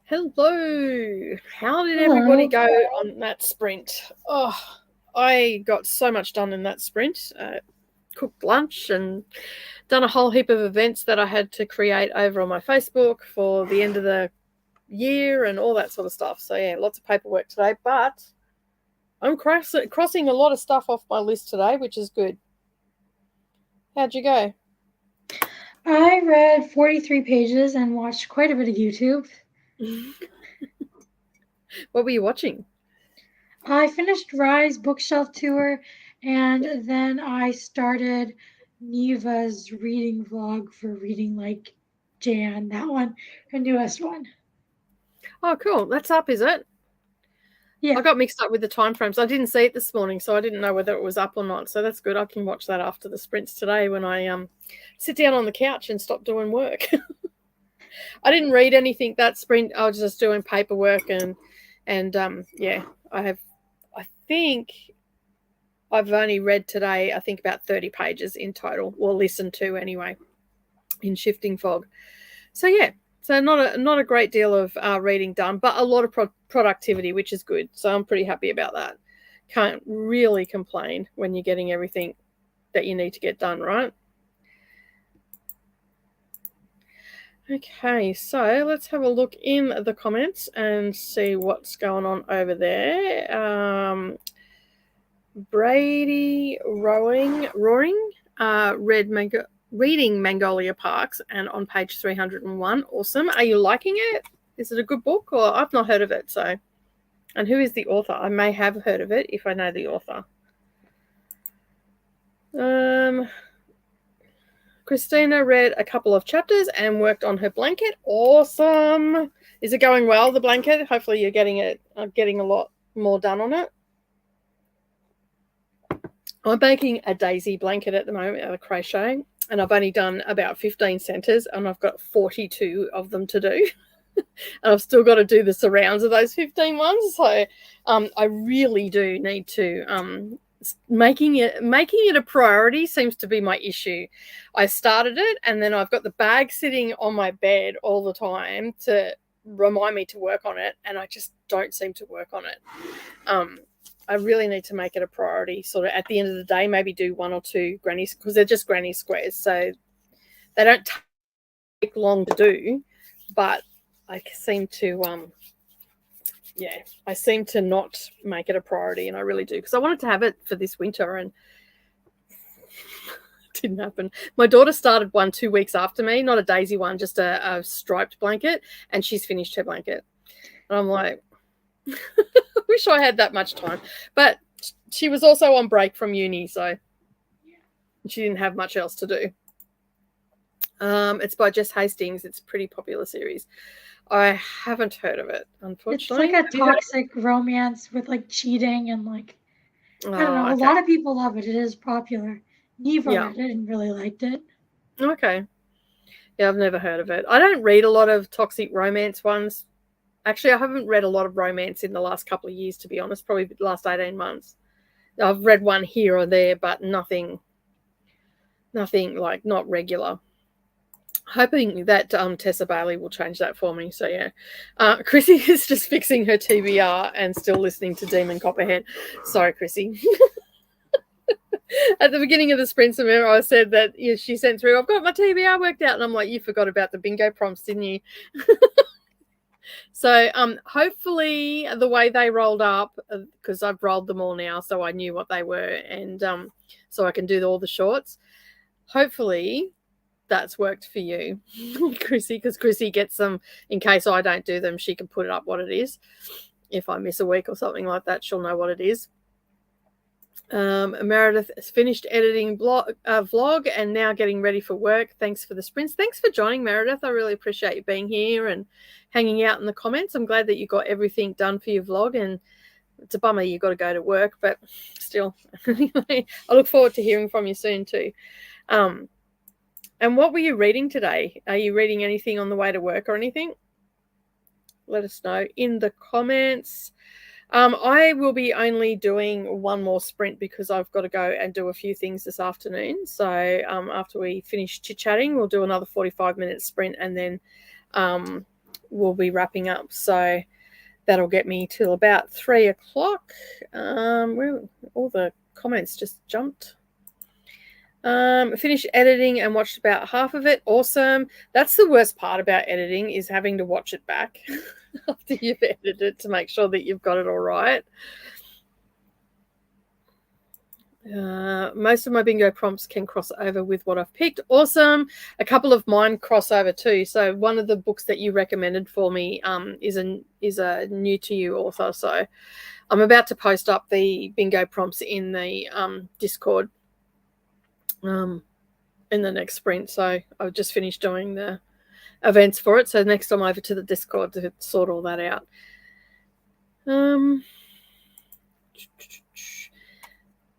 Hello. How did everybody go on that sprint? Oh, I got so much done in that sprint. Cooked lunch and done a whole heap of events that I had to create over on my Facebook for the end of the year and all that sort of stuff. So yeah, lots of paperwork today, but I'm crossing a lot of stuff off my list today, which is good. How'd you go? I read 43 pages and watched quite a bit of YouTube. What were you watching? I finished Rye's bookshelf tour, and then I started Neva's reading vlog for Reading Like Jan, that one, her newest one. Oh, cool. That's up, is it? Yeah. I got mixed up with the time frames. I didn't see it this morning, so I didn't know whether it was up or not. So that's good. I can watch that after the sprints today when I sit down on the couch and stop doing work. I didn't read anything that sprint. I was just doing paperwork and yeah, I think I've only read today, I think about 30 pages in total, or listened to anyway, in Shifting Fog. So yeah, so not a great deal of reading done, but a lot of productivity, which is good. So I'm pretty happy about that. Can't really complain when you're getting everything that you need to get done, right? Okay, so let's have a look in the comments and see what's going on over there. Brady Roaring, reading Magnolia Parks and on page 301. Awesome. Are you liking it? Is it a good book? Or I've not heard of it. So, and who is the author? I may have heard of it if I know the author. Christina read a couple of chapters and worked on her blanket. Awesome. Is it going well, the blanket? Hopefully you're getting a lot more done on it. I'm making a daisy blanket at the moment out of crochet, and I've only done about 15 centers, and I've got 42 of them to do. And I've still got to do the surrounds of those 15 ones. So I really do need to making it a priority seems to be my issue. I started it, and then I've got the bag sitting on my bed all the time to remind me to work on it, and I just don't seem to work on it. I really need to make it a priority, sort of at the end of the day, maybe do one or two grannies, because they're just granny squares, so they don't take long to do, but I seem to I seem to not make it a priority, and I really do, because I wanted to have it for this winter, and it didn't happen. My daughter started one 2 weeks after me, not a daisy one, just a striped blanket, and she's finished her blanket. And I'm like, I wish I had that much time. But she was also on break from uni, so she didn't have much else to do. It's by Jess Hastings. It's a pretty popular series. I haven't heard of it, unfortunately. It's like a toxic romance with like cheating and like, I don't know. A lot of people love it. It is popular. Neva read it and really liked it. Okay. Yeah, I've never heard of it. I don't read a lot of toxic romance ones. Actually, I haven't read a lot of romance in the last couple of years, to be honest, probably the last 18 months. I've read one here or there, but nothing like not regular. Hoping that Tessa Bailey will change that for me. So, yeah. Chrissy is just fixing her TBR and still listening to Demon Copperhead. Sorry, Chrissy. At the beginning of the sprint, remember I said that she sent through, I've got my TBR worked out. And I'm like, you forgot about the bingo prompts, didn't you? So hopefully the way they rolled up, because I've rolled them all now, so I knew what they were, and so I can do all the shorts. Hopefully that's worked for you, Chrissy, because Chrissy gets them in case I don't do them. She can put it up what it is. If I miss a week or something like that, she'll know what it is. Meredith has finished editing vlog and now getting ready for work. Thanks for the sprints. Thanks for joining, Meredith. I really appreciate you being here and hanging out in the comments. I'm glad that you got everything done for your vlog, and it's a bummer you got to go to work, but still, anyway, I look forward to hearing from you soon too. And what were you reading today? Are you reading anything on the way to work or anything? Let us know in the comments. I will be only doing one more sprint because I've got to go and do a few things this afternoon. So after we finish chit-chatting, we'll do another 45-minute sprint, and then we'll be wrapping up. So that'll get me till about 3 o'clock. Where all the comments just jumped. Finished editing and watched about half of it. Awesome. That's the worst part about editing, is having to watch it back after you've edited it to make sure that you've got it all right. Most of my bingo prompts can cross over with what I've picked. Awesome. A couple of mine cross over too. So one of the books that you recommended for me is a new to you author. So I'm about to post up the bingo prompts in the Discord in the next sprint. So I've just finished doing the events for it. So next I'm over to the Discord to sort all that out.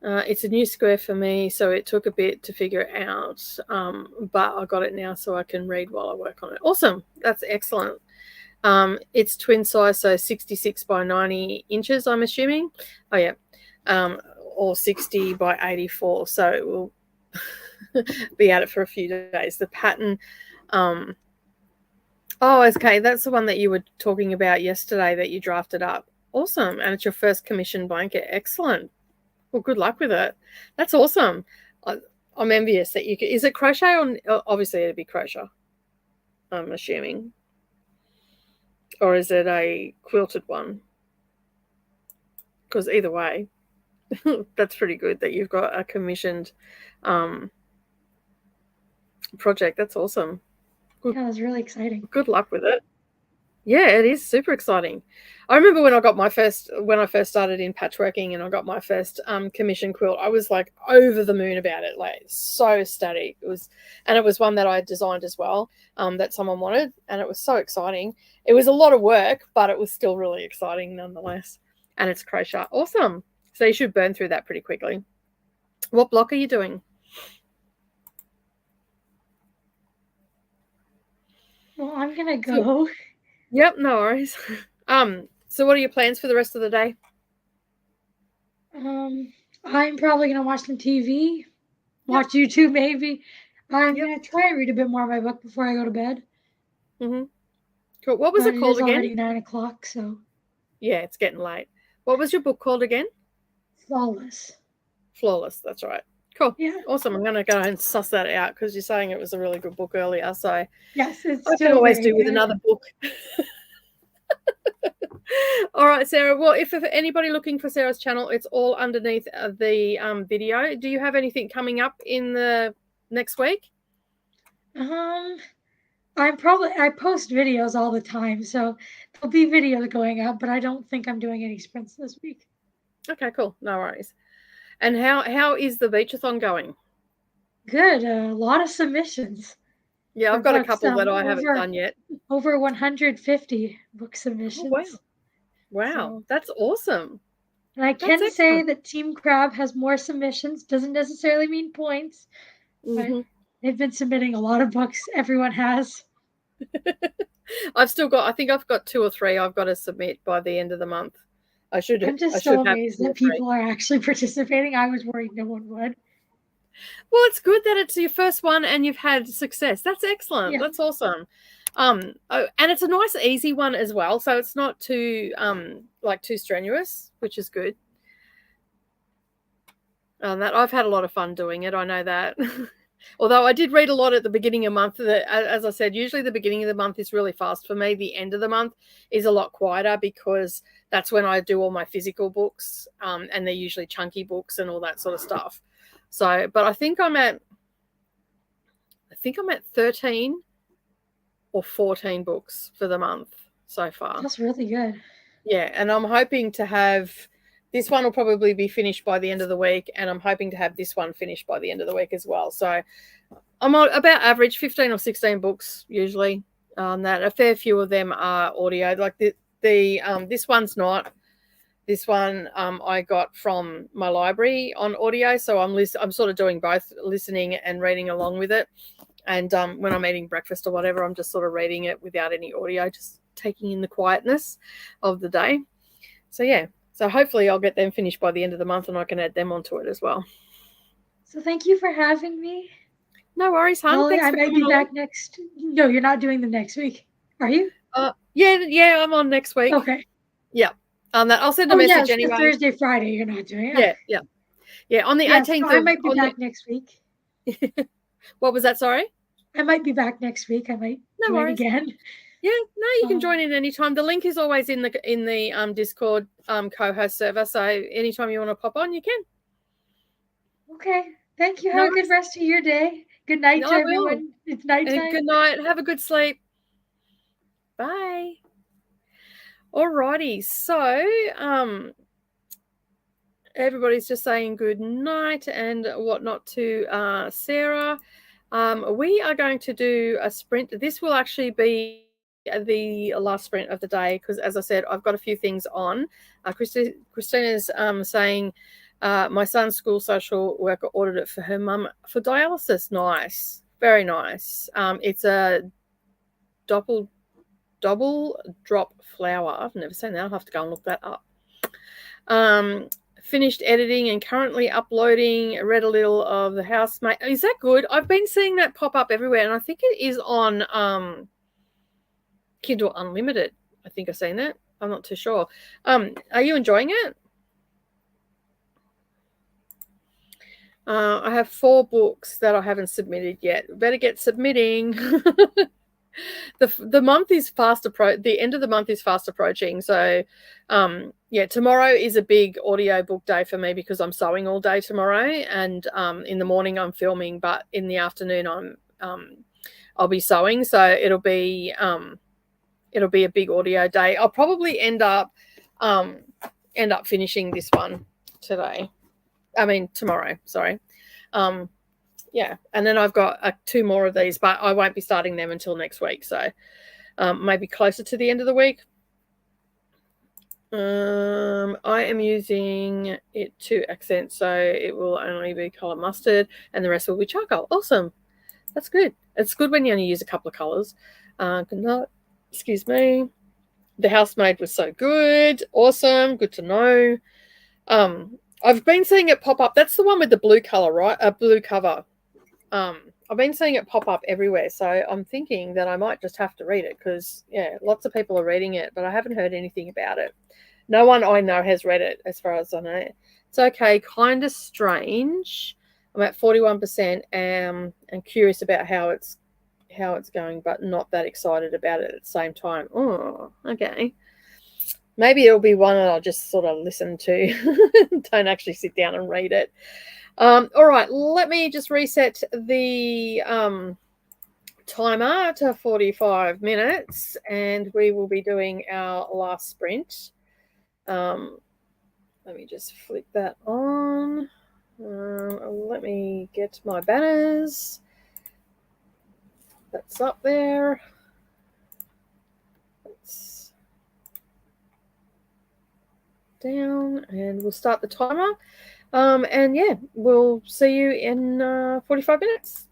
It's a new square for me, so it took a bit to figure it out, but I got it now so I can read while I work on it. Awesome. That's excellent. It's twin size, so 66 by 90 inches, I'm assuming. Oh, yeah. Or 60 by 84, so it will be at it for a few days. The pattern... oh, okay. That's the one that you were talking about yesterday that you drafted up. Awesome. And it's your first commission blanket. Excellent. Well, good luck with it. That's awesome. I'm envious that you can. Is it crochet or obviously it'd be crochet, I'm assuming. Or is it a quilted one? Because either way, that's pretty good that you've got a commissioned project. That's awesome. Yeah, that was really exciting. Good luck with it. Yeah, it is super exciting. I remember when I first started in patchworking and I got my first commission quilt, I was like over the moon about it, like so ecstatic. It was one that I designed as well, that someone wanted, and it was so exciting. It was a lot of work, but it was still really exciting nonetheless. And it's crochet. Awesome. So you should burn through that pretty quickly. What block are you doing? Well, I'm gonna go. Yep, no worries. So what are your plans for the rest of the day? I'm probably gonna watch some TV, watch YouTube maybe. I'm gonna try to read a bit more of my book before I go to bed. Cool. What was it called again? It's already 9 o'clock, so. Yeah, it's getting late. What was your book called again? Flawless. Flawless, that's right. Cool. Yeah. Awesome. I'm going to go and suss that out because you're saying it was a really good book earlier. So yes, it's I can always do with another book. All right, Sarah. Well, if anybody looking for Sarah's channel, it's all underneath the video. Do you have anything coming up in the next week? I post videos all the time, so there'll be videos going up, but I don't think I'm doing any sprints this week. Okay, cool. No worries. And how is the beachathon going? Good. A lot of submissions. Yeah, I've got a couple that I haven't done yet. Over 150 book submissions. Oh, wow. So, that's awesome. And I can say that Team Crab has more submissions. Doesn't necessarily mean points. But they've been submitting a lot of books. Everyone has. I think I've got 2 or 3 I've got to submit by the end of the month. I'm just so amazed that people are actually participating. I was worried no one would. Well, it's good that it's your first one and you've had success. That's excellent. Yeah. That's awesome. And it's a nice, easy one as well. So it's not too too strenuous, which is good. That I've had a lot of fun doing it. I know that. Although I did read a lot at the beginning of the month. As I said, usually the beginning of the month is really fast for me. The end of the month is a lot quieter because that's when I do all my physical books, and they're usually chunky books and all that sort of stuff. So, but I think I'm at 13 or 14 books for the month so far. That's really good. Yeah, and I'm hoping to have this one will probably be finished by the end of the week, and I'm hoping to have this one finished by the end of the week as well. So I'm about average 15 or 16 books usually. That a fair few of them are audio. Like this one's not. This one I got from my library on audio, so I'm sort of doing both, listening and reading along with it. And when I'm eating breakfast or whatever, I'm just sort of reading it without any audio, just taking in the quietness of the day. So yeah. So hopefully I'll get them finished by the end of the month and I can add them onto it as well. So thank you for having me. No worries, hon. I might be back next. No, you're not doing them next week, are you? Yeah, I'm on next week. Okay. Yeah. I'll send a Oh, message yes, the anyway. Thursday, Friday, you're not doing it. Yeah. On the Yes, 18th so I of might be back next week. what was that? Sorry. I might be back next week. I might No join worries. again. Yeah, no, you can join in anytime. The link is always in the Discord co-host server, so anytime you want to pop on, you can. Okay. Thank you. No Have a good worries. rest of your day. Good night No, to I will. everyone. It's nighttime. Good night. Have a good sleep. Bye. Alrighty. So, everybody's just saying good night and whatnot to Sarah. We are going to do a sprint. This will actually be the last sprint of the day because, as I said, I've got a few things on. Christina's saying my son's school social worker ordered it for her mum for dialysis. Nice. Very nice. It's a double drop flower. I've never seen that. I'll have to go and look that up. Finished editing and currently uploading. Read a little of The Housemate. Is that good? I've been seeing that pop up everywhere, and I think it is on Kindle Unlimited. I think I've seen that. I'm not too sure. Are you enjoying it? I have 4 books that I haven't submitted yet. Better get submitting. The month is the end of the month is fast approaching. So tomorrow is a big audio book day for me because I'm sewing all day tomorrow, and in the morning I'm filming, but in the afternoon I'll be sewing. So it'll be a big audio day. I'll probably end up finishing this one tomorrow. Sorry. And then I've got 2 more of these, but I won't be starting them until next week. So maybe closer to the end of the week. I am using it to accent, so it will only be color mustard and the rest will be charcoal. Awesome. That's good. It's good when you only use a couple of colors. Good night. Excuse me. The Housemaid was so good. Awesome. Good to know. I've been seeing it pop up. That's the one with the blue color, right? A blue cover. I've been seeing it pop up everywhere, so I'm thinking that I might just have to read it because, lots of people are reading it, but I haven't heard anything about it. No one I know has read it, as far as I know. It's okay, kind of strange. I'm at 41%, and curious about how it's going, but not that excited about it at the same time. Oh, okay. Maybe it'll be one that I'll just sort of listen to. Don't actually sit down and read it. All right, let me just reset the timer to 45 minutes, and we will be doing our last sprint. Let me just flick that on. Let me get my banners. That's up there. That's down, and we'll start the timer. And we'll see you in 45 minutes.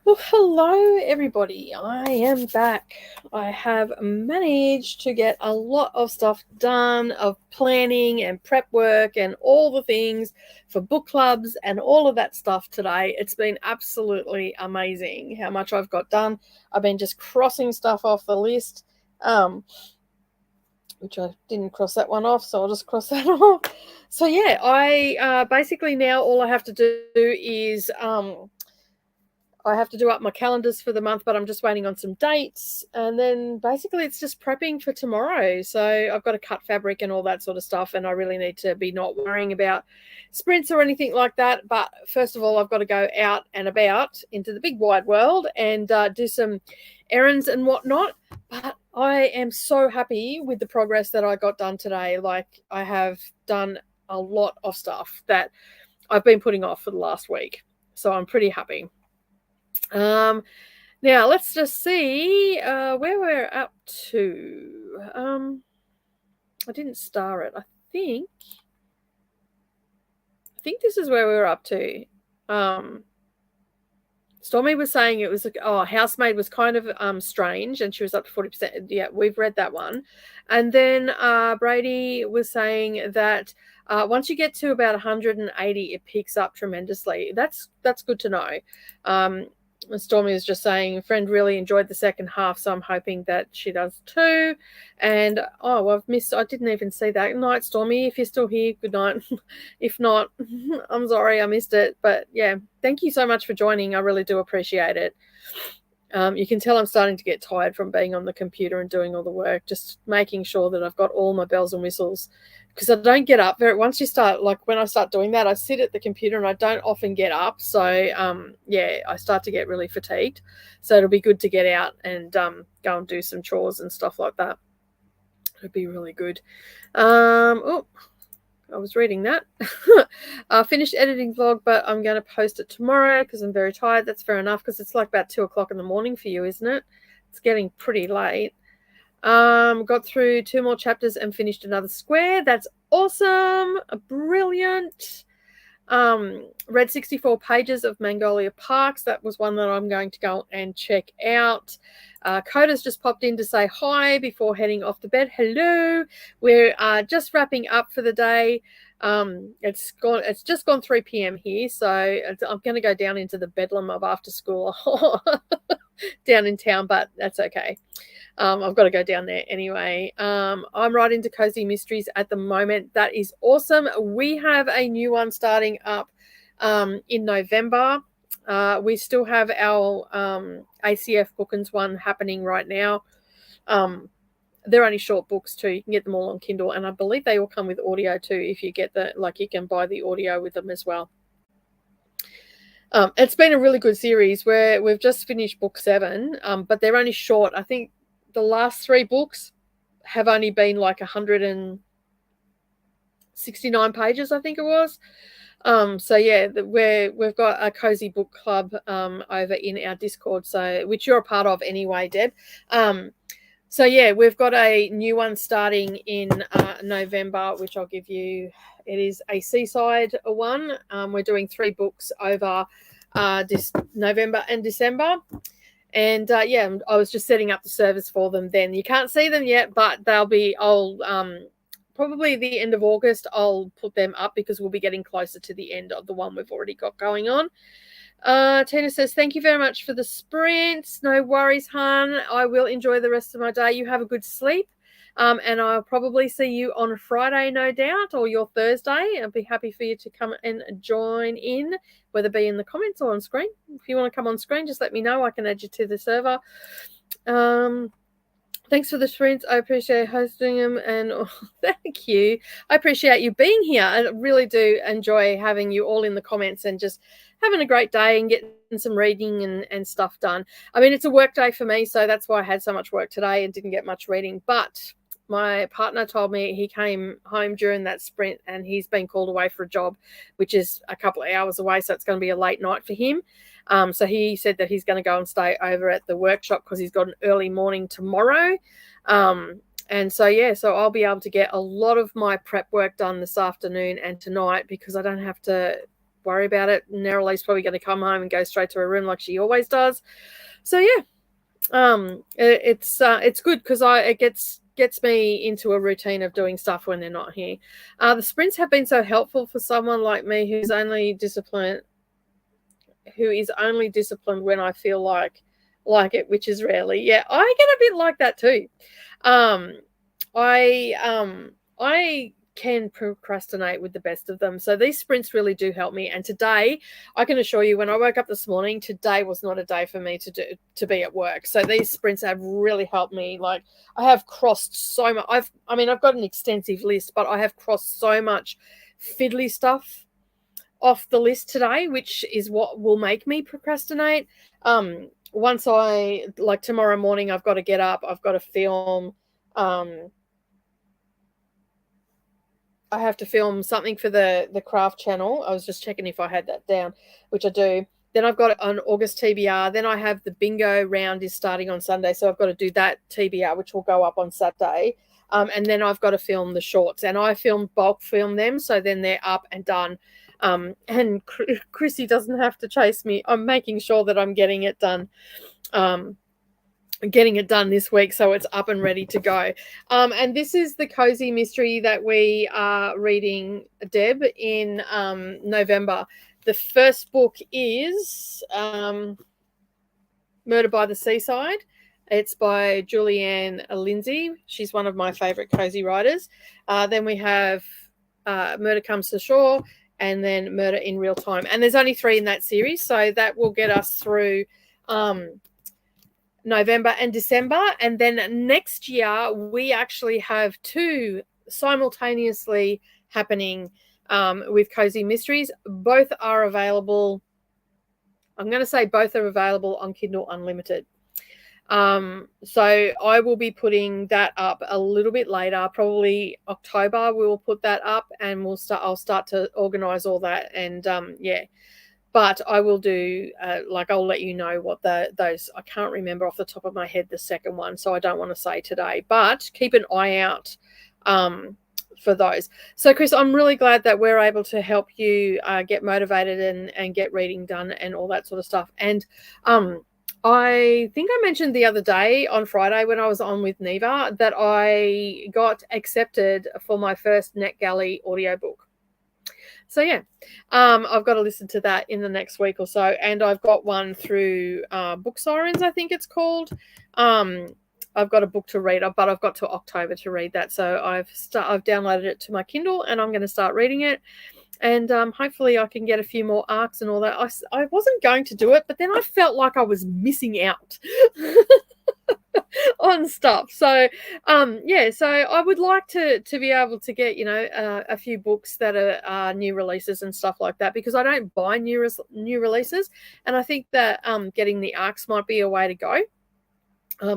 Well, hello everybody. I am back. I have managed to get a lot of stuff done, of planning and prep work and all the things for book clubs and all of that stuff today. It's been absolutely amazing how much I've got done. I've been just crossing stuff off the list, which I didn't cross that one off, so I'll just cross that off. So yeah, I basically now all I have to do is I have to do up my calendars for the month, but I'm just waiting on some dates. And then basically it's just prepping for tomorrow. So I've got to cut fabric and all that sort of stuff. And I really need to be not worrying about sprints or anything like that. But first of all, I've got to go out and about into the big wide world and do some errands and whatnot. But I am so happy with the progress that I got done today. Like, I have done a lot of stuff that I've been putting off for the last week. So I'm pretty happy. Now let's just see where we're up to. I didn't star it. I think this is where we're up to. Stormy was saying it was Housemaid was kind of strange, and she was up to 40%. Yeah, we've read that one. And then Brady was saying that once you get to about 180, it picks up tremendously. That's good to know. Stormy was just saying a friend really enjoyed the second half, so I'm hoping that she does too. And I didn't even see that. Good night, Stormy. If you're still here, good night. If not, I'm sorry I missed it. But yeah, thank you so much for joining. I really do appreciate it. You can tell I'm starting to get tired from being on the computer and doing all the work, just making sure that I've got all my bells and whistles, because I don't get up once you start, like when I start doing that, I sit at the computer and I don't often get up. So I start to get really fatigued. So it'll be good to get out and go and do some chores and stuff like that. It'd be really good. I was reading that. I finished editing vlog, but I'm going to post it tomorrow because I'm very tired. That's fair enough, because it's like about 2 o'clock in the morning for you, isn't it? It's getting pretty late. Got through 2 more chapters and finished another square. That's awesome. Brilliant. Read 64 pages of Magnolia Parks. That was one that I'm going to go and check out. Coda's just popped in to say hi before heading off to bed. Hello. We're just wrapping up for the day. It's just gone 3 p.m. here, so I'm going to go down into the bedlam of after school down in town, but that's okay. I've got to go down there anyway. I'm right into Cozy Mysteries at the moment. That is awesome. We have a new one starting up in November. We still have our ACF Bookins one happening right now. They're only short books too. You can get them all on Kindle, and I believe they all come with audio too. If you get you can buy the audio with them as well. It's been a really good series where we've just finished book 7, but they're only short. I think the last 3 books have only been like 169 pages, I think it was. So yeah, we've got a cozy book club over in our Discord, which you're a part of anyway, Deb. So yeah, we've got a new one starting in November, which I'll give you. It is a seaside one. We're doing 3 books over this November and December. And I was just setting up the service for them then. You can't see them yet, but probably the end of August, I'll put them up because we'll be getting closer to the end of the one we've already got going on. Tina says, thank you very much for the sprints. No worries, hon. I will enjoy the rest of my day. You have a good sleep. And I'll probably see you on Friday, no doubt, or your Thursday. I'll be happy for you to come and join in, whether it be in the comments or on screen. If you want to come on screen, just let me know. I can add you to the server. Thanks for the sprints. I appreciate hosting them, and thank you. I appreciate you being here. I really do enjoy having you all in the comments and just having a great day and getting some reading and stuff done. I mean, it's a work day for me, so that's why I had so much work today and didn't get much reading. But my partner told me he came home during that sprint and he's been called away for a job, which is a couple of hours away, so it's going to be a late night for him. So he said that he's going to go and stay over at the workshop because he's got an early morning tomorrow. And so, yeah, so I'll be able to get a lot of my prep work done this afternoon and tonight because I don't have to worry about it. Neralee's probably going to come home and go straight to her room like she always does. So, yeah, it's good because it gets me into a routine of doing stuff when they're not here. The sprints have been so helpful for someone like me who is only disciplined when I feel like it, which is rarely. Yeah, I get a bit like that too. I can procrastinate with the best of them. So these sprints really do help me. And today, I can assure you, when I woke up this morning, today was not a day for me to be at work. So these sprints have really helped me. Like, I have crossed so much. I've got an extensive list, but I have crossed so much fiddly stuff off the list today, which is what will make me procrastinate. Once tomorrow morning, I've got to get up, I've got to film. I have to film something for the craft channel. I was just checking if I had that down, which I do. Then I've got an August TBR. Then I have the bingo round is starting on Sunday. So I've got to do that TBR, which will go up on Saturday. And then I've got to film the shorts. And I bulk film them. So then they're up and done. And Chrissy doesn't have to chase me. I'm making sure that I'm getting it done. Getting it done this week so it's up and ready to go. And this is the cozy mystery that we are reading, Deb, in November. The first book is Murder by the Seaside. It's by Julianne Lindsay. She's one of my favorite cozy writers. Then we have Murder Comes to Shore, and then Murder in Real Time. And there's only 3 in that series, so that will get us through November and December. And then next year, we actually have 2 simultaneously happening with Cozy Mysteries. Both are available. I'm going to say both are available on Kindle Unlimited. So I will be putting that up a little bit later, probably October. We will put that up, and I'll start to organize all that. And yeah, but I will do I'll let you know what those. I can't remember off the top of my head the second one, so I don't want to say today. But keep an eye out for those. So, Chris, I'm really glad that we're able to help you get motivated and get reading done and all that sort of stuff. And I think I mentioned the other day on Friday when I was on with Neva that I got accepted for my first NetGalley audiobook. So, yeah, I've got to listen to that in the next week or so. And I've got one through Book Sirens, I think it's called. I've got a book to read, but I've got to October to read that. So I've downloaded it to my Kindle, and I'm going to start reading it. And hopefully I can get a few more arcs and all that. I wasn't going to do it, but then I felt like I was missing out on stuff. So, yeah, so I would like to be able to get, a few books that are new releases and stuff like that, because I don't buy new releases. And I think that getting the arcs might be a way to go.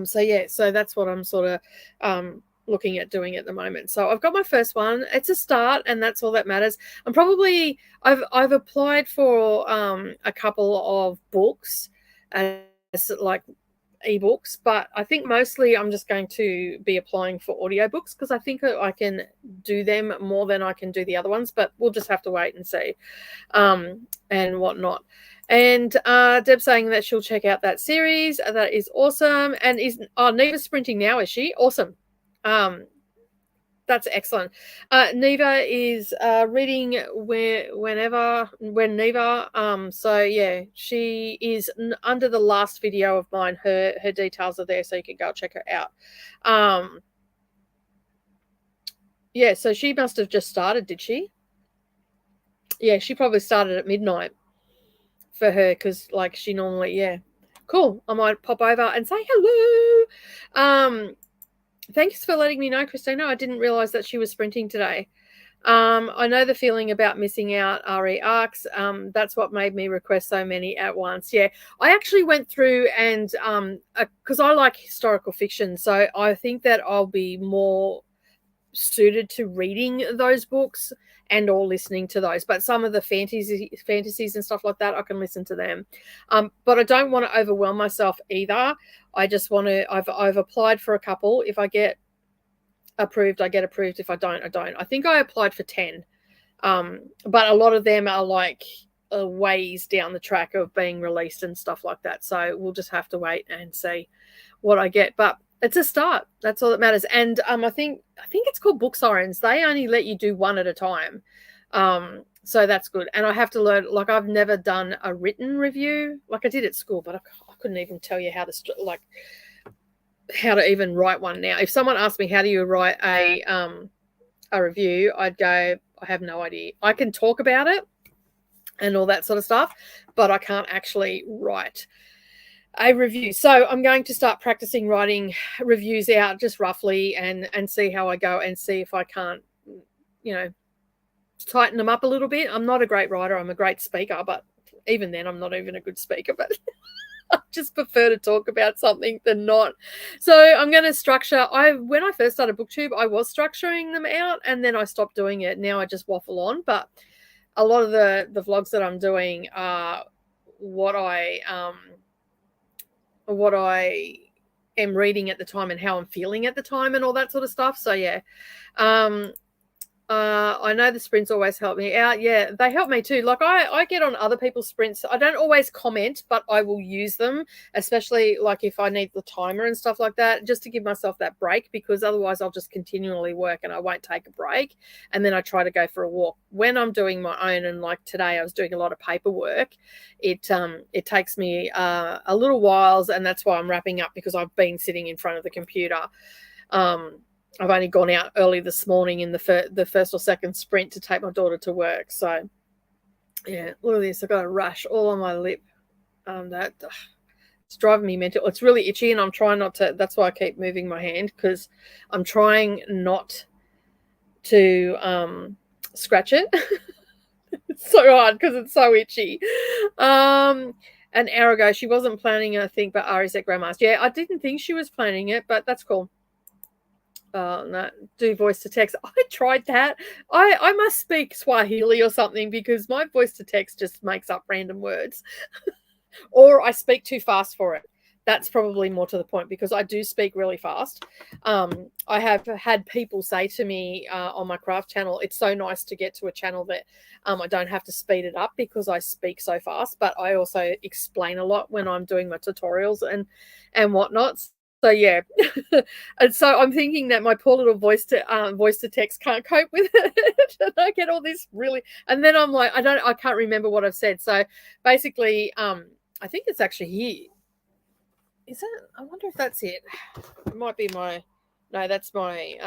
So, yeah, so that's what I'm sort of looking at doing at the moment. So I've got my first one. It's a start, and that's all that matters. I've applied for a couple of books as like ebooks, but I think mostly I'm just going to be applying for audiobooks because I think I can do them more than I can do the other ones, but we'll just have to wait and see and whatnot. And Deb's saying that she'll check out that series. That is awesome. And Neva's sprinting now, is she? Awesome. That's excellent. Neva is reading when Neva. So yeah, she is under the last video of mine. Her details are there, so you can go check her out. Yeah, so she must have just started, did she? Yeah, she probably started at midnight for her, because like she normally, yeah. Cool. I might pop over and say hello. Thanks for letting me know, Christina. I didn't realize that she was sprinting today. I know the feeling about missing out RE arcs. That's what made me request so many at once. Yeah, I actually went through and because I like historical fiction, so I think that I'll be more suited to reading those books and or listening to those. But some of the fantasies and stuff like that, I can listen to them. But I don't want to overwhelm myself either. I just want to. I've applied for a couple. If I get approved, I get approved. If I don't, I don't. I think I applied for 10. But a lot of them are like a ways down the track of being released and stuff like that. So we'll just have to wait and see what I get. But it's a start. That's all that matters. And I think it's called Book Sirens. They only let you do one at a time. So that's good. And I have to learn, like, I've never done a written review like I did at school, but I couldn't even tell you how to even write one now. If someone asked me how do you write a review, I'd go, I have no idea. I can talk about it and all that sort of stuff, but I can't actually write a review. So I'm going to start practicing writing reviews out just roughly and see how I go and see if I can't, tighten them up a little bit. I'm not a great writer. I'm a great speaker, but even then I'm not even a good speaker, but I just prefer to talk about something than not. So I'm going to structure. When I first started BookTube, I was structuring them out and then I stopped doing it. Now I just waffle on, but a lot of the vlogs that I'm doing are what I am reading at the time and how I'm feeling at the time and all that sort of stuff. So yeah. I know the sprints always help me out. Yeah, they help me too. Like I get on other people's sprints. I don't always comment, but I will use them, especially like if I need the timer and stuff like that, just to give myself that break, because otherwise I'll just continually work and I won't take a break. And then I try to go for a walk. When I'm doing my own, and like today I was doing a lot of paperwork, it takes me a little while, and that's why I'm wrapping up, because I've been sitting in front of the computer. I've only gone out early this morning in the first or second sprint to take my daughter to work. So, yeah, look at this. I've got a rash all on my lip. It's driving me mental. It's really itchy, and I'm trying not to. That's why I keep moving my hand, because I'm trying not to scratch it. It's so hard because it's so itchy. An hour ago, she wasn't planning a thing, but Ari's at Grandma's. Yeah, I didn't think she was planning it, but that's cool. No, do voice to text. I tried that. I must speak Swahili or something, because my voice to text just makes up random words. Or I speak too fast for it. That's probably more to the point, because I do speak really fast. I have had people say to me on my craft channel, it's so nice to get to a channel that I don't have to speed it up because I speak so fast, but I also explain a lot when I'm doing my tutorials and whatnot. So yeah, and so I'm thinking that my poor little voice to text can't cope with it, and I get all this and then I'm like, I can't remember what I've said. So basically, I think it's actually here. Is it? I wonder if that's it. It might be my. No, that's my.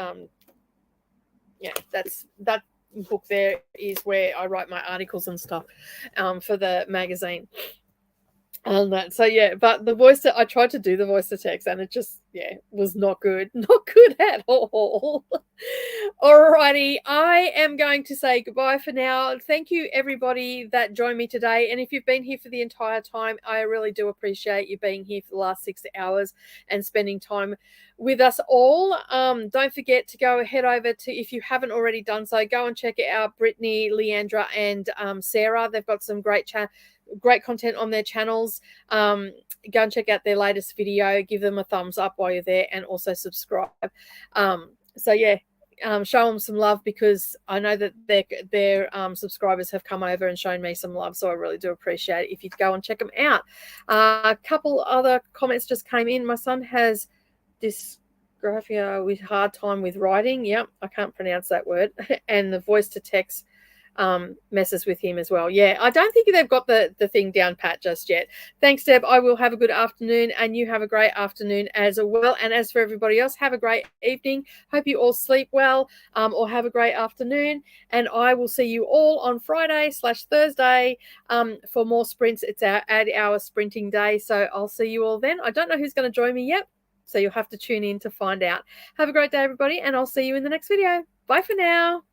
Yeah, that book there is where I write my articles and stuff, for the magazine. On that. So yeah, but I tried to do the voice to text, and it just was not good at all. Alrighty, I am going to say goodbye for now. Thank you everybody that joined me today, and if you've been here for the entire time, I really do appreciate you being here for the last 6 hours and spending time with us all. Don't forget to go head over to, if you haven't already done so, go and check out Brittany, Leandra, and Sarah. They've got some great content on their channels. Go and check out their latest video, give them a thumbs up while you're there, and also subscribe. So yeah, show them some love, because I know that their subscribers have come over and shown me some love, so I really do appreciate it if you go and check them out. A couple other comments just came in. My son has dysgraphia with hard time with writing. Yep, I can't pronounce that word. And the voice to text messes with him as well. Yeah, I don't think they've got the thing down pat just yet. Thanks, Deb. I will have a good afternoon, and you have a great afternoon as well. And as for everybody else, have a great evening. Hope you all sleep well, or have a great afternoon. And I will see you all on Friday/Thursday for more sprints. It's our 8-hour sprinting day, so I'll see you all then. I don't know who's going to join me yet, so you'll have to tune in to find out. Have a great day, everybody, and I'll see you in the next video. Bye for now.